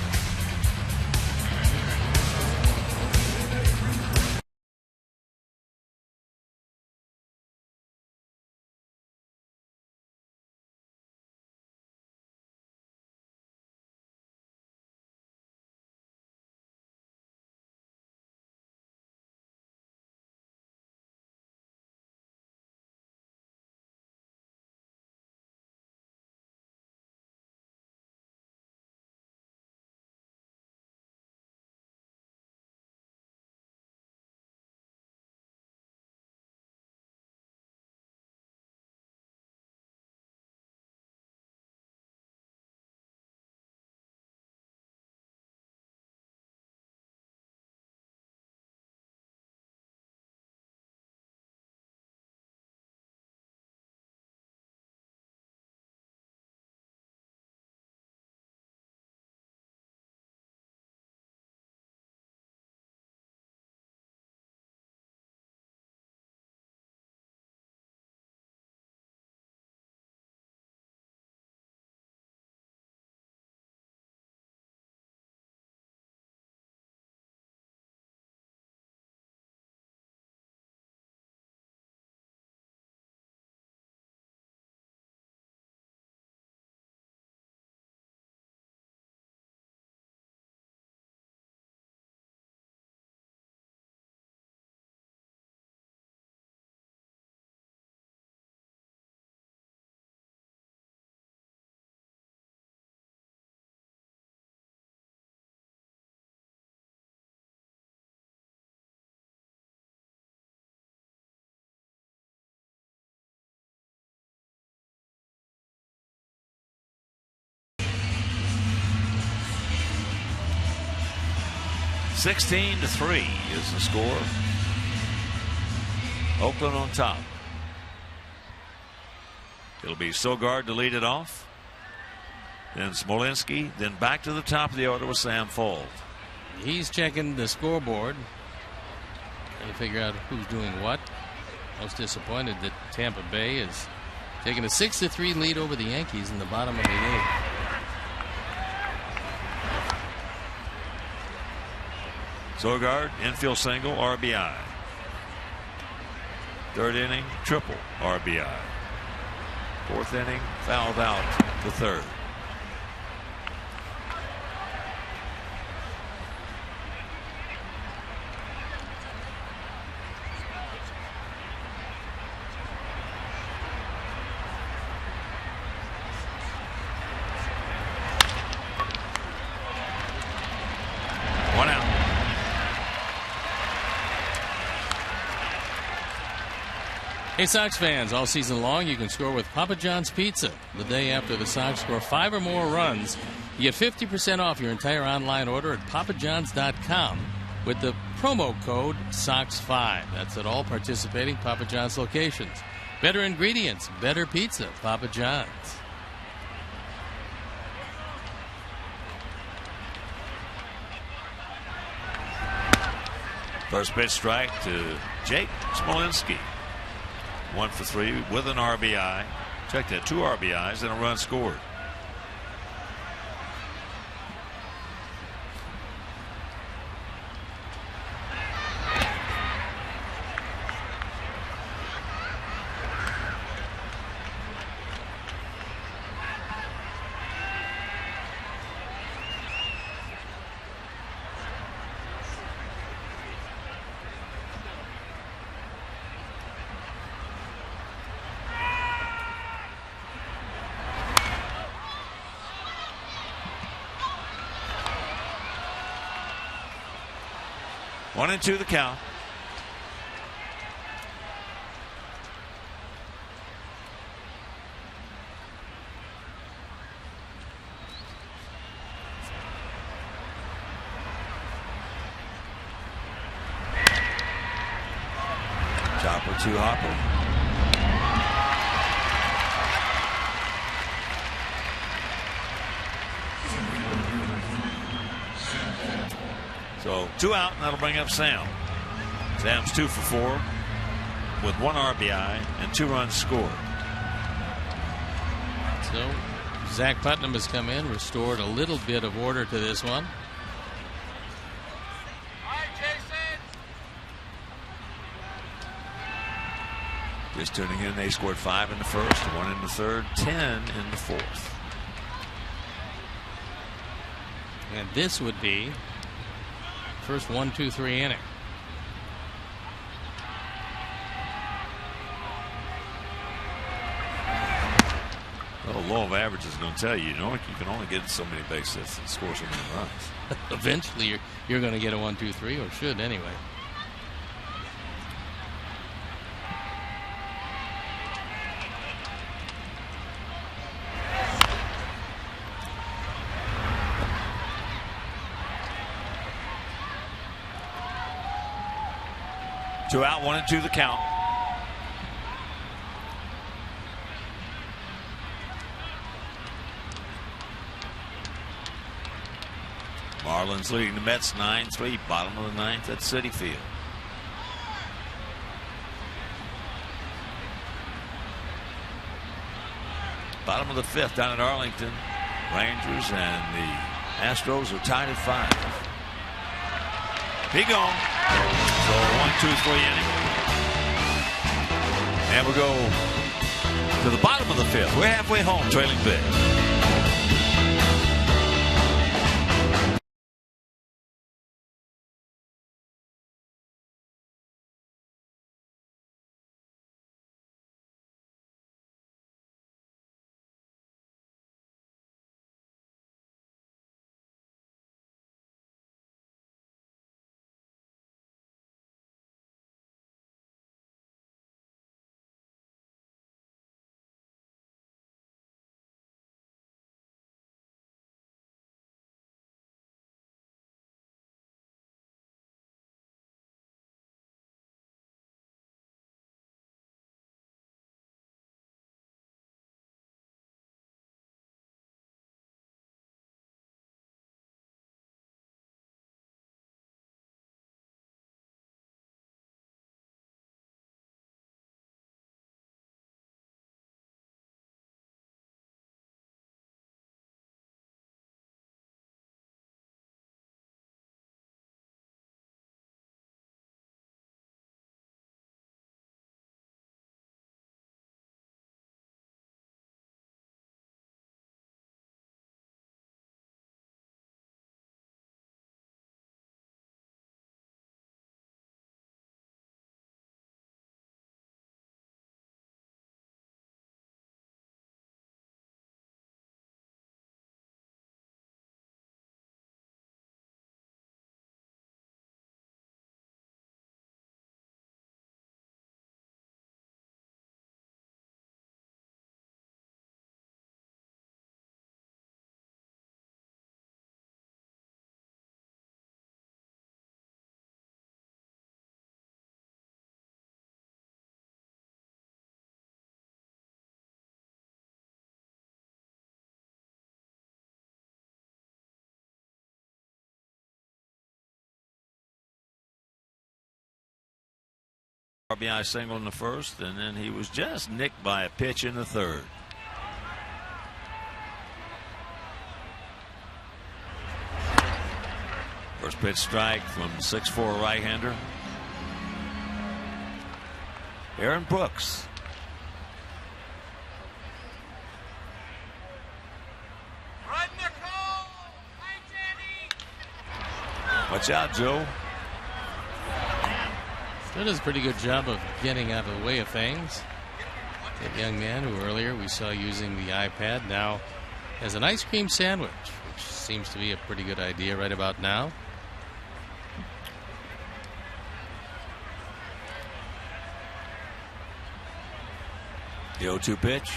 (16-3) is the score. Oakland on top. It'll be Sogard to lead it off. Then Smolinski. Then back to the top of the order with Sam Fuld. He's checking the scoreboard. Trying to figure out who's doing what. Most disappointed that Tampa Bay is taking a 6-3 lead over the Yankees in the bottom of the 8th. Sogard, infield single, RBI. Third inning, triple RBI. Fourth inning, fouled out the third. Hey, Sox fans, all season long you can score with Papa John's Pizza. The day after the Sox score 5 or more runs, you get 50% off your entire online order at papajohns.com with the promo code SOX5. That's at all participating Papa John's locations. Better ingredients, better pizza, Papa John's. First pitch strike to Jake Smolinski. 1 for 3 with an RBI. Check that, 2 RBIs and a run scored. One and two the count. Chopper to Hopper. So 2 out, and that'll bring up Sam. Sam's 2 for 4 with 1 RBI and 2 runs scored. So Zach Putnam has come in, restored a little bit of order to this one. Just tuning in, they scored 5 in the first, 1 in the third, 10 in the fourth. And this would be first 1-2-3 inning. Well, the law of average is going to tell you, you can only get so many base hits and score so many runs. Eventually, you're going to get a 1-2-3, or should anyway. Two out, 1 and 2 the count. Marlins leading the Mets 9-3, bottom of the 9th at Citi Field. Bottom of the 5th down at Arlington. Rangers and the Astros are tied at 5. He gone. So 1-2-3 inning. And we go to the bottom of the 5th. We're halfway home, trailing big. RBI single in the first, and then he was just nicked by a pitch in the third. First pitch strike from 6'4" right-hander Aaron Brooks. Watch out, Joe. Still does a pretty good job of getting out of the way of things. That young man who earlier we saw using the iPad now has an ice cream sandwich, which seems to be a pretty good idea right about now. The 0-2 pitch.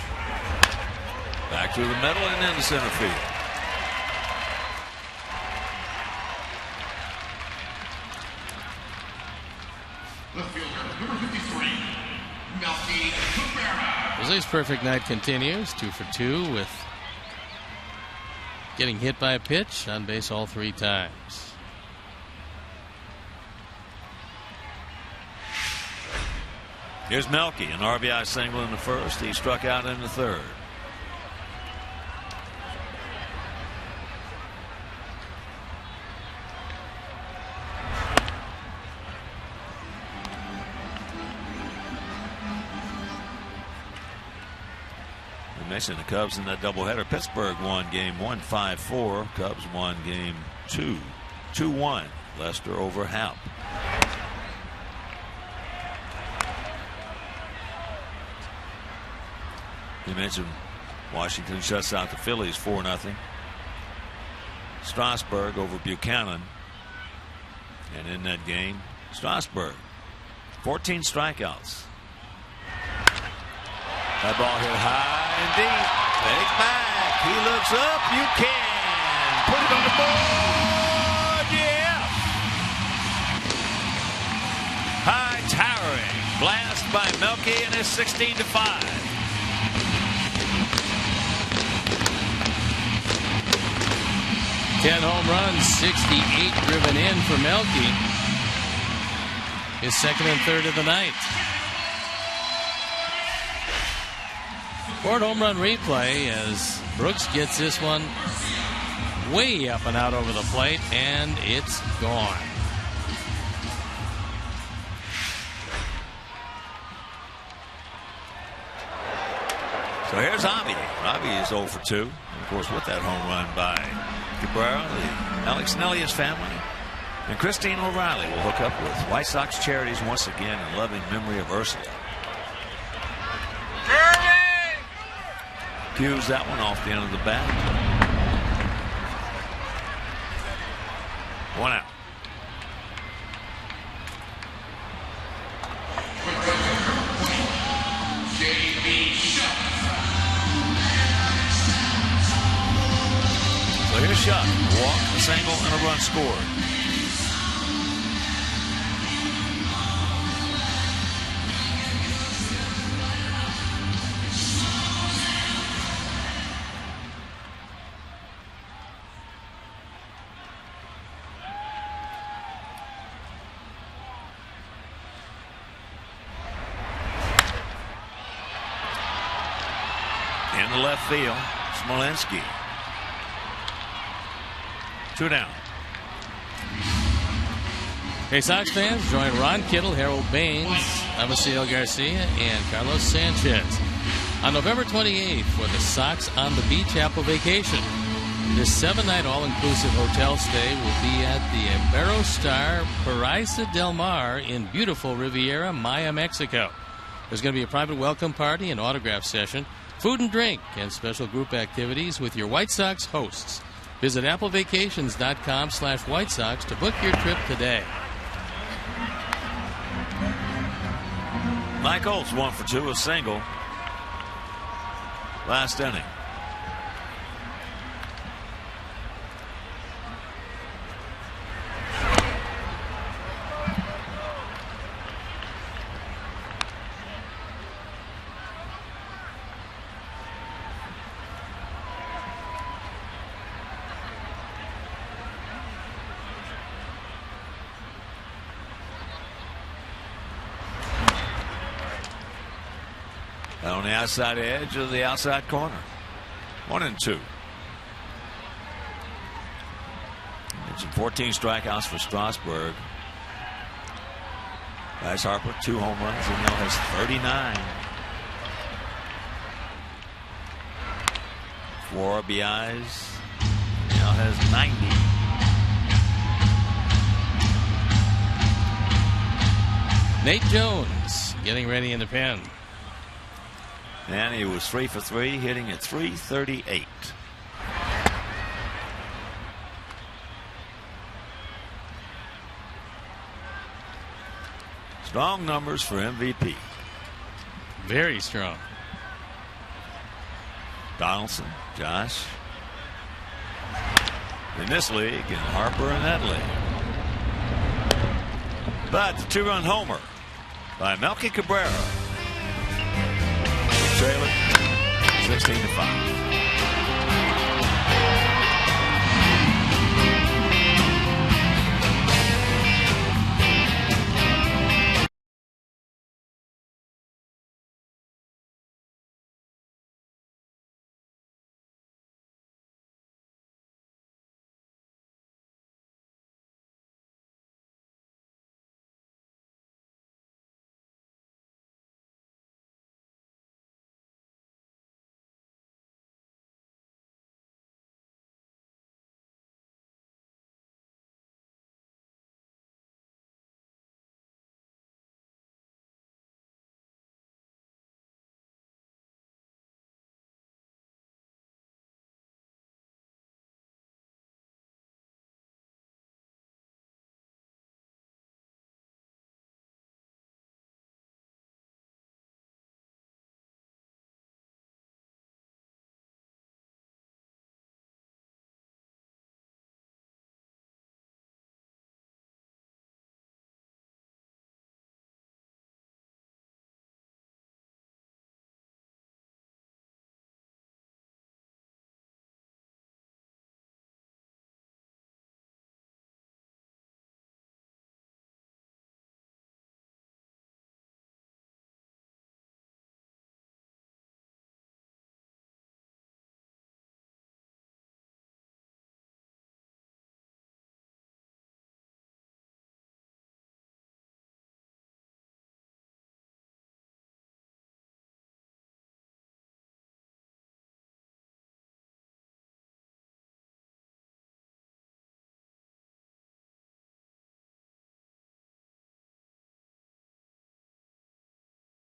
Back through the middle and into center field. Jose's perfect night continues. 2 for 2 with getting hit by a pitch on base all 3 times. Here's Melky, an RBI single in the first. He struck out in the third. We mentioned the Cubs in that doubleheader. Pittsburgh won game 1 5-4. Cubs won game 2 2-1. Lester over Happ. You mentioned Washington shuts out the Phillies 4-0. Strasburg over Buchanan. And in that game, Strasburg 14 strikeouts. That ball hit high and deep. Big back. He looks up. You can put it on the board. Yeah. High towering blast by Melky, and it's 16-5. 10 home runs, 68 driven in for Melky. His second and third of the night. Fourth home run replay as Brooks gets this one way up and out over the plate, and it's gone. So here's Avi. Avi is 0 for 2. Of course, with that home run by Cabrera, the Alex Nelius family, and Christine O'Reilly will hook up with White Sox Charities once again in loving memory of Ursula. Cues that one off the end of the bat. 1 out. So here's Shuck. Walk, a single, and a run scored. In the left field, Smolinski. 2 down. Hey, Sox fans, join Ron Kittle, Harold Baines, Avisail Garcia, and Carlos Sanchez on November 28th for the Sox on the Beach Apple Vacation. This 7-night all-inclusive hotel stay will be at the Iberostar Paraíso del Mar in beautiful Riviera Maya, Mexico. There's going to be a private welcome party and autograph session, food and drink, and special group activities with your White Sox hosts. Visit applevacations.com/White Sox to book your trip today. Mike Olds 1 for 2, a single. Last inning. on the outside edge of the outside corner. 1-2. It's 14 strikeouts for Strasburg. Bryce Harper, 2 home runs, and now has 39. 4 RBIs. Now has 90. Nate Jones getting ready in the pen. And he was 3 for 3, hitting at .338. Strong numbers for MVP. Very strong. Donaldson, Josh. In this league, and Harper in that league. But the 2-run homer by Melky Cabrera. Trailer 16-5.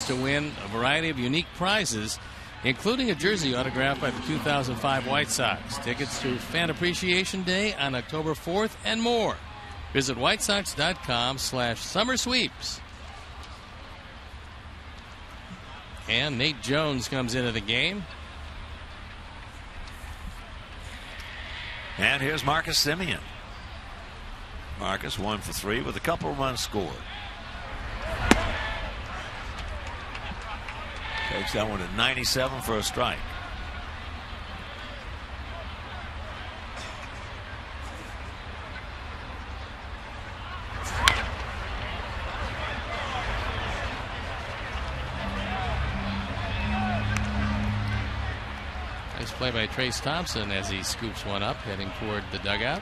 To win a variety of unique prizes, including a jersey autographed by the 2005 White Sox. Tickets to Fan Appreciation Day on October 4th and more. Visit whitesox.com/summersweeps. And Nate Jones comes into the game. And here's Marcus Semien. Marcus 1 for 3 with a couple of runs scored. Takes that one at 97 for a strike. Nice play by Trace Thompson as he scoops one up, heading toward the dugout.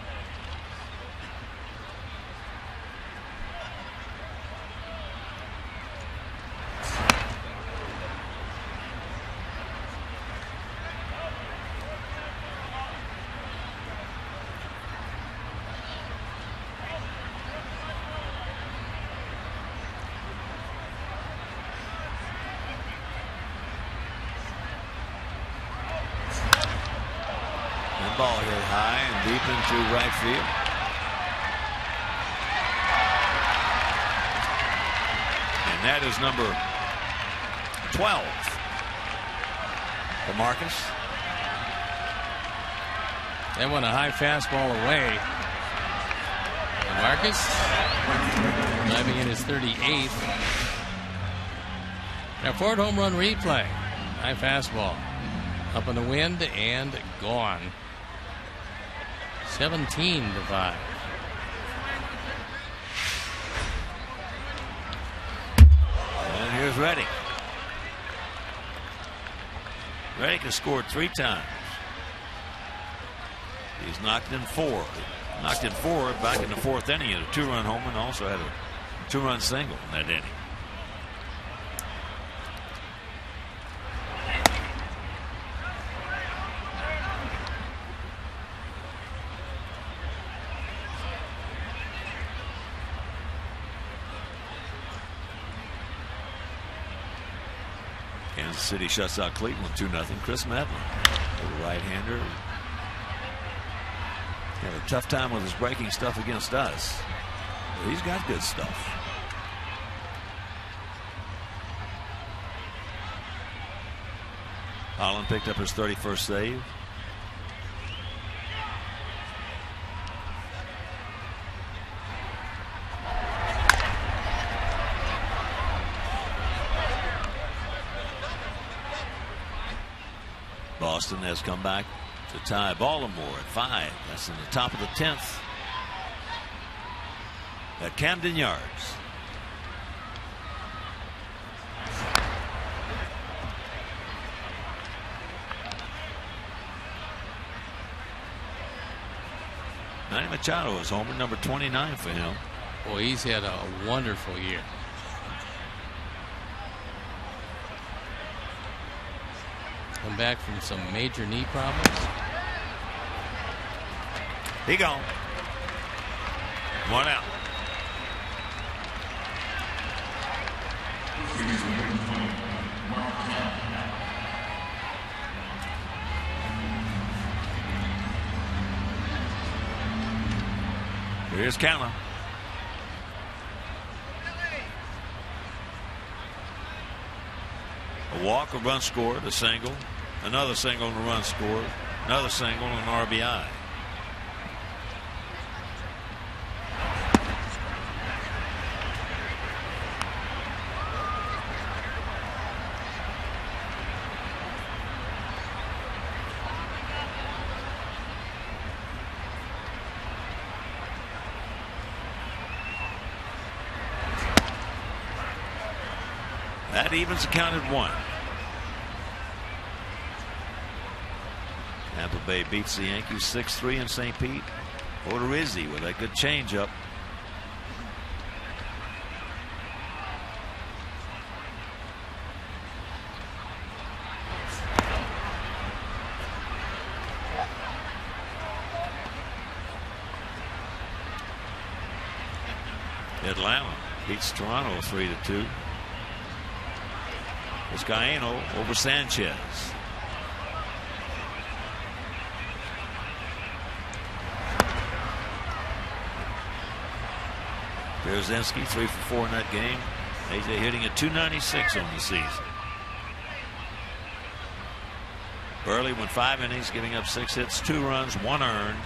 Ball hit high and deep into right field. And that is number 12 for Marcus. They went a high fastball away. And Marcus driving in his 38th. Now, fourth home run replay. High fastball. Up in the wind and gone. 17-5. And here's Reddick. Reddick has scored 3 times. He's knocked in 4. Knocked in 4 back in the 4th inning at a 2-run homer and also had a 2-run single in that inning. Kansas City shuts out Cleveland 2-0. Chris Medlin, the right-hander, had a tough time with his breaking stuff against us. But he's got good stuff. Holland picked up his 31st save. Boston has come back to tie Baltimore at 5. That's in the top of the 10th at Camden Yards. Manny Machado is homer number 29 for him. Boy, he's had a wonderful year. Come back from some major knee problems. He gone. 1 out. Here's Calla. A walk, a run scored, a single, another single and a run scored, another single and an RBI. That evens the count at 1. Tampa Bay beats the Yankees 6-3 in St. Pete. Odorizzi with a good changeup. Atlanta beats Toronto 3-2. Vizcaíno over Sanchez. Pierzynski 3 for 4 in that game. AJ hitting at .296 on the season. Burley went 5 innings, giving up 6 hits, 2 runs, 1 earned.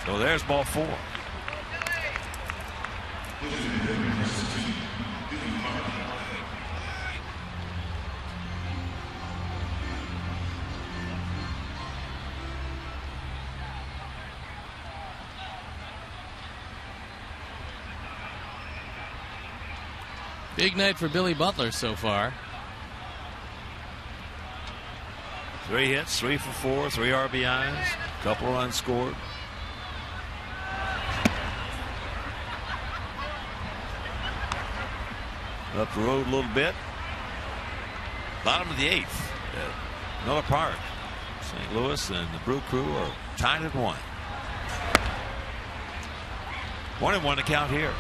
So there's ball 4. Big night for Billy Butler so far. 3 hits, 3 for 4, 3 RBIs, couple runs scored. Up the road a little bit. Bottom of the 8th at Miller Park. St. Louis and the Brew Crew are tied at 1. 1-1 to count here.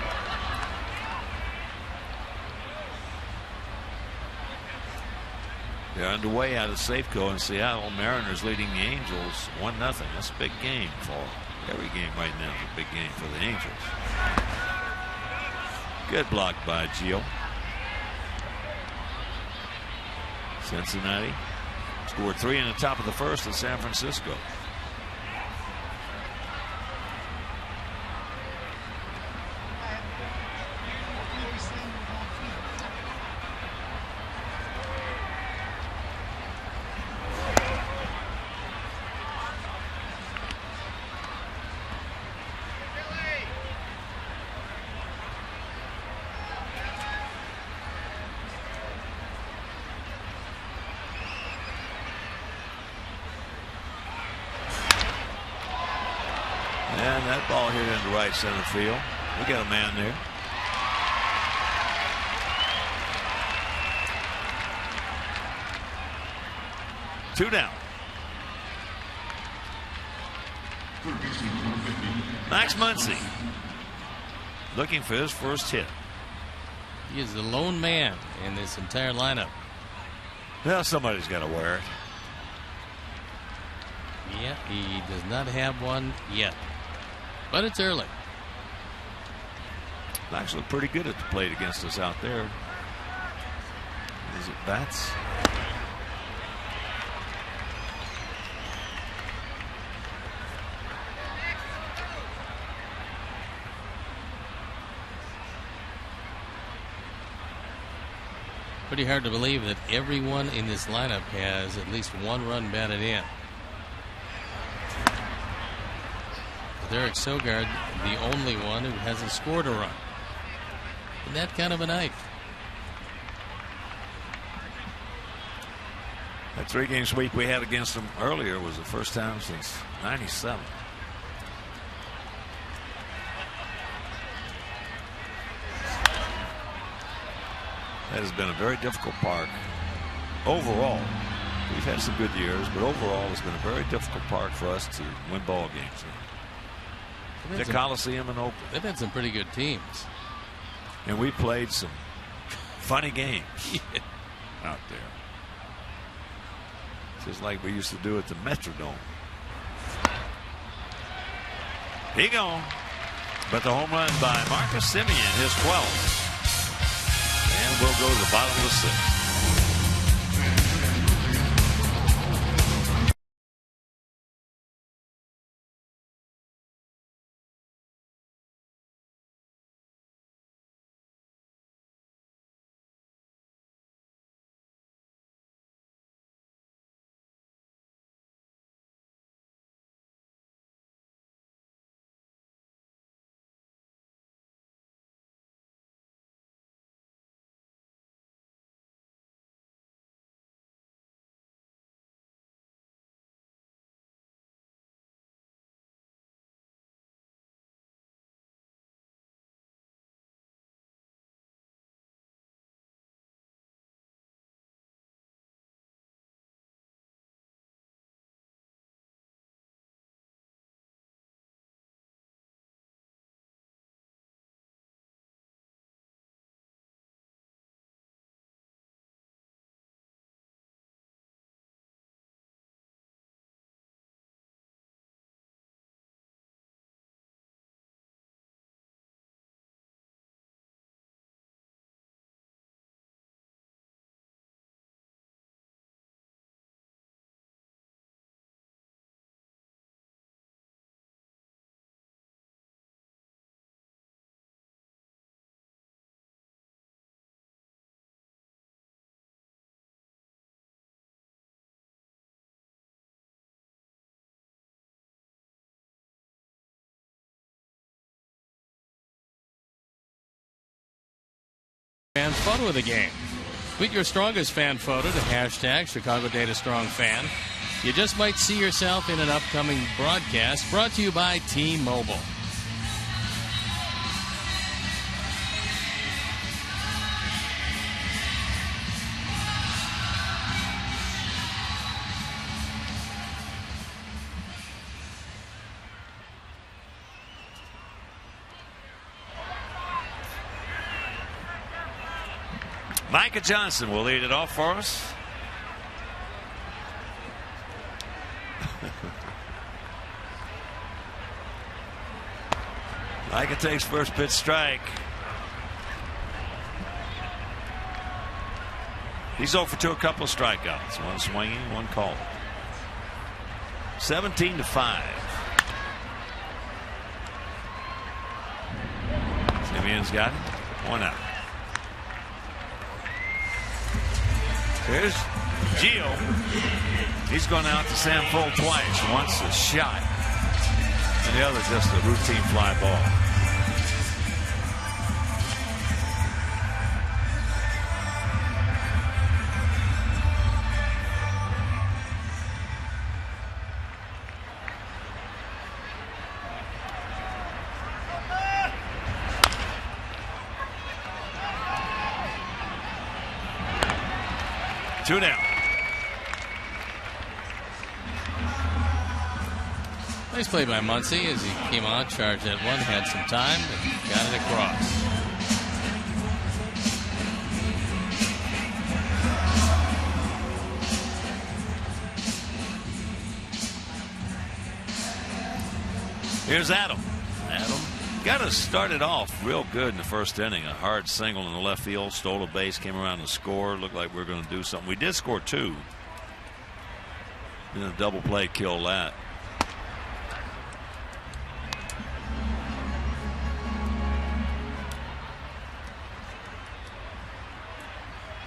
They're underway out of Safeco in Seattle. Mariners leading the Angels 1-0. That's a big game for every game right now. Is a big game for the Angels. Good block by Gio. Cincinnati scored 3 in the top of the 1st at San Francisco. that ball hit into right center field. We got a man there. Two down. Max Muncy looking for his first hit. He is the lone man in this entire lineup. Well, somebody's got to wear it. Yeah, he does not have one yet. But it's early. Max looked pretty good at the plate against us out there. Is it bats? Pretty hard to believe that everyone in this lineup has at least one run batted in. Derek Sogard, the only one who hasn't scored a run. Isn't that kind of a night? That 3-game sweep we had against them earlier was the first time since '97. That has been a very difficult park. Overall, we've had some good years, but overall it's been a very difficult park for us to win ball games. The Coliseum in Oakland. They've had some pretty good teams. And we played some funny games out there. Just like we used to do at the Metrodome. He gone. But the home run by Marcus Semien, his 12th. And we'll go to the bottom of the 6th. Fan photo of the game. Tweet your strongest fan photo to hashtag Chicago Data Strong Fan. You just might see yourself in an upcoming broadcast brought to you by T-Mobile. Micah Johnson will lead it off for us. Micah takes first pitch strike. He's over to a couple of strikeouts. One swinging, one called. 17-5. Simeon's got it. One out. Here's Gio. He's gone out to Sam Fold twice. Once a shot, and the other just a routine fly ball. Two down. Nice play by Muncy as he came on, charged that one, had some time, and got it across. Here's Adam. Adam got us started off real good in the first inning. A hard single in the left field, stole a base, came around and scored. Looked like we were going to do something. We did score 2. Then a double play killed that.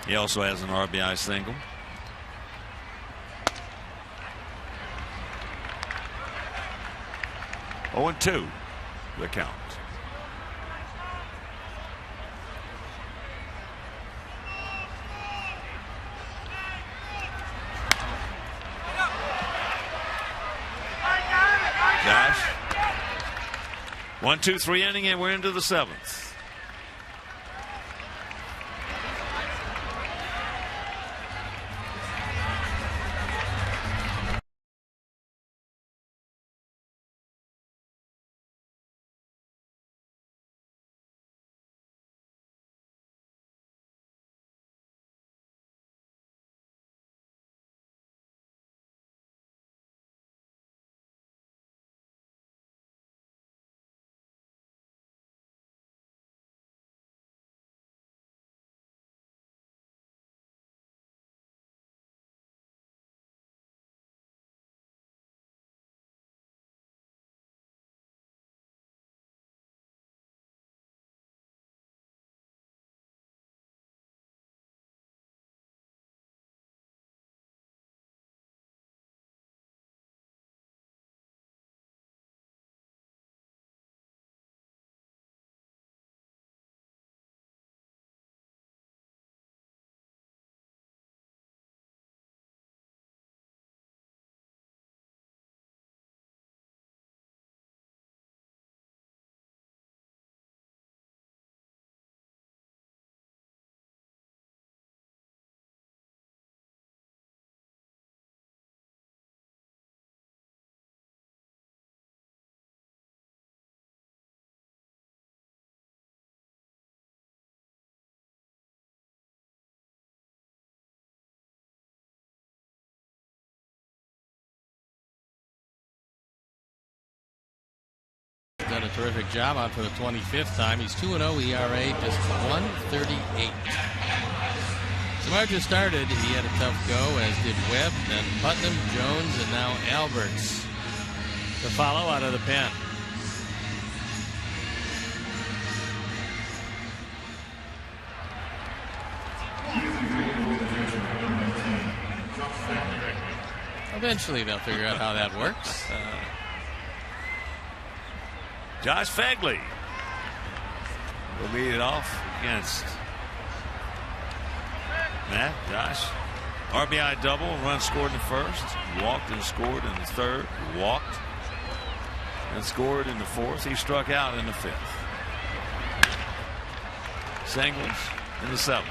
He also has an RBI single. Oh, and 2 the count. Josh. 1, 2, 3 inning, and we're into the 7th. Done a terrific job out for the 25th time. He's 2-0 ERA, just 138. Samardzija started. He had a tough go, as did Webb, then Putnam, Jones, and now Alberts to follow out of the pen. Eventually they'll figure out how that works. Josh Fagley will lead it off against Matt. Josh, RBI double, run scored in the first, walked and scored in the third, walked and scored in the fourth. He struck out in the 5th. Singles in the 7th.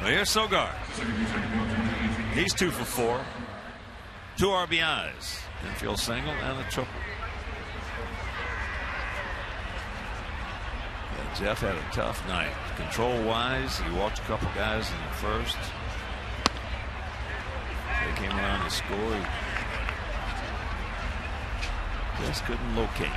Well, here's Sogard. He's 2 for 4. 2 RBIs. Infield single and a triple. Yeah, Jeff had a tough night. Control-wise, he walked a couple guys in the first. They came around to score. He just couldn't locate.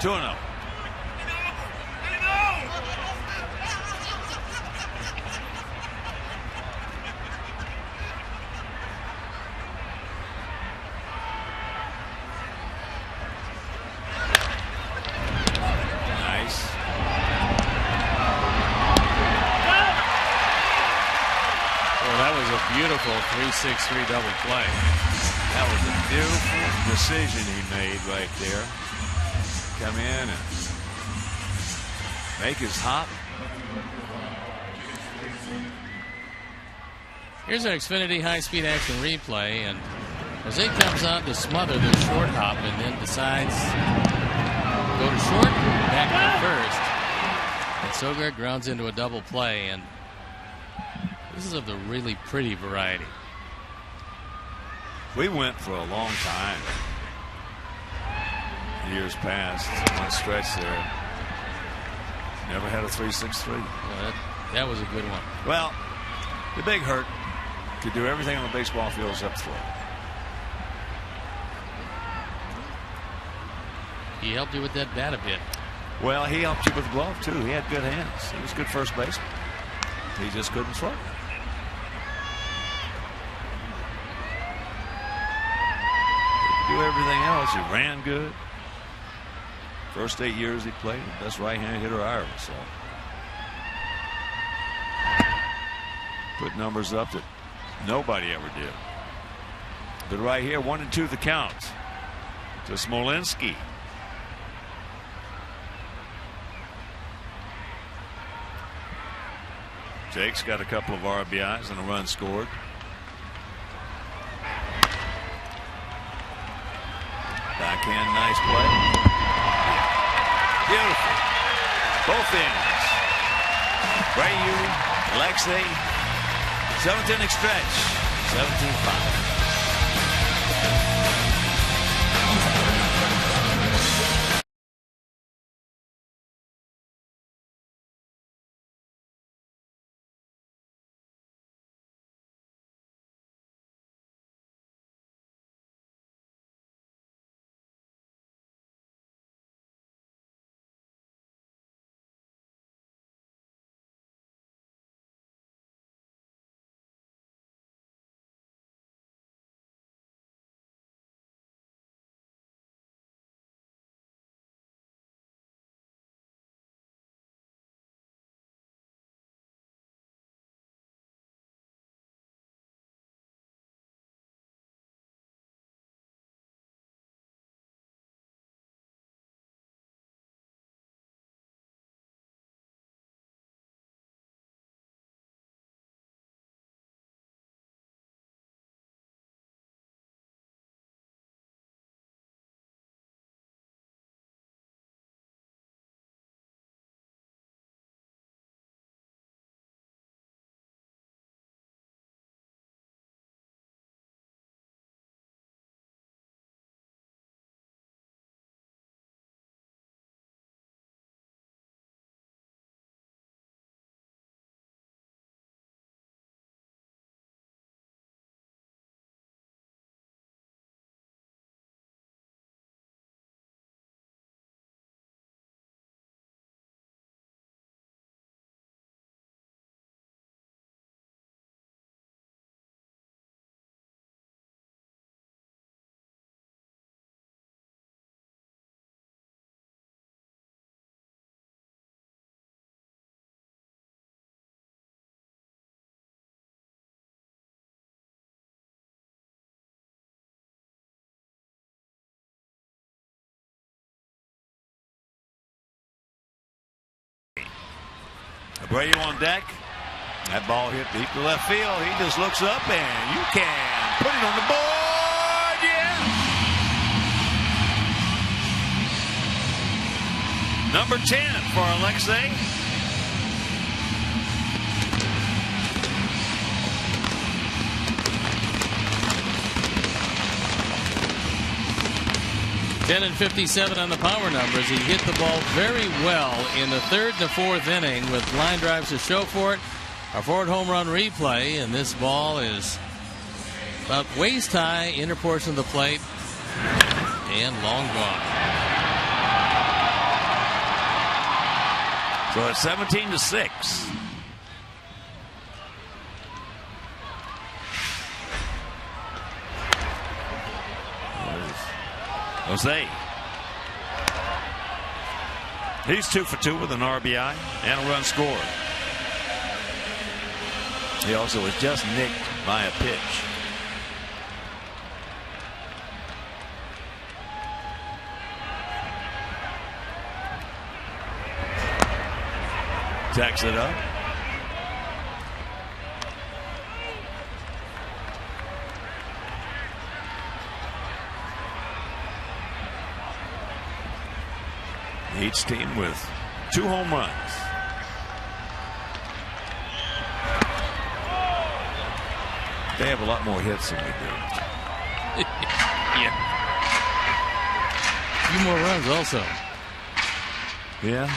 Two and 0. Nice. Well, that was a beautiful 3-6-3 double play. That was a beautiful decision he made right there. Come in and make his hop. Here's an Xfinity high-speed action replay, and Jose comes on to smother the short hop and then decides to go to short, back to first. And Sogard grounds into a double play, and this is of the really pretty variety. We went for a long time, years past, one stretch there. Never had a 3-6-3. Well, that was a good one. Well, the big hurt could do everything on the baseball field except throw. He helped you with that bat a bit. Well, he helped you with the glove, too. He had good hands. He was a good first baseman. He just couldn't throw. Do everything else. He ran good. First 8 years he played, the best right-handed hitter I ever saw. Put numbers up that nobody ever did. But right here, 1-2 the count to Smolinski. Jake's got a couple of RBIs and a run scored. Backhand, nice play. Beautiful. Both ends. Brayu, Alexei, 7th inning stretch. 17-5. Abreu on deck. That ball hit deep to left field. He just looks up and you can put it on the board. Yeah. Number 10 for Alexei. Ten and 57 on the power numbers. He hit the ball very well in the third and the fourth inning with line drives to show for it. Our forward home run replay, and this ball is about waist high, inner portion of the plate, and long gone. So it's 17-6. Jose. He's 2 for 2 with an RBI and a run scored. He also was just nicked by a pitch. Tacks it up. Each team with 2 home runs. They have a lot more hits than we do. Yeah. A few more runs also. Yeah.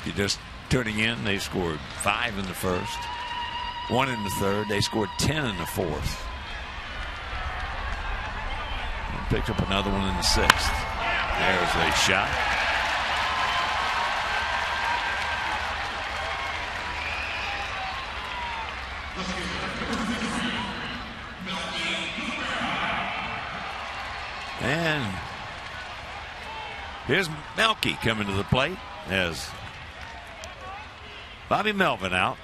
You're just turning in. They scored 5 in the first, 1 in the third. They scored 10 in the fourth. And picked up another one in the sixth. There's a shot. And here's Melky coming to the plate as Bobby Melvin out.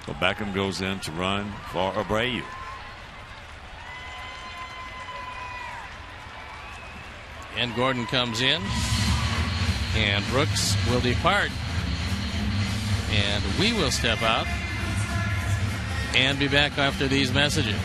So Beckham goes in to run for Abreu. And Gordon comes in. And Brooks will depart. And we will step out and be back after these messages.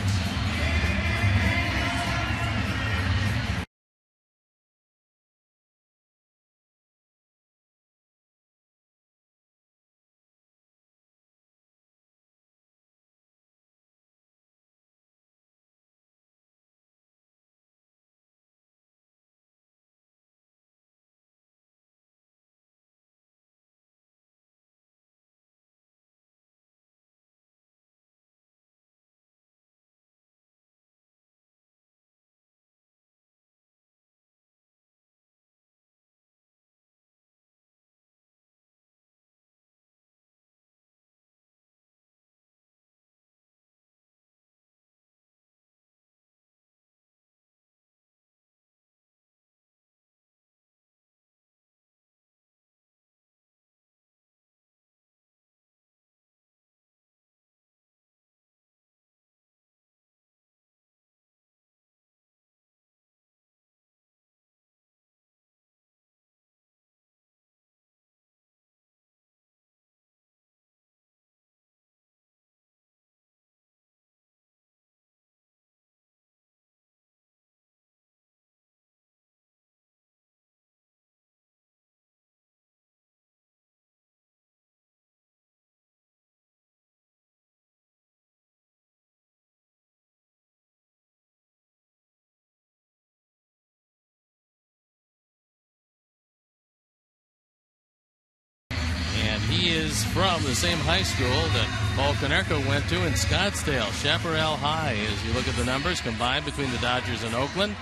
He is from the same high school that Paul Konerko went to in Scottsdale, Chaparral High. As you look at the numbers combined between the Dodgers and Oakland,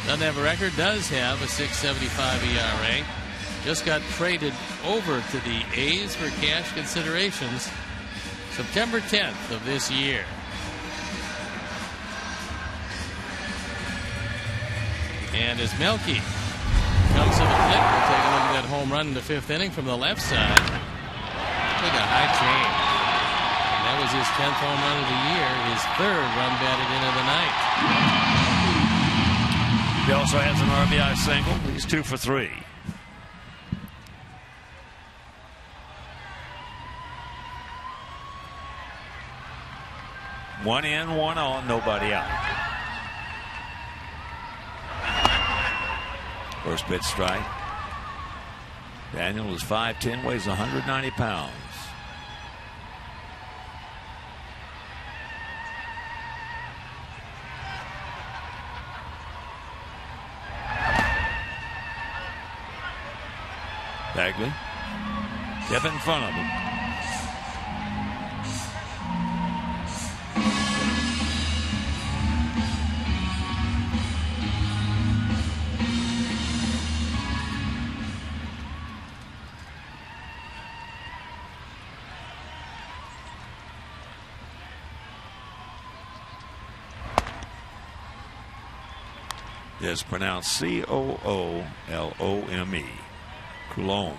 doesn't have a record, does have a 6.75 ERA. Just got traded over to the A's for cash considerations September 10th of this year. And as Melky comes to the plate, we'll take a look at that home run in the 5th inning from the left side. Look at high change. And that was his 10th home run of the year, his 3rd run batted in of the night. He also has an RBI single. He's 2 for 3. One in, one on, nobody out. First pitch strike. Daniel is 5'10", weighs 190 pounds. Bagley kept in front of him. is pronounced Coolome. Coulombe.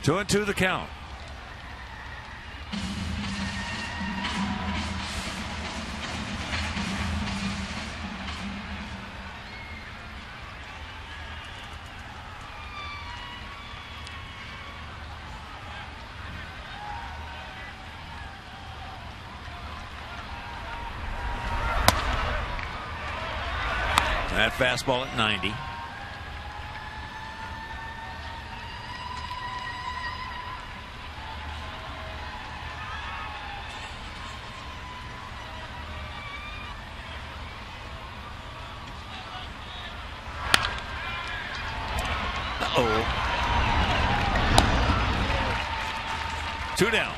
Two and two the count. That fastball at 90. Two down.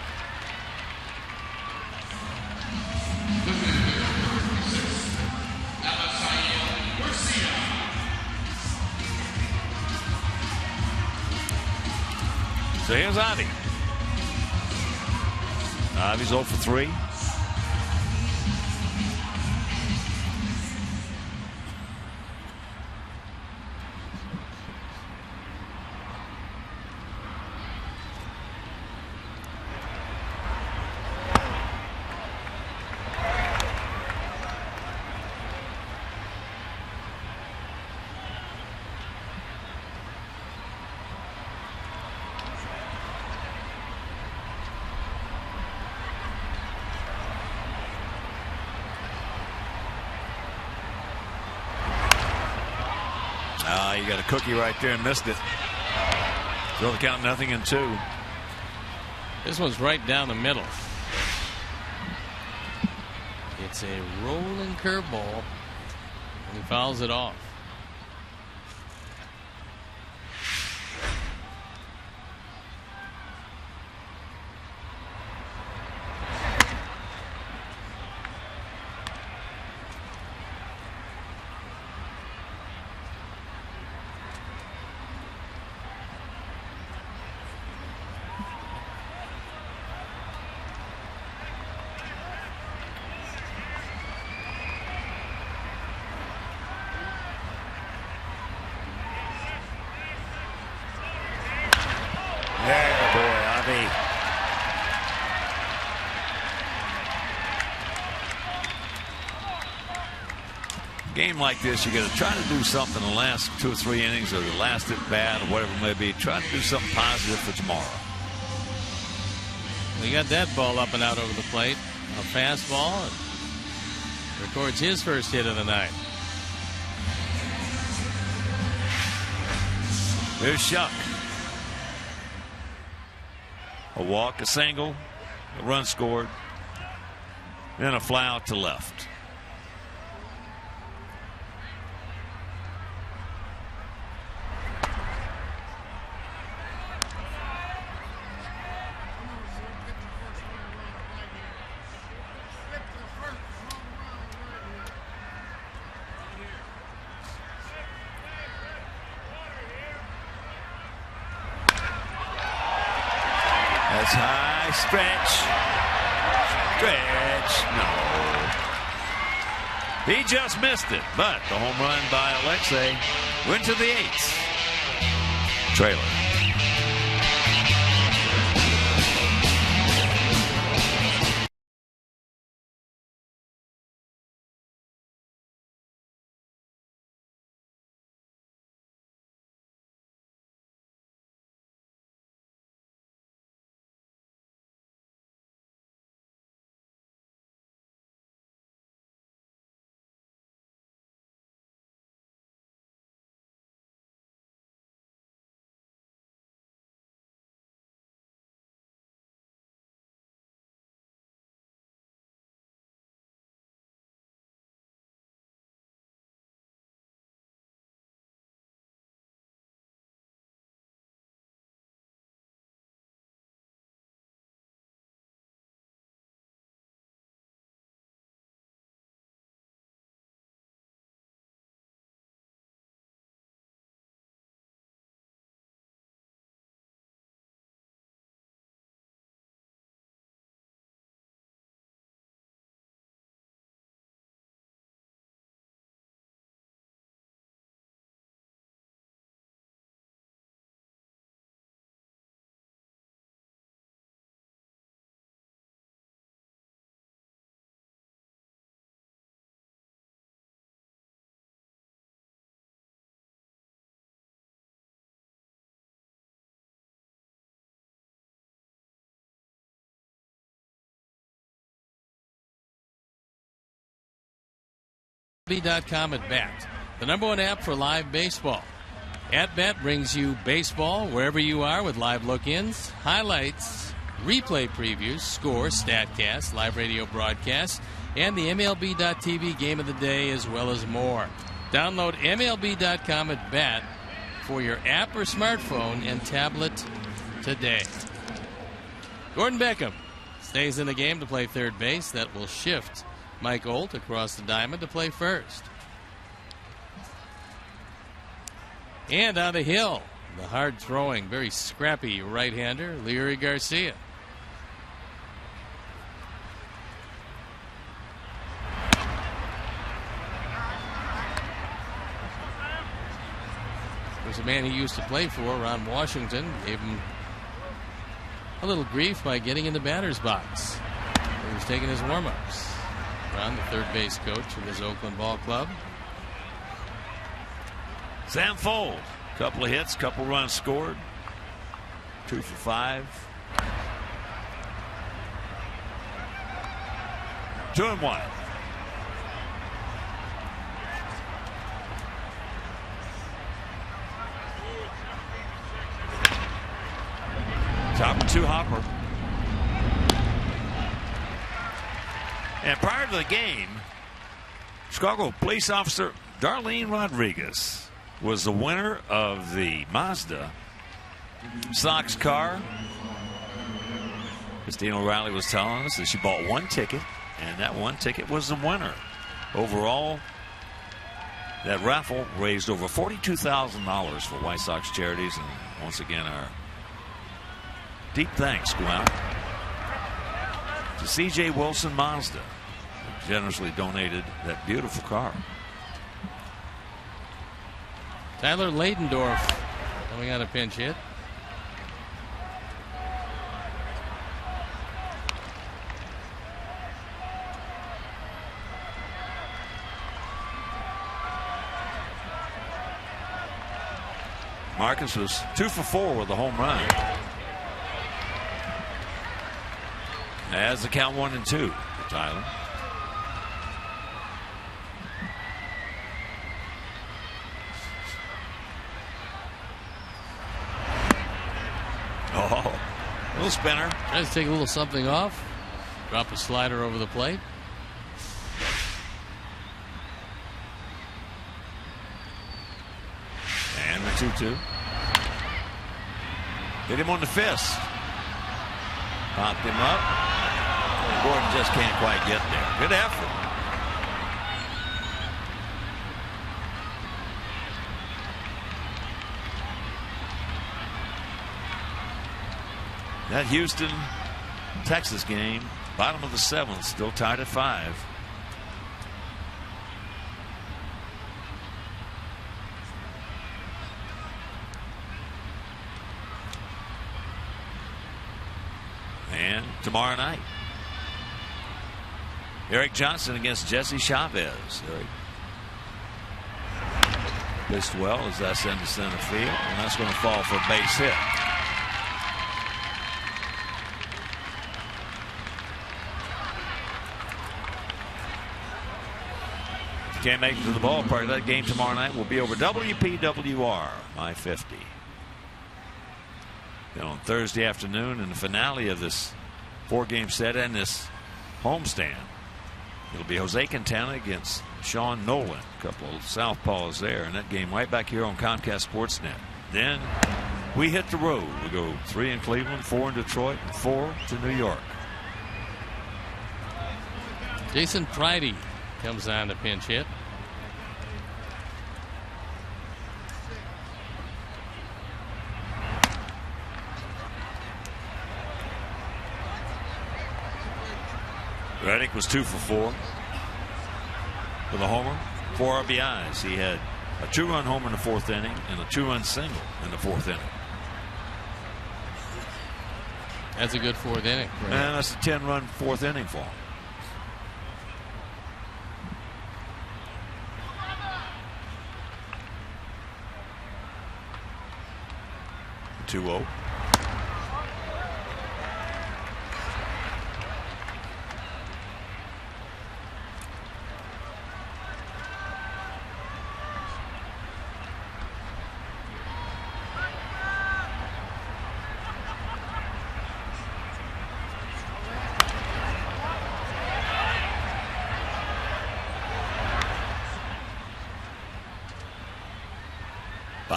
So here's Avi. Avi's 0 for 3. You got a cookie right there and missed it. Still the count 0-2. This one's right down the middle. It's a rolling curveball, and he fouls it off. Game like this, you got to try to do something in the last 2 or 3 innings, or the last at bat, or whatever it may be. Try to do something positive for tomorrow. We got that ball up and out over the plate. A fastball, and records his first hit of the night. Here's Shuck. A walk, a single, a run scored, and a fly out to left. That's high. Stretch. No. He just missed it, but the home run by Alexei went to the 8th. Trailer. MLB.com at Bat, the #1 app for live baseball. At Bat brings you baseball wherever you are with live look-ins, highlights, replay previews, scores, StatCast, live radio broadcasts, and the MLB.TV game of the day, as well as more. Download MLB.com at Bat for your app or smartphone and tablet today. Gordon Beckham stays in the game to play third base. That will shift Mike Olt across the diamond to play first. And on the hill, the hard-throwing, very scrappy right-hander, Leary Garcia. There's a man he used to play for, Ron Washington, gave him a little grief by getting in the batter's box. He was taking his warm-ups. Ron, the third base coach of his Oakland ball club. Sam Fold, couple of hits, couple runs scored. 2 for 5. 2-1. Top 2 hopper. And prior to the game, Chicago police officer Darlene Rodriguez was the winner of the Mazda Sox car. Christine O'Reilly was telling us that she bought 1 ticket, and that 1 ticket was the winner. Overall, that raffle raised over $42,000 for White Sox charities, and once again, our deep thanks go out to C.J. Wilson Mazda, who generously donated that beautiful car. Tyler Ladendorf coming on a pinch hit. Marcus was 2 for 4 with a home run. As the count 1-2 for Tyler. Oh, little spinner. Tries to take a little something off. Drop a slider over the plate. And the 2-2. Hit him on the fist. Popped him up. Gordon just can't quite get there. Good effort. That Houston, Texas game, bottom of the 7th, still tied at 5. And tomorrow night, Eric Johnson against Jesse Chavez. Eric pitched well as that's into center field, and that's going to fall for a base hit. If you can't make it to the ballpark, that game tomorrow night will be over WPWR, My 50. Then on Thursday afternoon, in the finale of this 4-game set and this homestand, it'll be Jose Quintana against Sean Nolan. A couple of southpaws there, and that game right back here on Comcast Sportsnet. Then we hit the road. We go 3 in Cleveland, 4 in Detroit, and 4 to New York. Jason Pridey comes on to pinch hit. Reddick was 2 for 4 with a homer, 4 RBIs. He had a 2-run homer in the 4th inning and a 2-run single in the 4th inning. That's a good 4th inning. And that's a 10-run 4th inning for him. Two-0.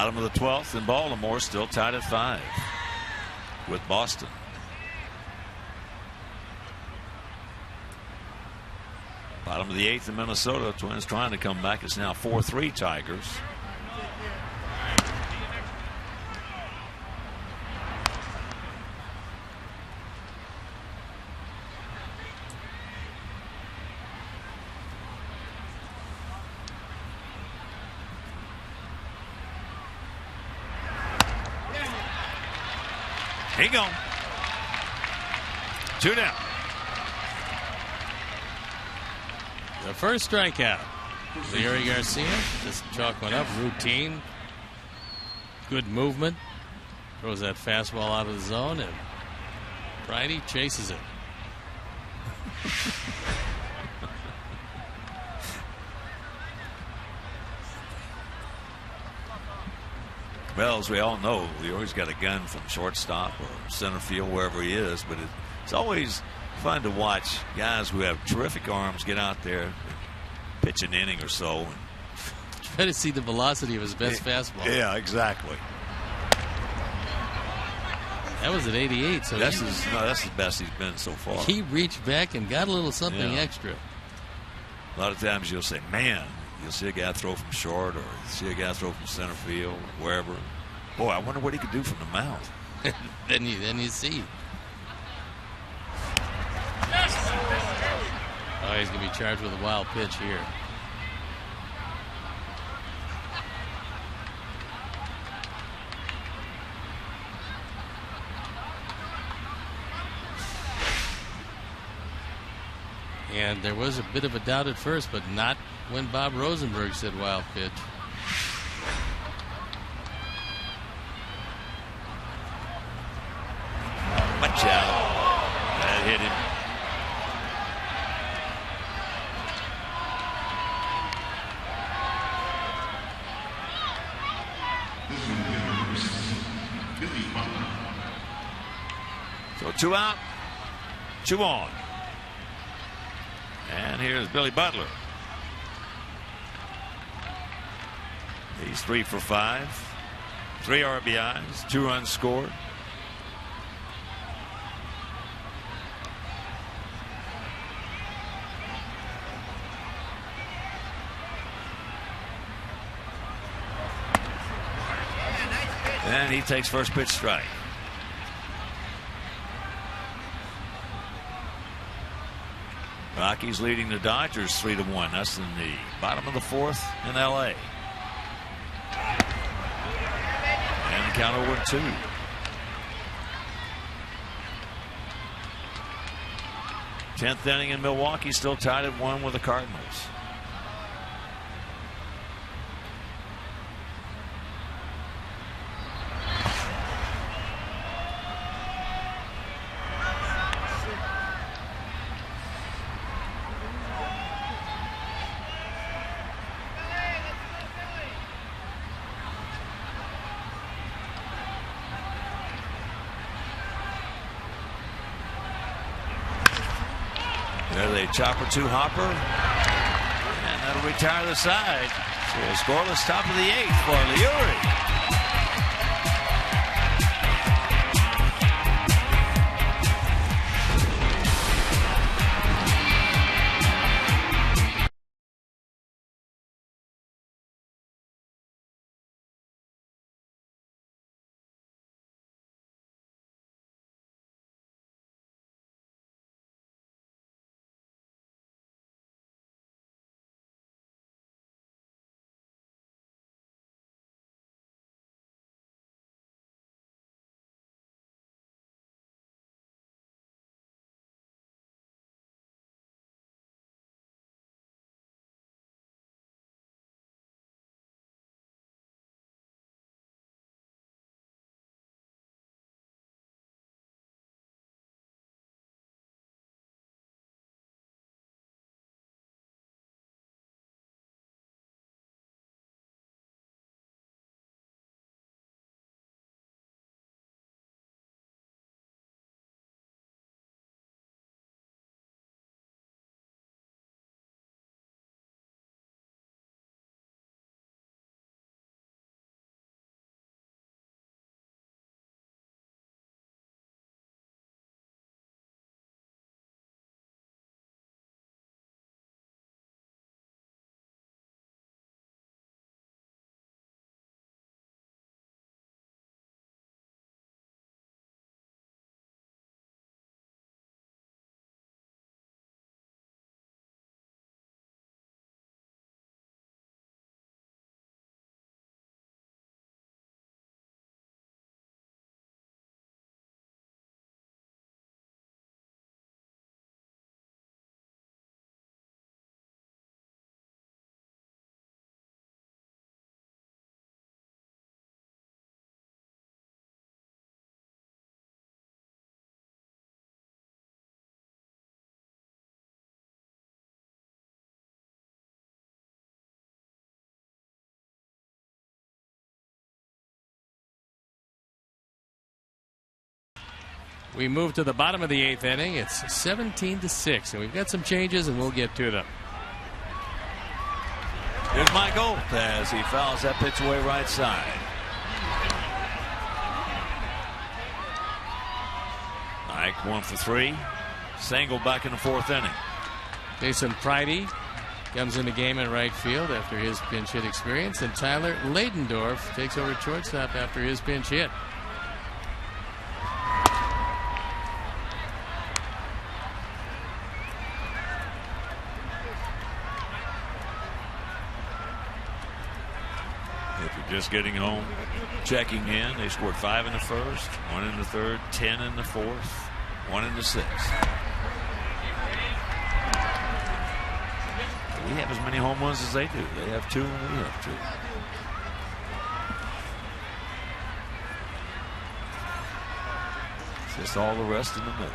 Bottom of the 12th, in Baltimore still tied at 5 with Boston. Bottom of the 8th in Minnesota. Twins trying to come back. It's now 4-3 Tigers. He gone. 2 down. The first strikeout. Leury Garcia just chalk one up. Routine. Good movement. Throws that fastball out of the zone, and Bridie chases it. Well, as we all know, we always got a gun from shortstop or center field, wherever he is. But it's always fun to watch guys who have terrific arms get out there and pitch an inning or so. Try to see the velocity of his best fastball. Yeah, exactly. That was at 88, so that's the best he's been so far. He reached back and got a little something extra. A lot of times you'll say, man, you'll see a guy throw from short, or see a guy throw from center field, or wherever. Boy, I wonder what he could do from the mound. then you see. Oh, he's going to be charged with a wild pitch here. And there was a bit of a doubt at first, but not when Bob Rosenberg said wild pitch. Watch out. That hit him. So 2 out, 2 on. And here's Billy Butler. He's 3 for 5. 3 RBIs, 2 runs scored. And he takes first pitch strike. Rockies leading the Dodgers 3-1. That's in the bottom of the 4th in LA. And the count 0-2. 10th inning in Milwaukee, still tied at 1 with the Cardinals. There's a chopper 2 hopper, and that'll retire the side. So a scoreless top of the 8th for Leury. We move to the bottom of the 8th inning. It's 17-6, and we've got some changes, and we'll get to them. Here's Mike Olt as he fouls that pitch away right side. Mike 1 for 3. Single back in the 4th inning. Jason Pridey comes in the game in right field after his pinch hit experience, and Tyler Ladendorf takes over at shortstop after his pinch hit. If you're just getting home, checking in, they scored 5 in the 1st, 1 in the 3rd, 10 in the 4th, 1 in the 6th. We have as many home runs as they do. They have 2 and we have 2. It's just all the rest in the middle.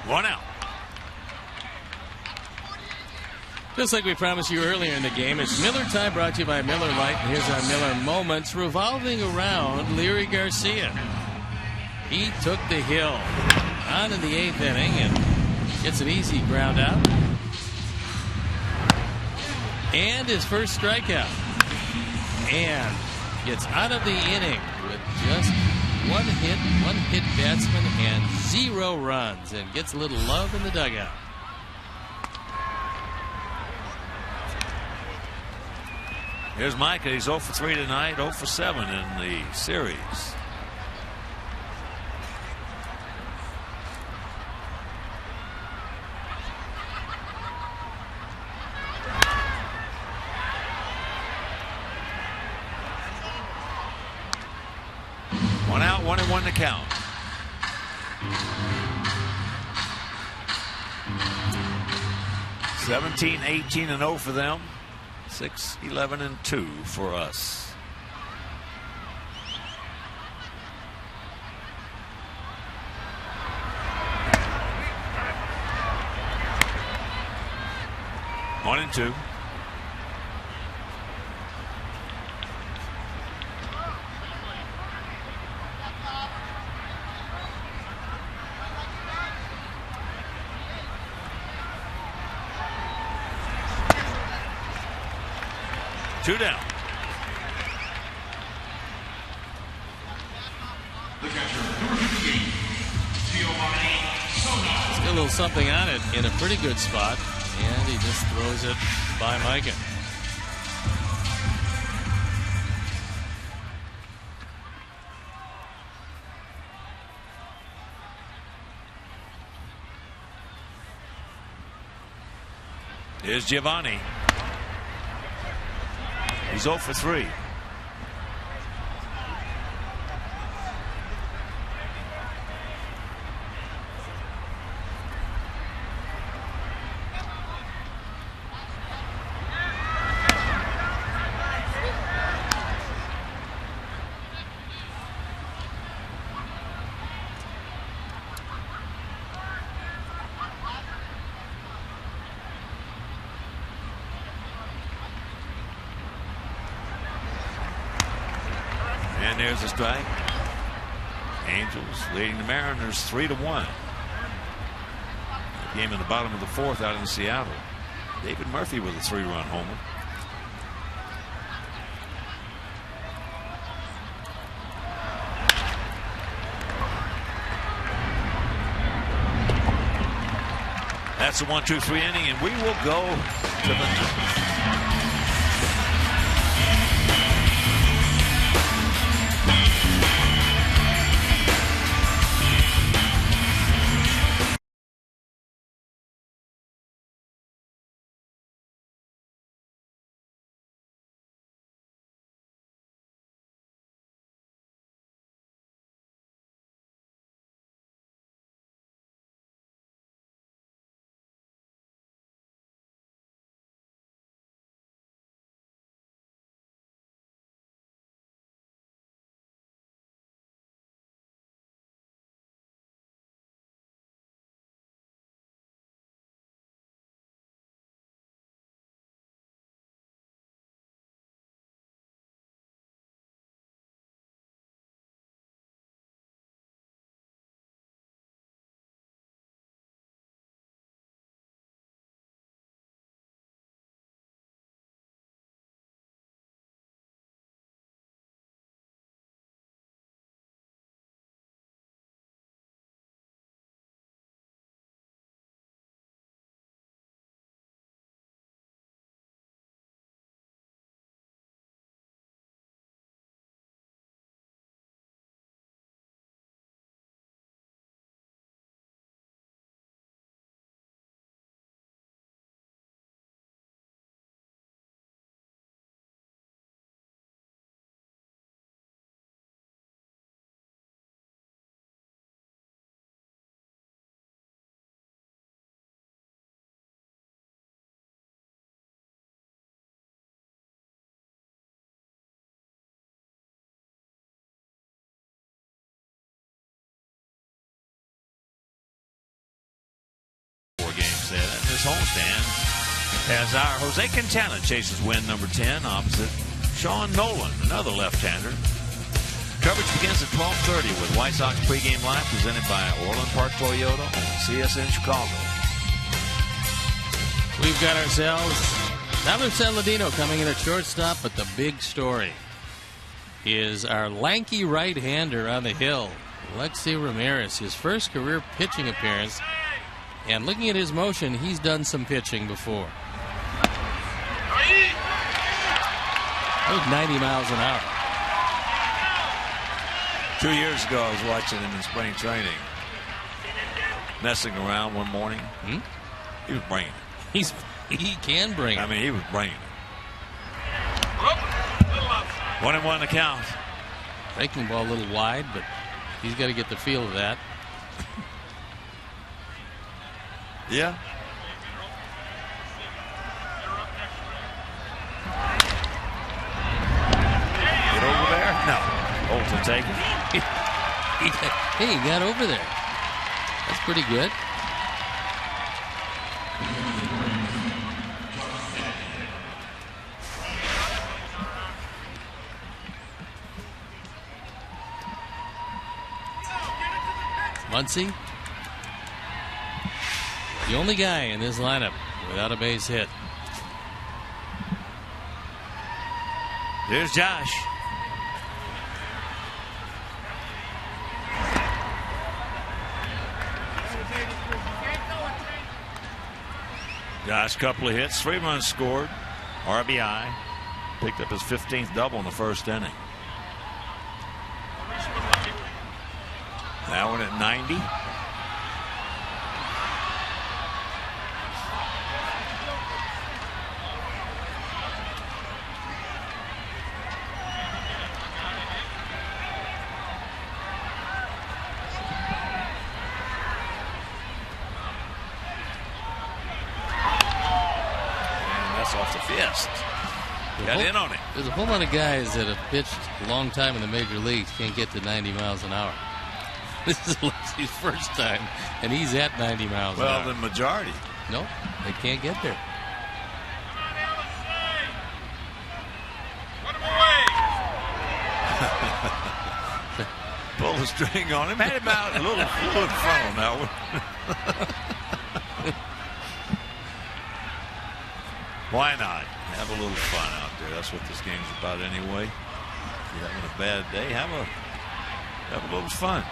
One out. Just like we promised you earlier in the game, it's Miller Time, brought to you by Miller Lite. And here's our Miller Moments revolving around Leary Garcia. He took the hill on in the 8th inning and gets an easy ground out. And his first strikeout. And gets out of the inning with just one hit batsman and 0 runs, and gets a little love in the dugout. Here's Micah. He's 0 for 3 tonight, 0 for 7 in the series. One out, 1-1 to count. (17, 18, and 0 for them. 6, 11, and 2 for us. One and 2. Two down. Still a little something on it in a pretty good spot, and he just throws it by Micah. Here's Giovanni. He's 0 for 3. And there's a strike. Angels leading the Mariners 3-1. Game in the bottom of the 4th out in Seattle. David Murphy with a 3-run homer. That's a 1-2-3 inning, and we will go to the 9th. this homestand as our Jose Quintana chases win number 10 opposite Sean Nolan, another left-hander. Coverage begins at 12:30 with White Sox pregame live presented by Orland Park Toyota on CSN Chicago. We've got ourselves Tyler Saladino coming in at shortstop, but the big story is our lanky right-hander on the hill, Alexei Ramirez, his first career pitching appearance. And looking at his motion, he's done some pitching before. That was 90 miles an hour. 2 years ago, I was watching him in spring training, messing around one morning. He was bringing it. He can bring it. I mean, he was bringing it. 1-1 the count. Breaking ball a little wide, but he's got to get the feel of that. Yeah. Get over there? No. Olsen take it. Hey, he got over there. That's pretty good. Muncy, the only guy in this lineup without a base hit. Here's Josh. Josh, couple of hits, 3 runs scored, RBI, picked up his 15th double in the first inning. That one at 90. Off the fist. Got in on it. There's a whole lot of guys that have pitched a long time in the major leagues can't get to 90 miles an hour. This is Alexei's first time, and he's at 90 miles an hour. Well, the majority. No, they can't get there. Pull the string on him. Had him out a little in front on that one. Why not? Have a little fun out there. That's what this game's about anyway. If you're having a bad day, have a little fun.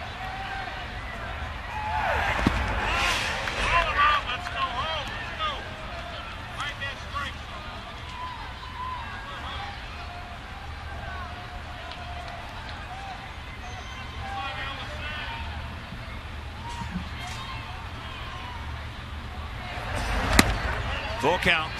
Full count.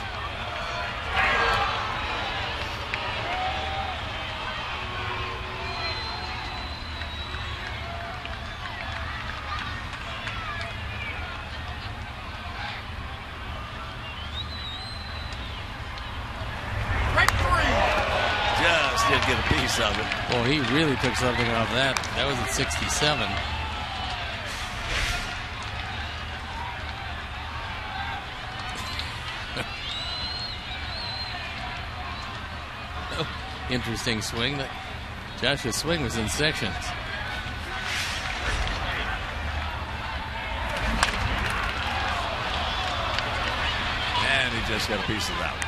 Get a piece of it. Well, he really took something off that. That was at 67. Interesting swing. Josh's swing was in sections. And he just got a piece of that one.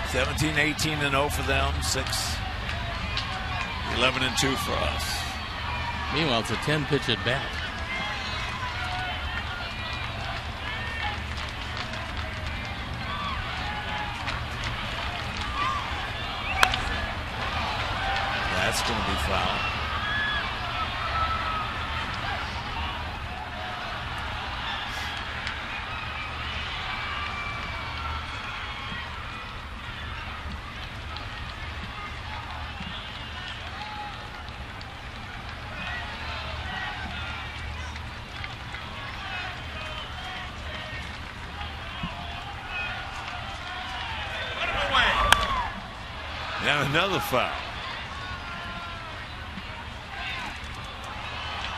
$17, 18-0 for them. 11-2 for us. Meanwhile, it's a 10-pitch at bat. That's going to be foul. And another foul.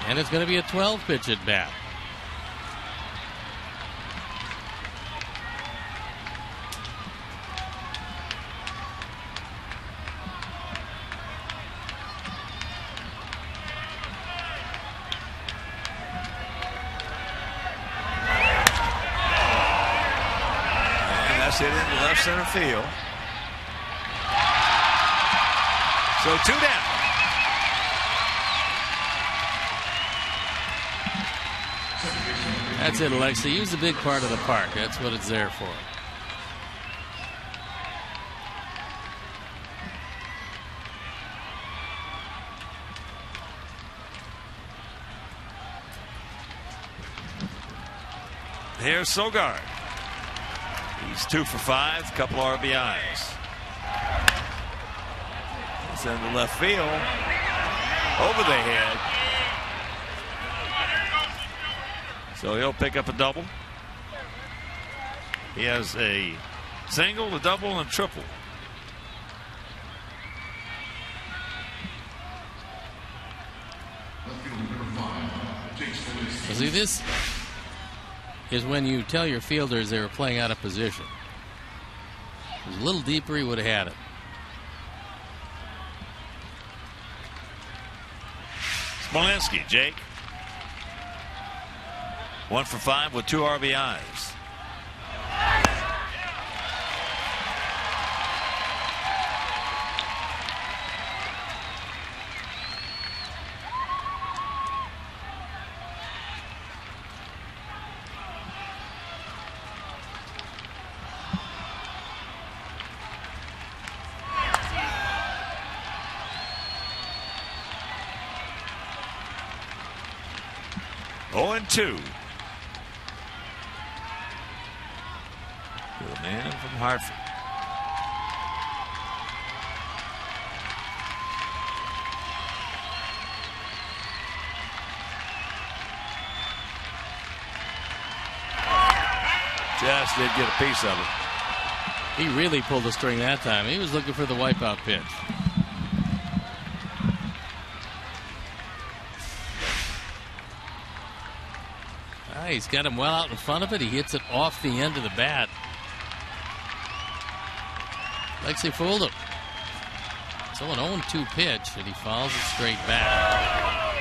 And it's going to be a 12-pitch at bat. Hit into left center field. So 2 down. That's it, Alexi. Use the big part of the park. That's what it's there for. Here's Sogard. He's 2 for 5, a couple RBIs. It's into left field. Over the head. So he'll pick up a double. He has a single, a double, and a triple. See, this is when you tell your fielders they were playing out of position. If it was a little deeper, he would have had it. Smolinski, Jake. 1 for 5 with 2 RBIs. And 2. To the man from Hartford. Just did get a piece of it. He really pulled the string that time. He was looking for the wipeout pitch. He's got him well out in front of it. He hits it off the end of the bat. Lexi fooled him. So an 0-2 pitch, and he fouls it straight back.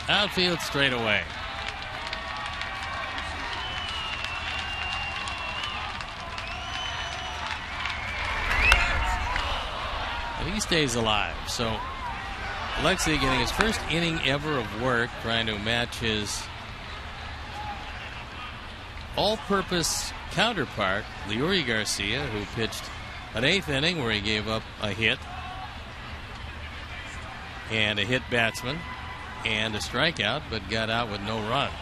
Outfield straight away. He stays alive. So Alexi getting his first inning ever of work, trying to match his all-purpose counterpart, Leury Garcia, who pitched an 8th inning where he gave up a hit and a hit batsman and a strikeout, but got out with no runs.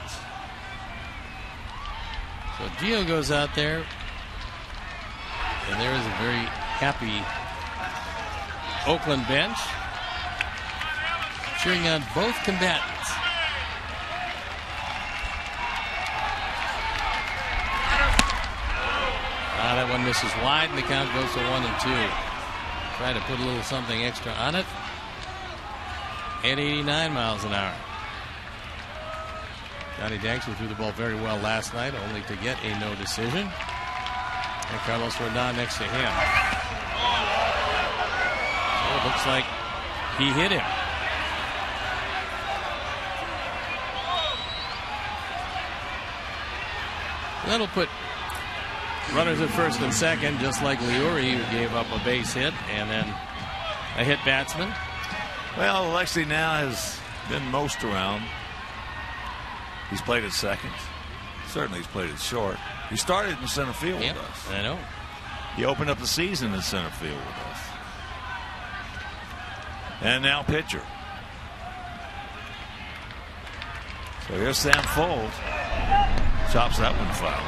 So Gio goes out there, and there is a very happy Oakland bench cheering on both combatants. That one misses wide, and the count goes to 1-2. Try to put a little something extra on it. At 89 miles an hour. Johnny Dankster threw the ball very well last night, only to get a no decision. And Carlos Rodon next to him. So it looks like he hit him. That'll put runners at first and second, just like Leury, who gave up a base hit and then a hit batsman. Well, Alexi now has been most around. He's played at second. Certainly he's played at short. He started in center field with us. I know. He opened up the season in center field with us. And now pitcher. So here's Sam Folds. Chops that one foul.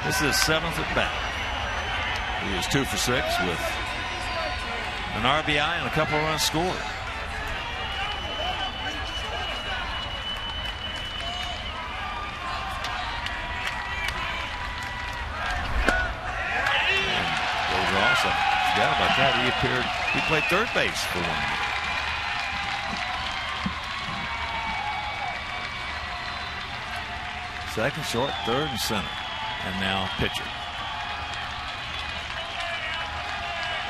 This is his 7th at bat. He is 2 for 6 with An RBI and a couple of runs scored. I forgot about that. He played third base for 1 year. Second, short, third, and center. And now pitcher.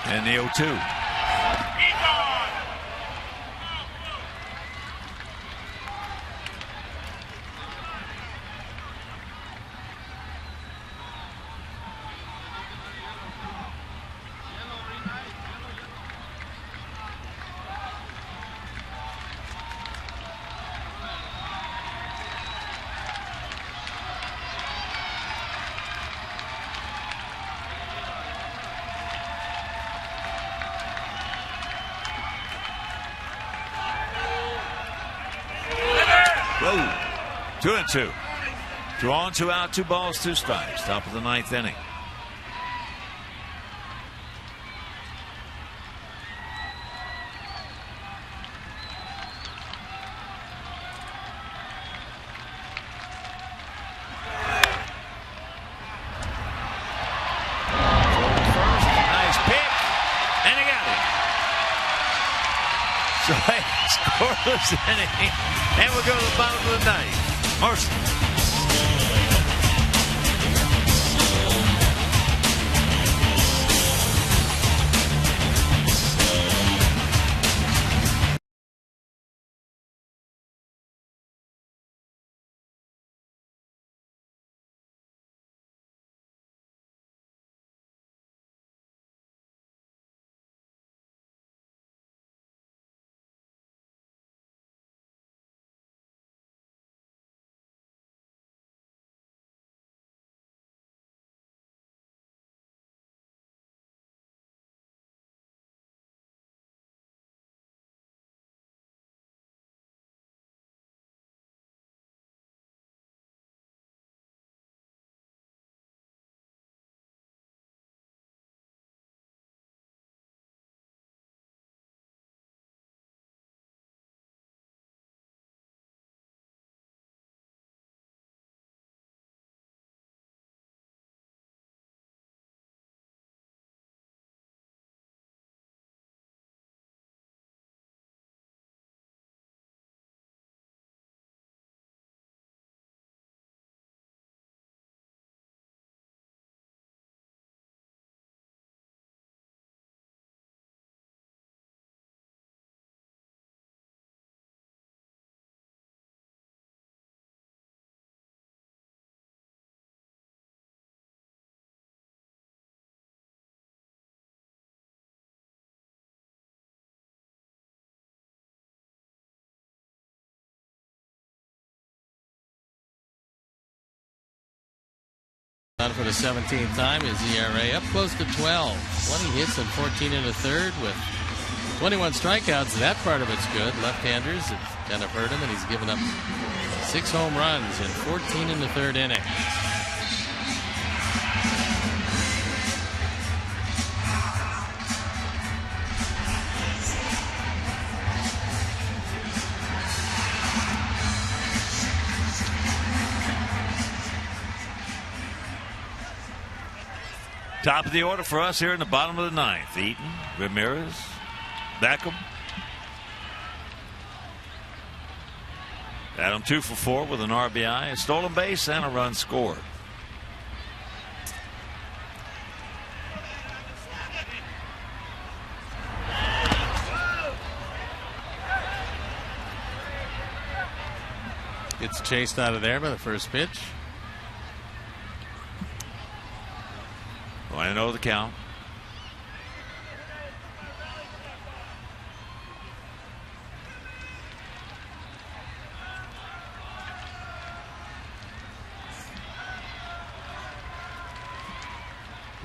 And the 0-2. Whoa. 2-2. 2 on, 2 out, 2 balls, 2 strikes. Top of the 9th inning. Scoreless inning, and we'll go to the bottom of the 9th. Marshall. For the 17th time, his ERA up close to 12. 20 hits and 14 in the third with 21 strikeouts. That part of it's good. Left-handers have kind of hurt him, and he's given up 6 home runs and 14 in the third inning. Top of the order for us here in the bottom of the 9th. Eaton, Ramirez, Beckham. Adam 2 for 4 with an RBI, a stolen base, and a run scored. Gets chased out of there by the first pitch. Well, I know the count.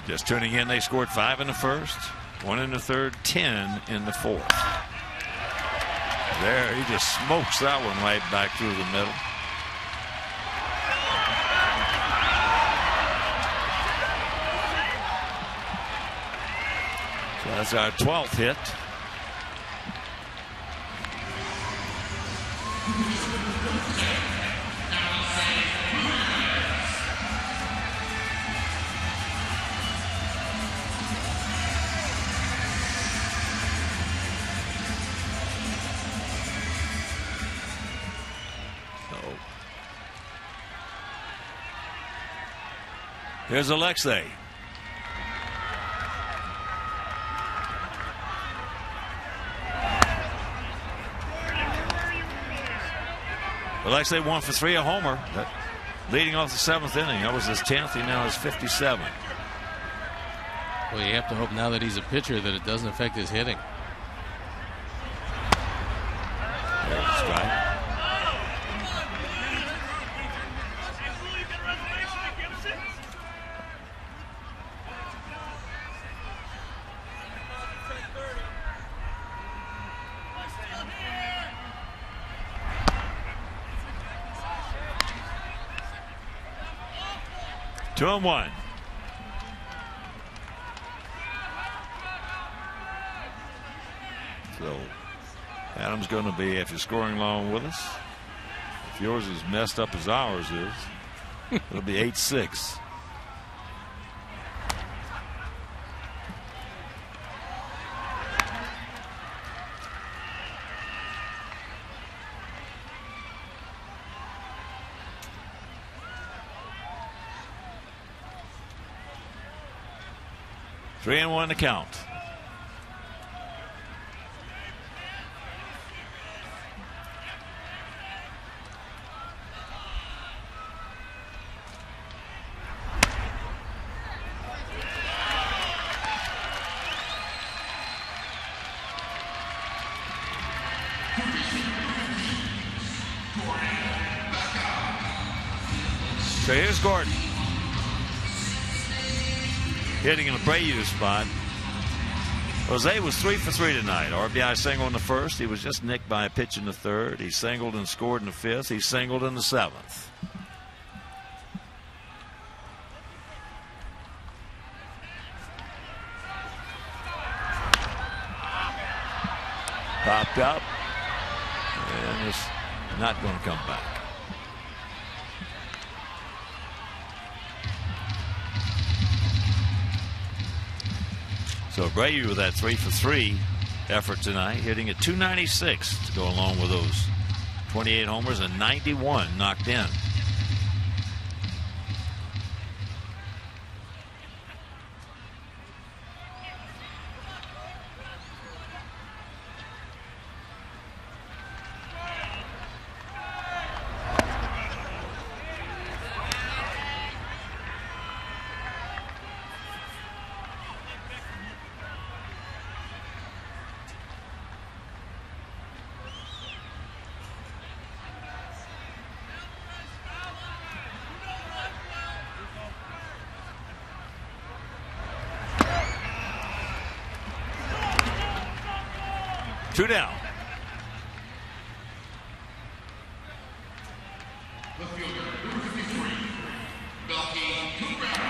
Just tuning in, they scored 5 in the first, 1 in the third, 10 in the fourth. There, he just smokes that one right back through the middle. That's our 12th hit. Here's Alexei. Alexei 1 for 3, a homer. Leading off the 7th inning. That was his 10th. He now has 57. Well, you have to hope now that he's a pitcher that it doesn't affect his hitting. There's a strike. Two and one. So Adam's going to be, if you're scoring along with us, if yours is messed up as ours is, it'll be 8-6. Three and one to count. So here's Gordon. Hitting in the Abreu spot. Jose was 3 for 3 tonight. RBI single in the first. He was just nicked by a pitch in the third. He singled and scored in the fifth. He singled in the seventh. Popped up. And it's not going to come back. So Abreu with that 3 for 3 effort tonight, hitting at 296 to go along with those 28 homers and 91 knocked in. Two down.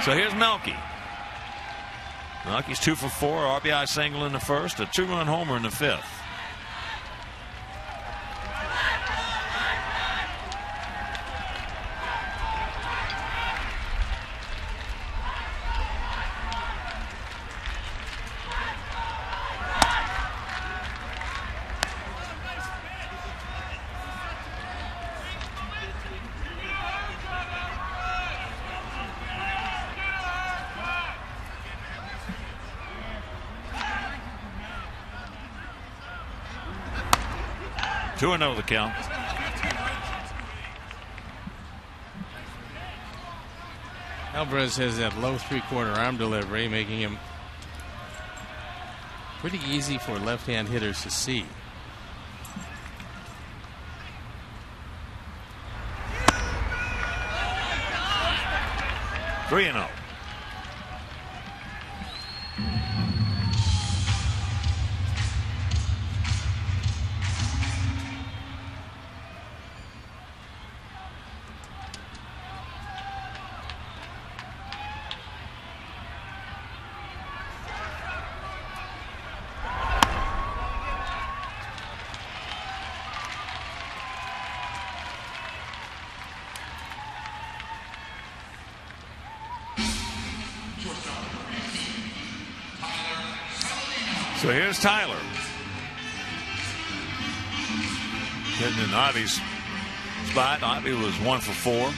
So here's Melky. Melky's 2 for 4, RBI single in the first, a 2-run homer in the fifth. Two and 0 the count. Alvarez has that low 3/4 arm delivery, making him pretty easy for left-hand hitters to see. Three and 0. So here's Tyler. Getting in Ivy's spot. Ivy was 1 for 4.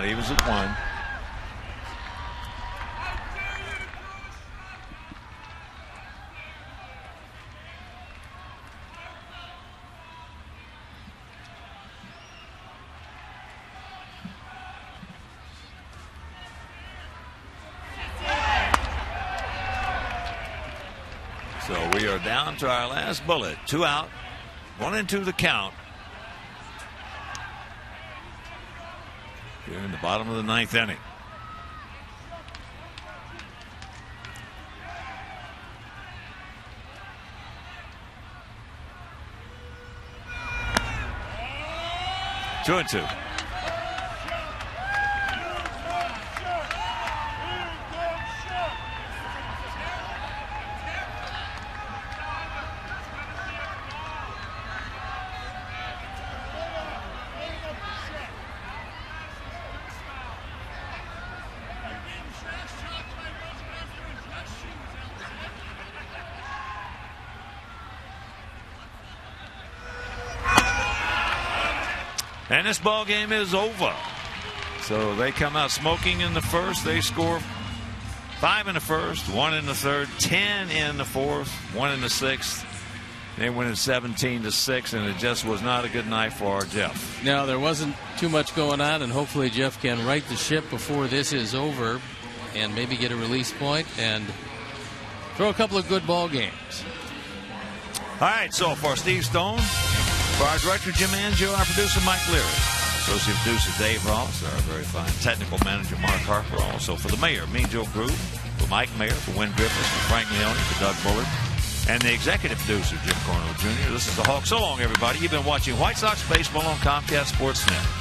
He was at 1. So we are down to our last bullet. 2 out, 1-2 the count. Here in the bottom of the 9th inning. Two and two. And this ball game is over. So they come out smoking in the first. They score 5 in the first, 1 in the third, 10 in the fourth, 1 in the sixth. They win it 17-6, and it just was not a good night for our Jeff. No, there wasn't too much going on, and hopefully Jeff can right the ship before this is over and maybe get a release point and throw a couple of good ball games. All right, so for Steve Stone, for our director, Jim Angio, our producer, Mike Leary, associate producer, Dave Ross, our very fine technical manager, Mark Harper, also for the mayor, me, Joe Crew, for Mike Mayer, for Wynn Griffiths, for Frank Leone, for Doug Bullard, and the executive producer, Jim Cornell Jr. This is the Hawk. So long, everybody. You've been watching White Sox baseball on Comcast Sportsnet.